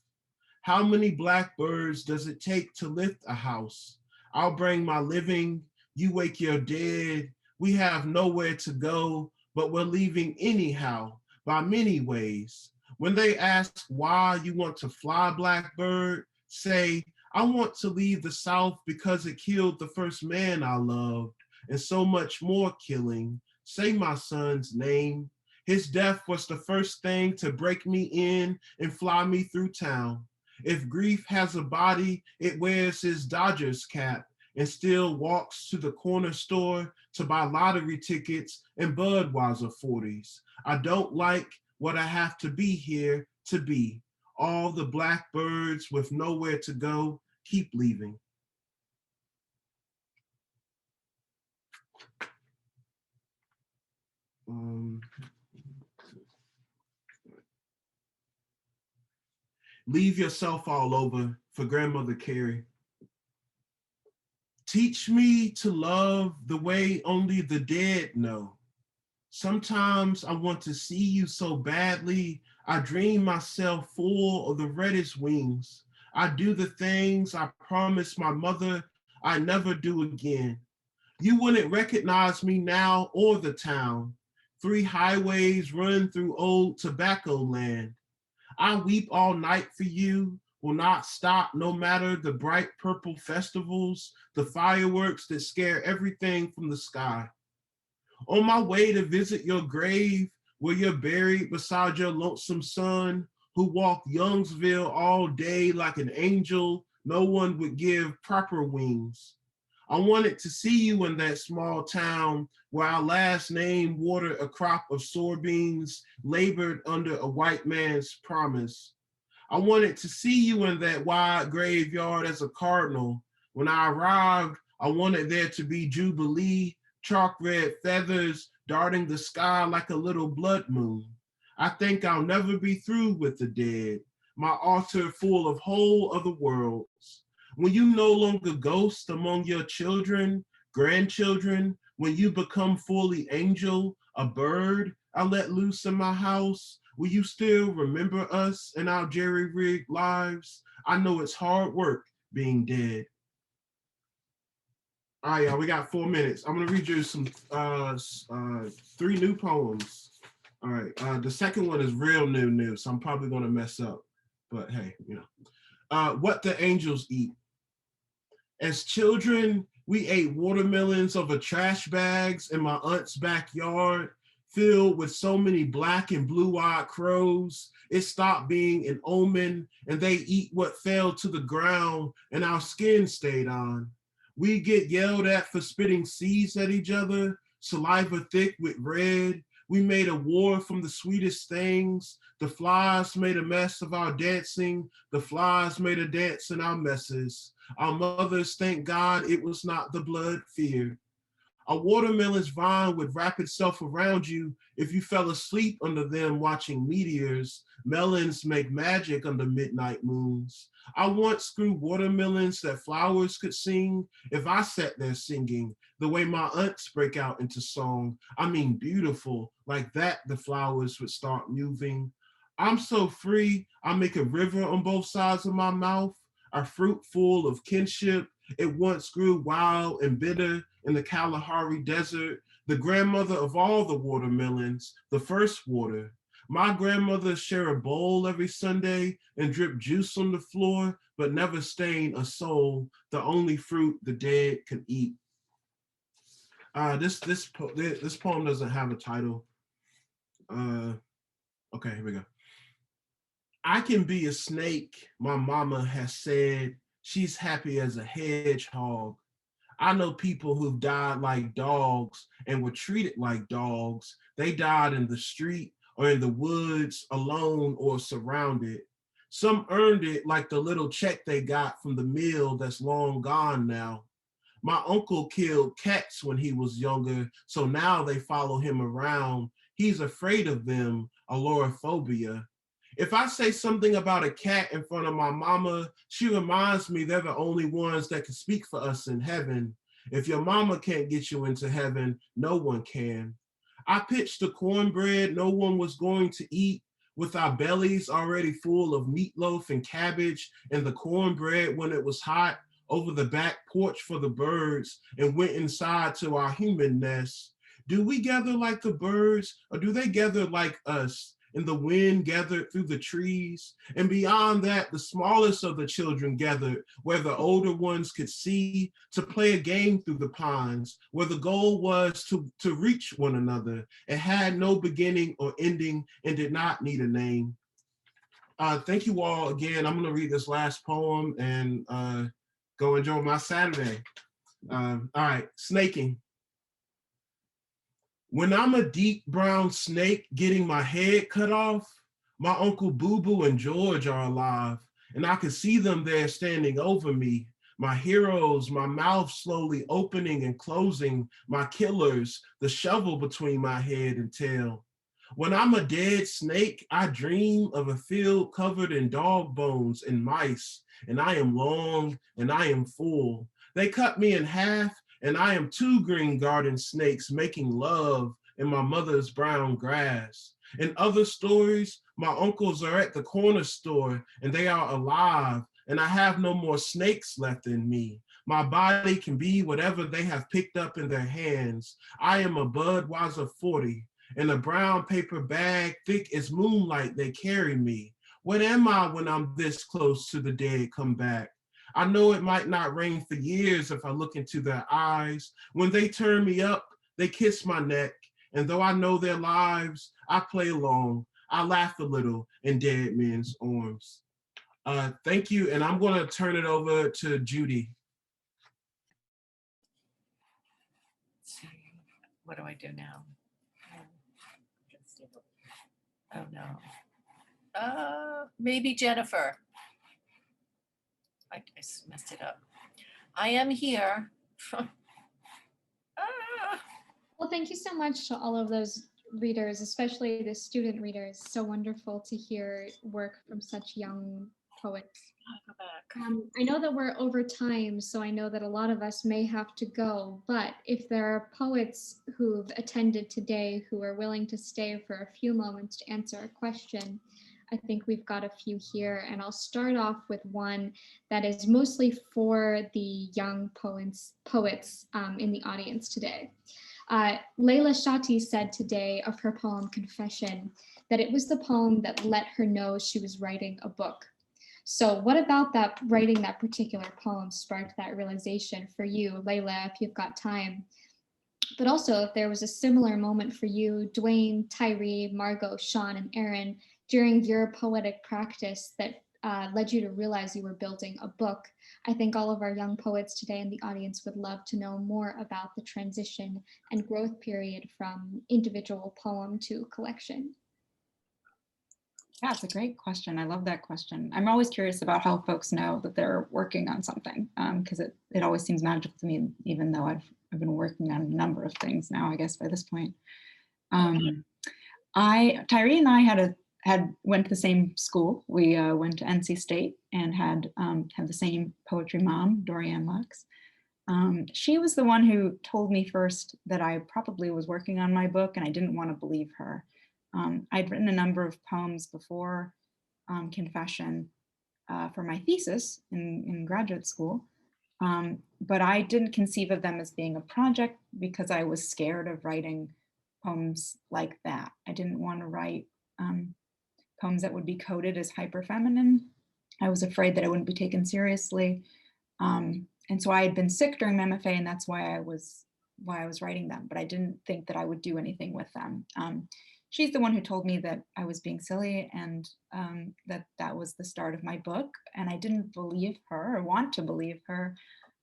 Speaker 5: How many blackbirds does it take to lift a house? I'll bring my living, you wake your dead. We have nowhere to go, but we're leaving anyhow, by many ways. When they ask why you want to fly, blackbird, say, I want to leave the South because it killed the first man I loved, and so much more killing. Say my son's name. His death was the first thing to break me in and fly me through town. If grief has a body, it wears his Dodgers cap and still walks to the corner store to buy lottery tickets and Budweiser 40s. I don't like what I have to be here to be. All the blackbirds with nowhere to go keep leaving. Leave yourself all over for Grandmother Carrie. Teach me to love the way only the dead know. Sometimes I want to see you so badly, I dream myself full of the reddest wings. I do the things I promised my mother I never do again. You wouldn't recognize me now or the town. 3 highways run through old tobacco land. I weep all night for you, will not stop no matter the bright purple festivals, the fireworks that scare everything from the sky. On my way to visit your grave, where you're buried beside your lonesome son, who walked Youngsville all day like an angel no one would give proper wings. I wanted to see you in that small town where our last name watered a crop of soybeans labored under a white man's promise. I wanted to see you in that wide graveyard as a cardinal. When I arrived, I wanted there to be jubilee, chalk red feathers darting the sky like a little blood moon. I think I'll never be through with the dead, my altar full of whole other worlds. When you no longer ghost among your children, grandchildren, when you become fully angel, a bird I let loose in my house, will you still remember us and our jerry-rigged lives? I know it's hard work being dead. All right, y'all, we got 4 minutes. I'm gonna read you some 3 new poems. All right, the second one is real new, so I'm probably gonna mess up, but hey, you know. What the Angels Eat. As children, we ate watermelons over trash bags in my aunt's backyard, filled with so many black and blue-eyed crows. It stopped being an omen, and they eat what fell to the ground, and our skin stayed on. We get yelled at for spitting seeds at each other, saliva thick with red. We made a war from the sweetest things. The flies made a mess of our dancing. The flies made a dance in our messes. Our mothers, thank God it was not the blood feared. A watermelon's vine would wrap itself around you if you fell asleep under them watching meteors. Melons make magic under midnight moons. I once grew watermelons that flowers could sing if I sat there singing the way my aunts break out into song. I mean beautiful, like that the flowers would start moving. I'm so free, I make a river on both sides of my mouth, a fruit full of kinship. It once grew wild and bitter in the Kalahari Desert, the grandmother of all the watermelons, the first water. My grandmother shared a bowl every Sunday and dripped juice on the floor, but never stained a soul, the only fruit the dead could eat. This poem doesn't have a title. Okay, here we go. I can be a snake, my mama has said. She's happy as a hedgehog. I know people who've died like dogs and were treated like dogs. They died in the street or in the woods, alone or surrounded. Some earned it like the little check they got from the mill that's long gone now. My uncle killed cats when he was younger, so now they follow him around. He's afraid of them, alorophobia. If I say something about a cat in front of my mama, she reminds me they're the only ones that can speak for us in heaven. If your mama can't get you into heaven, no one can. I pitched the cornbread no one was going to eat, with our bellies already full of meatloaf and cabbage, and the cornbread when it was hot over the back porch for the birds, and went inside to our human nest. Do we gather like the birds, or do they gather like us? And the wind gathered through the trees. And beyond that, the smallest of the children gathered where the older ones could see, to play a game through the ponds, where the goal was to reach one another. It had no beginning or ending and did not need a name. Thank you all again. I'm gonna read this last poem and go enjoy my Saturday. All right, snaking. When I'm a deep brown snake getting my head cut off, my Uncle Boo Boo and George are alive, and I can see them there standing over me. My heroes, my mouth slowly opening and closing, my killers, the shovel between my head and tail. When I'm a dead snake, I dream of a field covered in dog bones and mice, and I am long and I am full. They cut me in half, and I am 2 green garden snakes making love in my mother's brown grass. In other stories, my uncles are at the corner store and they are alive, and I have no more snakes left in me. My body can be whatever they have picked up in their hands. I am a Budweiser 40. In a brown paper bag, thick as moonlight, they carry me. What am I when I'm this close to the dead come back? I know it might not rain for years if I look into their eyes. When they turn me up, they kiss my neck. And though I know their lives, I play along. I laugh a little in dead men's arms. Thank you, and I'm gonna turn it over to Judy.
Speaker 7: Let's see, what do I do now? Oh no. Maybe Jennifer. I messed it up. I am here.
Speaker 8: Well, thank you so much to all of those readers, especially the student readers. So wonderful to hear work from such young poets. I know that we're over time, so I know that a lot of us may have to go, but if there are poets who've attended today who are willing to stay for a few moments to answer a question, I think we've got a few here, and I'll start off with one that is mostly for the young poets in the audience today. Leila Chatti said today of her poem Confession that it was the poem that let her know she was writing a book. So what about that, writing that particular poem sparked that realization for you, Leila, if you've got time? But also if there was a similar moment for you, Dwayne, Tyree, Margot, Sean, and Aaron, during your poetic practice that led you to realize you were building a book. I think all of our young poets today in the audience would love to know more about the transition and growth period from individual poem to collection.
Speaker 9: Yeah, it's a great question. I love that question. I'm always curious about how folks know that they're working on something, because it always seems magical to me, even though I've been working on a number of things now, I guess, by this point. Tyree and I went to the same school. We went to NC State and had the same poetry mom, Dorianne Lux. She was the one who told me first that I probably was working on my book, and I didn't want to believe her. I'd written a number of poems before Confession for my thesis in graduate school, but I didn't conceive of them as being a project because I was scared of writing poems like that. I didn't want to write poems that would be coded as hyper-feminine. I was afraid that I wouldn't be taken seriously. And so I had been sick during my MFA, and that's why I was writing them, but I didn't think that I would do anything with them. She's the one who told me that I was being silly and that was the start of my book. And I didn't believe her or want to believe her,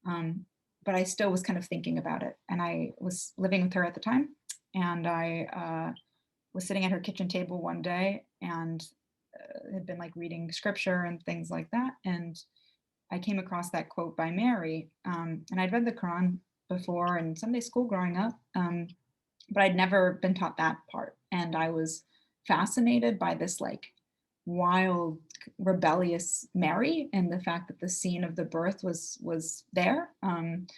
Speaker 9: but I still was kind of thinking about it. And I was living with her at the time, and I was sitting at her kitchen table one day and had been like reading scripture and things like that. And I came across that quote by Mary, and I'd read the Quran before in Sunday school growing up, but I'd never been taught that part. And I was fascinated by this like wild, rebellious Mary and the fact that the scene of the birth was there. And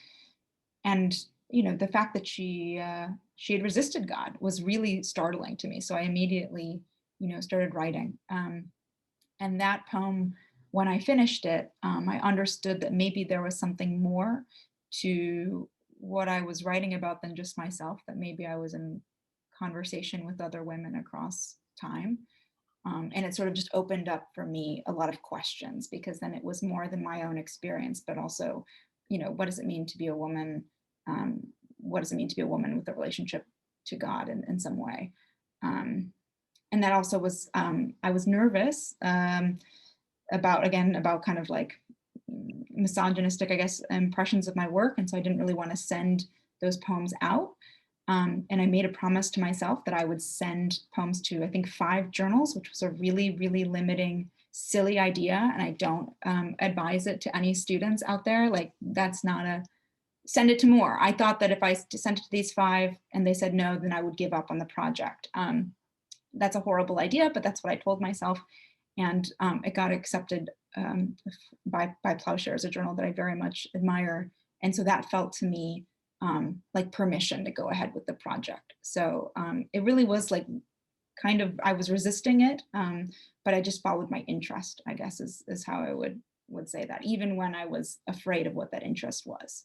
Speaker 9: you know, the fact that she had resisted God was really startling to me. So I immediately, you know, started writing. And that poem, when I finished it, I understood that maybe there was something more to what I was writing about than just myself, that maybe I was in conversation with other women across time. And it sort of just opened up for me a lot of questions, because then it was more than my own experience, but also, you know, what does it mean to be a woman? What does it mean to be a woman with a relationship to God in some way? And that also was, I was nervous about kind of like misogynistic, I guess, impressions of my work. And so I didn't really want to send those poems out. And I made a promise to myself that I would send poems to, I think, 5 journals, which was a really, really limiting, silly idea. And I don't advise it to any students out there. Like, that's not send it to more. I thought that if I sent it to these 5 and they said no, then I would give up on the project. That's a horrible idea, but that's what I told myself. And it got accepted by Plowshares, a journal that I very much admire. And so that felt to me like permission to go ahead with the project. So it really was like kind of, I was resisting it, but I just followed my interest, I guess is how I would say that, even when I was afraid of what that interest was.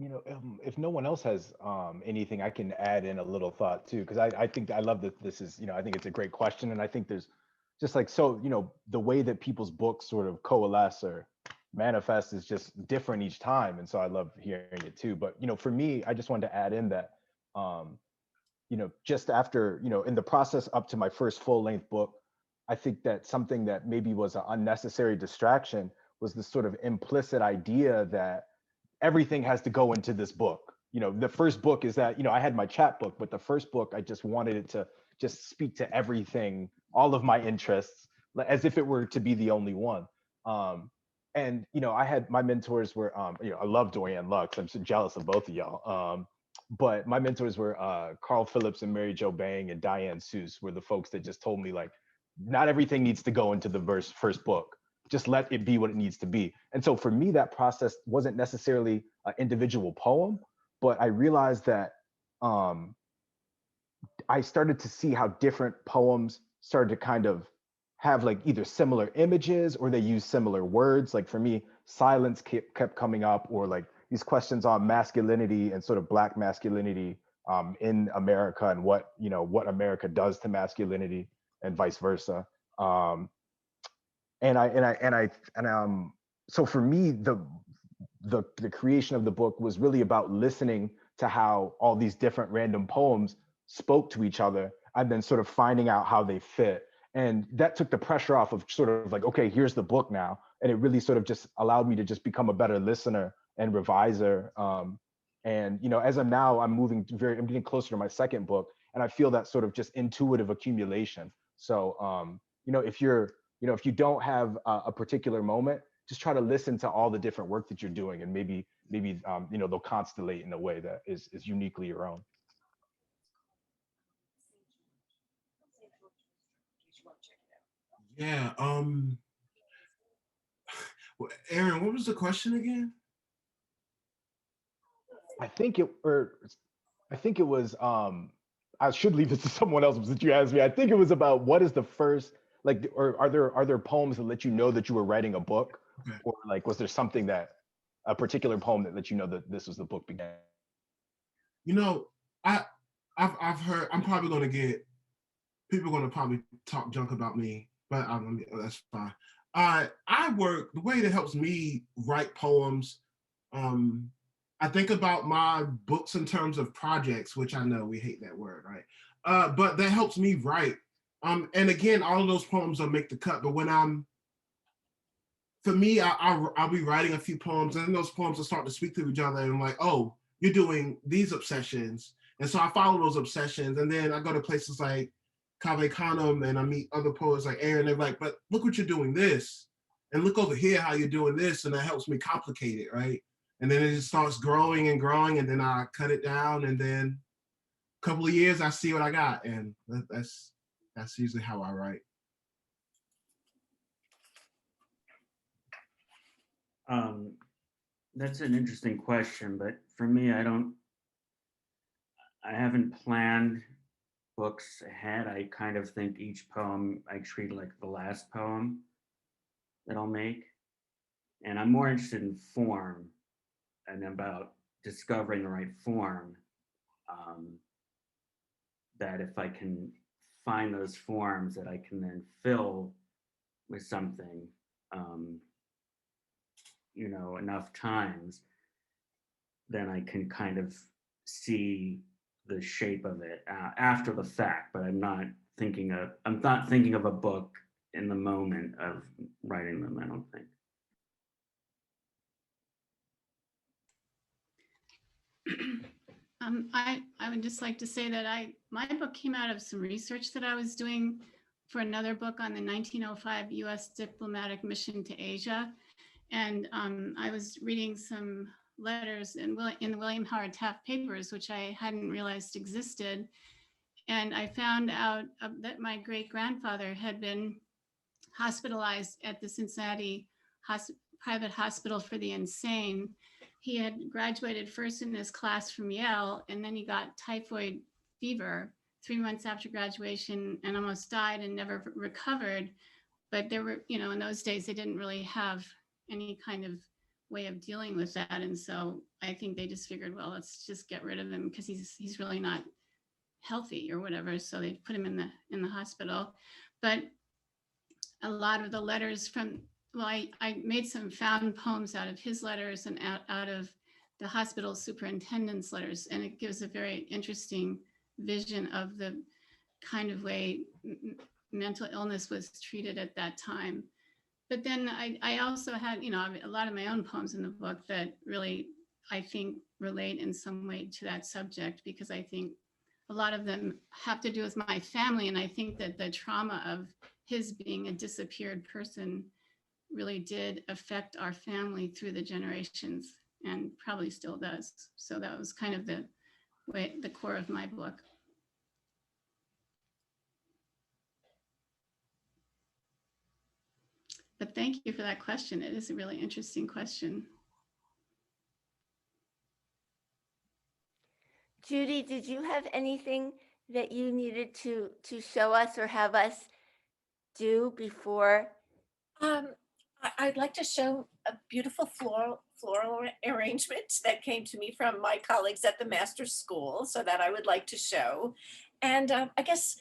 Speaker 15: You know, if no one else has anything, I can add in a little thought too, because I think I love that this is, you know, I think it's a great question. And I think there's just like, so, you know, the way that people's books sort of coalesce or manifest is just different each time. And so I love hearing it too. But, you know, for me, I just wanted to add in that, you know, just after, you know, in the process up to my first full length book, I think that something that maybe was an unnecessary distraction was this sort of implicit idea that everything has to go into this book. You know, the first book is that, you know, I had my chapbook, but the first book, I just wanted it to just speak to everything, all of my interests, as if it were to be the only one. And, you know, I had, my mentors were, you know, I love Dorianne Lux. I'm so jealous of both of y'all. But my mentors were Carl Phillips and Mary Jo Bang and Diane Seuss were the folks that just told me, like, not everything needs to go into the first book. Just let it be what it needs to be. And so for me, that process wasn't necessarily an individual poem, but I realized that I started to see how different poems started to kind of have like either similar images or they use similar words. Like for me, silence kept coming up, or like these questions on masculinity and sort of Black masculinity in America, and what, you know, what America does to masculinity and vice versa. So for me, the creation of the book was really about listening to how all these different random poems spoke to each other, and then sort of finding out how they fit. And that took the pressure off of sort of like, okay, here's the book now. And it really sort of just allowed me to just become a better listener and reviser. And, you know, as I'm getting closer to my second book, and I feel that sort of just intuitive accumulation. So, you know, if you don't have a particular moment, just try to listen to all the different work that you're doing, and maybe, you know, they'll constellate in a way that is uniquely your own.
Speaker 5: Yeah. Aaron, what was the question again?
Speaker 15: I think it was, I should leave this to someone else since you asked me. I think it was about what is the first, like, or are there poems that let you know that you were writing a book? Okay. Or like, was there something a particular poem that let you know that this was the book began?
Speaker 5: You know, I've heard, I'm probably going to get, people are going to probably talk junk about me, but that's fine. I work, the way that helps me write poems, I think about my books in terms of projects, which I know we hate that word, right? But that helps me write. And again, all of those poems will make the cut, but when for me, I'll be writing a few poems, and then those poems will start to speak to each other, and I'm like, oh, you're doing these obsessions. And so I follow those obsessions, and then I go to places like Cave Canem, and I meet other poets like Aaron, they're like, but look what you're doing this, and look over here how you're doing this, and that helps me complicate it, right? And then it just starts growing and growing, and then I cut it down, and then a couple of years I see what I got, and that's usually how I write.
Speaker 4: That's an interesting question, but for me, I haven't planned books ahead. I kind of think each poem I treat like the last poem that I'll make. And I'm more interested in form and about discovering the right form. That if I can find those forms that I can then fill with something, you know, enough times, then I can kind of see the shape of it after the fact. But I'm not thinking of a book in the moment of writing them, I don't think.
Speaker 10: I would just like to say that my book came out of some research that I was doing for another book on the 1905 U.S. diplomatic mission to Asia. And I was reading some letters in the William Howard Taft papers, which I hadn't realized existed. And I found out that my great-grandfather had been hospitalized at the Cincinnati Private Hospital for the Insane. He had graduated first in his class from Yale, and then he got typhoid fever 3 months after graduation and almost died and never recovered. But there were, you know, in those days, they didn't really have any kind of way of dealing with that. And so I think they just figured, well, let's just get rid of him because he's really not healthy or whatever. So they put him in the hospital. But a lot of the letters from, well, I made some found poems out of his letters and out of the hospital superintendent's letters. And it gives a very interesting vision of the kind of way mental illness was treated at that time. But then I also had, you know, a lot of my own poems in the book that really, I think, relate in some way to that subject, because I think a lot of them have to do with my family. And I think that the trauma of his being a disappeared person really did affect our family through the generations, and probably still does. So that was kind of the core of my book. But thank you for that question. It is a really interesting question.
Speaker 11: Judy, did you have anything that you needed to show us or have us do before?
Speaker 23: I'd like to show a beautiful floral arrangement that came to me from my colleagues at the master's school, so that I would like to show. And I guess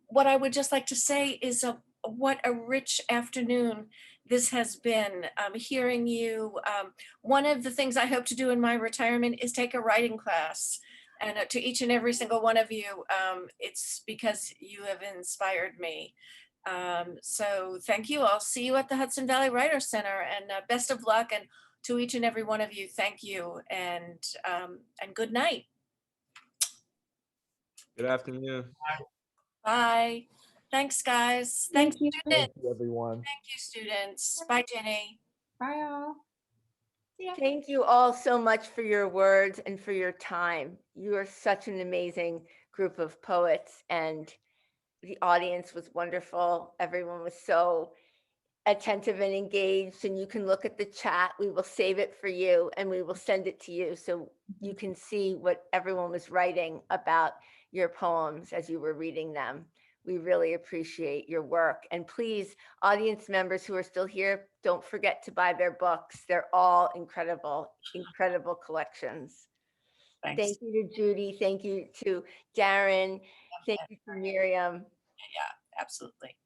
Speaker 23: what I would just like to say is what a rich afternoon this has been hearing you. One of the things I hope to do in my retirement is take a writing class. And to each and every single one of you, it's because you have inspired me. So thank you. I'll see you at the Hudson Valley Writers Center, and best of luck. And to each and every one of you, thank you, and good night.
Speaker 12: Good afternoon.
Speaker 23: Bye. Thanks, guys.
Speaker 18: Thank
Speaker 23: Thanks,
Speaker 18: you.
Speaker 23: students.
Speaker 15: Thank you, everyone.
Speaker 23: Thank you, students. Bye, Jenny.
Speaker 8: Bye all.
Speaker 11: Thank you all so much for your words and for your time. You are such an amazing group of poets, and the audience was wonderful. Everyone was so attentive and engaged, and you can look at the chat. We will save it for you and we will send it to you so you can see what everyone was writing about your poems as you were reading them. We really appreciate your work. And please, audience members who are still here, don't forget to buy their books. They're all incredible, incredible collections.
Speaker 23: Thanks.
Speaker 11: Thank you to Judy. Thank you to Darren. Thank you to Miriam.
Speaker 23: Yeah, absolutely.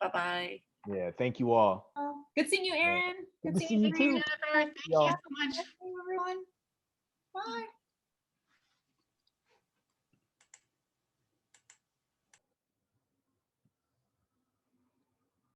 Speaker 23: Bye-bye.
Speaker 15: Yeah, thank you all.
Speaker 8: Good seeing you, Erin.
Speaker 15: Good to see you too.
Speaker 10: Thank you so much.